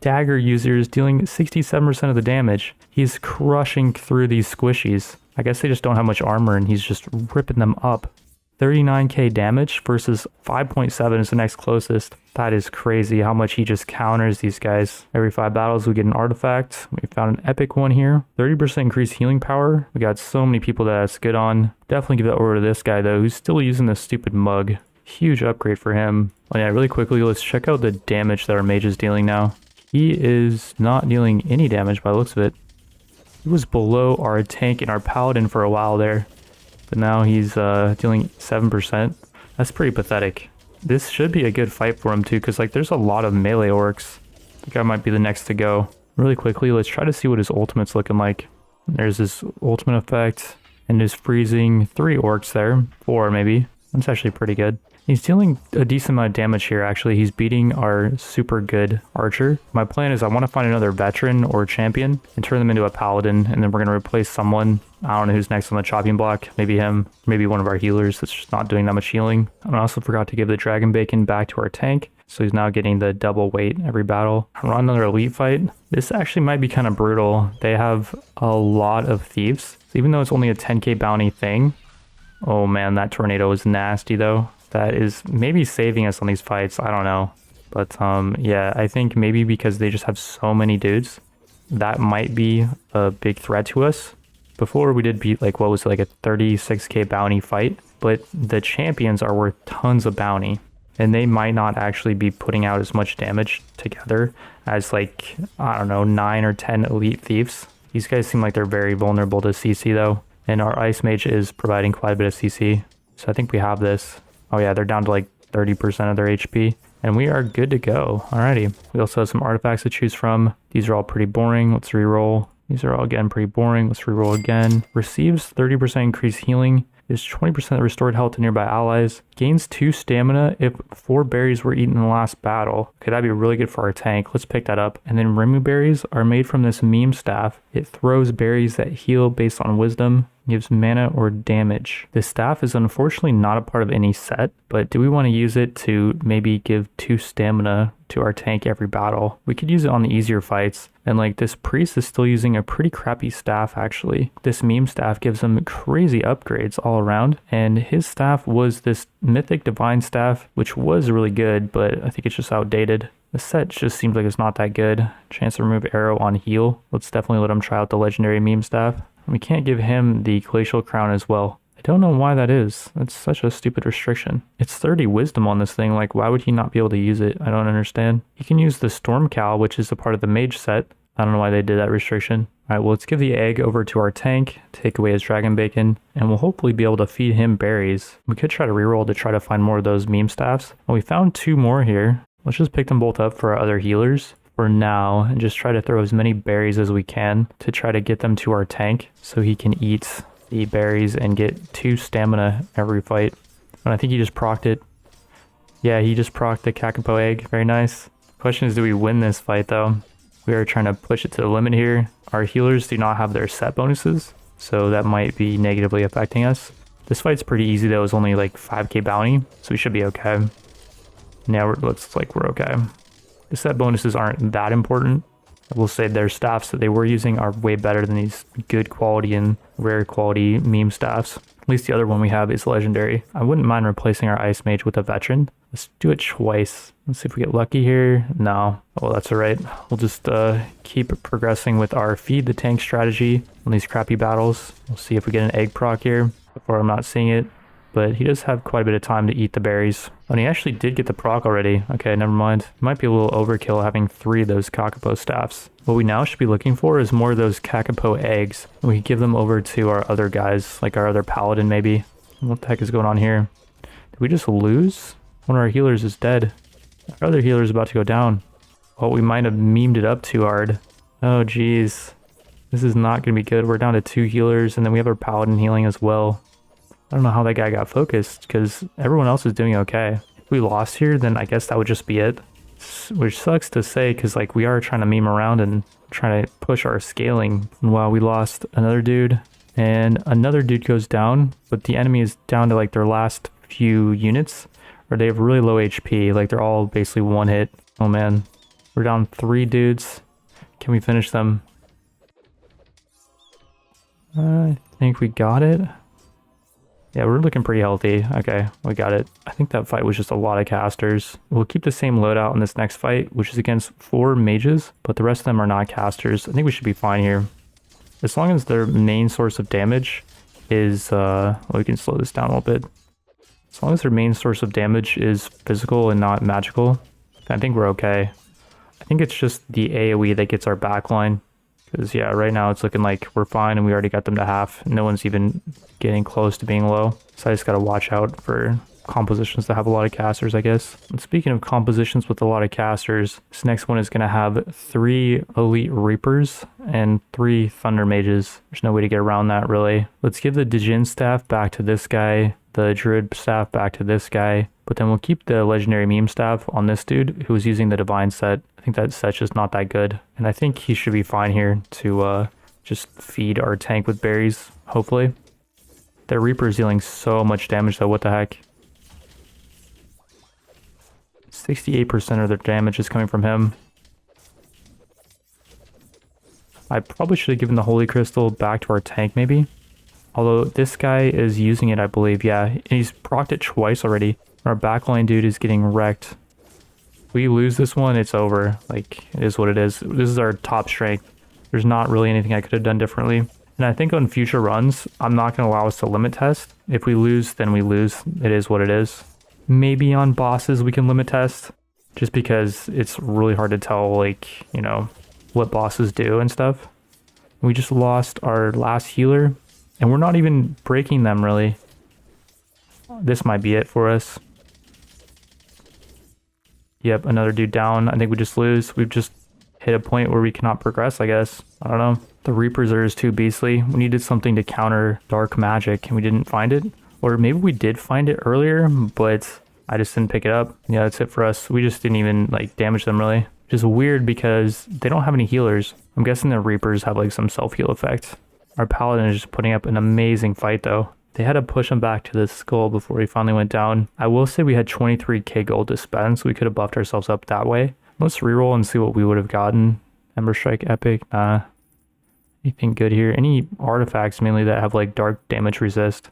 Speaker 1: dagger user is dealing 67% of the damage. He's crushing through these squishies. I guess they just don't have much armor and he's just ripping them up. 39k damage versus 5.7 is the next closest. That is crazy how much he just counters these guys. Every 5 battles we get an artifact. We found an epic one here. 30% increased healing power. We got so many people that's good on. Definitely give that over to this guy though, who's still using this stupid mug. Huge upgrade for him. Oh yeah, really quickly, let's check out the damage that our mage is dealing now. He is not dealing any damage by the looks of it. He was below our tank and our paladin for a while there, but now he's dealing 7%. That's pretty pathetic. This should be a good fight for him too, because like there's a lot of melee orcs. I think I might be the next to go. Really quickly, let's try to see what his ultimate's looking like. There's his ultimate effect and his freezing 3 orcs there, 4 maybe. That's actually pretty good. He's dealing a decent amount of damage here, actually. He's beating our super good archer. My plan is I want to find another veteran or champion and turn them into a paladin, and then we're going to replace someone. I don't know who's next on the chopping block. Maybe him, maybe one of our healers that's just not doing that much healing. And I also forgot to give the dragon bacon back to our tank, so he's now getting the double weight every battle. We're on another elite fight. This actually might be kind of brutal. They have a lot of thieves. So even though it's only a 10k bounty thing, oh man, that tornado was nasty though. that is maybe saving us on these fights. I don't know. But yeah, I think maybe because they just have so many dudes, that might be a big threat to us. Before we did beat like, what was it, like a 36k bounty fight, but the champions are worth tons of bounty. And they might not actually be putting out as much damage together as like, I don't know, 9 or 10 elite thieves. These guys seem like they're very vulnerable to CC though. And our Ice Mage is providing quite a bit of CC. So I think we have this. Oh yeah, they're down to like 30% of their HP. And we are good to go. Alrighty. We also have some artifacts to choose from. These are all pretty boring. Let's reroll. These are all again pretty boring. Let's reroll again. Receives 30% increased healing. Is 20% restored health to nearby allies. Gains 2 stamina if 4 berries were eaten in the last battle. Okay, that'd be really good for our tank. Let's pick that up. And then Remu berries are made from this meme staff. It throws berries that heal based on wisdom. Gives mana or damage. This staff is unfortunately not a part of any set, but do we want to use it to maybe give 2 stamina to our tank every battle? We could use it on the easier fights. And like this priest is still using a pretty crappy staff actually. This meme staff gives him crazy upgrades all around. And his staff was this mythic divine staff, which was really good, but I think it's just outdated. The set just seems like it's not that good. Chance to remove arrow on heal. Let's definitely let him try out the legendary meme staff. We can't give him the glacial crown as well. I don't know why that is. That's such a stupid restriction. It's 30 wisdom on this thing. Like, why would he not be able to use it? I don't understand. He can use the storm cow, which is a part of the mage set. I don't know why they did that restriction. All right, well, let's give the egg over to our tank, take away his dragon bacon, and we'll hopefully be able to feed him berries. We could try to reroll to try to find more of those meme staffs. Well, we found 2 more here. Let's just pick them both up for our other healers for now and just try to throw as many berries as we can to try to get them to our tank so he can eat the berries and get 2 stamina every fight. And I think he just procced it. Yeah, he just procced the Kakapo egg. Very nice. Question is, do we win this fight though? We are trying to push it to the limit here. Our healers do not have their set bonuses, so that might be negatively affecting us. This fight's pretty easy though. It's only like 5k bounty, so we should be okay. Now we're okay. The set bonuses aren't that important. I will say their staffs that they were using are way better than these good quality and rare quality meme staffs. At least the other one we have is legendary. I wouldn't mind replacing our Ice Mage with a veteran. Let's do it twice. Let's see if we get lucky here. No. Oh, that's all right. We'll just keep progressing with our feed the tank strategy on these crappy battles. We'll see if we get an egg proc here before I'm not seeing it. But he does have quite a bit of time to eat the berries. And he actually did get the proc already. Okay, never mind. It might be a little overkill having 3 of those Kakapo staffs. What we now should be looking for is more of those Kakapo eggs. And we can give them over to our other guys, like our other Paladin maybe. What the heck is going on here? Did we just lose? One of our healers is dead. Our other healer is about to go down. Oh, we might have memed it up too hard. Oh, geez. This is not going to be good. We're down to 2 healers, and then we have our Paladin healing as well. I don't know how that guy got focused because everyone else is doing okay. If we lost here, then I guess that would just be it. Which sucks to say because like we are trying to meme around and trying to push our scaling. And wow, we lost another dude and another dude goes down, but the enemy is down to like their last few units or they have really low HP. Like they're all basically 1 hit. Oh man, we're down 3 dudes. Can we finish them? I think we got it. Yeah, we're looking pretty healthy. Okay, we got it. I think that fight was just a lot of casters. We'll keep the same loadout in this next fight, which is against 4 mages, but the rest of them are not casters. I think we should be fine here. As long as their main source of damage is, well, we can slow this down a little bit. As long as their main source of damage is physical and not magical, I think we're okay. I think it's just the AoE that gets our backline. Because, yeah, right now it's looking like we're fine and we already got them to half. No one's even getting close to being low. So I just got to watch out for compositions that have a lot of casters, I guess. And speaking of compositions with a lot of casters, this next one is going to have 3 elite reapers and 3 thunder mages. There's no way to get around that, really. Let's give the Djinn staff back to this guy, the druid staff back to this guy, but then we'll keep the legendary meme staff on this dude who was using the divine set. I think that set's just not that good, and I think he should be fine here to just feed our tank with berries, hopefully. Their Reaper is dealing so much damage though, what the heck. 68% of their damage is coming from him. I probably should have given the Holy Crystal back to our tank maybe. Although this guy is using it, I believe, yeah. And he's procced it twice already. Our backline dude is getting wrecked. If we lose this one, it's over. Like, it is what it is. This is our top strength. There's not really anything I could have done differently. And I think on future runs, I'm not going to allow us to limit test. If we lose, then we lose. It is what it is. Maybe on bosses we can limit test. Just because it's really hard to tell, like, you know, what bosses do and stuff. We just lost our last healer. And we're not even breaking them, really. This might be it for us. Yep, another dude down. I think we just lose. We've just hit a point where we cannot progress, I guess. I don't know. The Reappraisal is too beastly. We needed something to counter dark magic, and we didn't find it. Or maybe we did find it earlier, but I just didn't pick it up. Yeah, that's it for us. We just didn't even, like, damage them, really. Which is weird because they don't have any healers. I'm guessing the Reapers have, like, some self-heal effect. Our Paladin is just putting up an amazing fight, though. They had to push him back to the skull before he finally went down. I will say we had 23k gold to spend, so we could have buffed ourselves up that way. Let's reroll and see what we would have gotten. Ember Strike Epic. Anything good here? Any artifacts mainly that have like dark damage resist?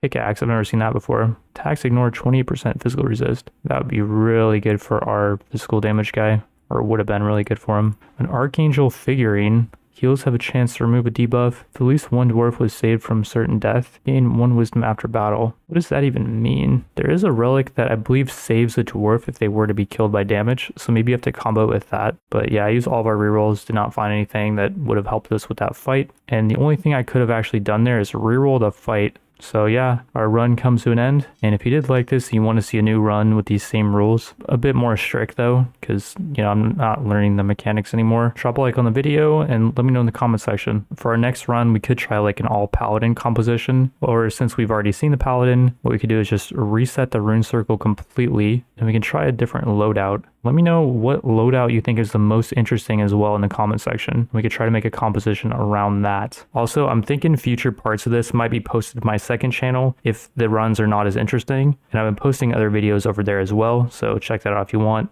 Speaker 1: Pickaxe, I've never seen that before. Attacks ignore 20% physical resist. That would be really good for our physical damage guy. Or would have been really good for him. An Archangel figurine. Heals have a chance to remove a debuff. If at least one dwarf was saved from certain death, gain 1 wisdom after battle. What does that even mean? There is a relic that I believe saves a dwarf if they were to be killed by damage, so maybe you have to combo with that. But yeah, I used all of our rerolls, did not find anything that would have helped us with that fight. And the only thing I could have actually done there is reroll the fight. So yeah, our run comes to an end. And if you did like this, you want to see a new run with these same rules. A bit more strict though, because you know, I'm not learning the mechanics anymore. Drop a like on the video and let me know in the comment section. For our next run, we could try like an all Paladin composition. Or since we've already seen the Paladin, what we could do is just reset the rune circle completely. And we can try a different loadout. Let me know what loadout you think is the most interesting as well in the comment section. We could try to make a composition around that. Also, I'm thinking future parts of this might be posted to my second channel if the runs are not as interesting. And I've been posting other videos over there as well, so check that out if you want.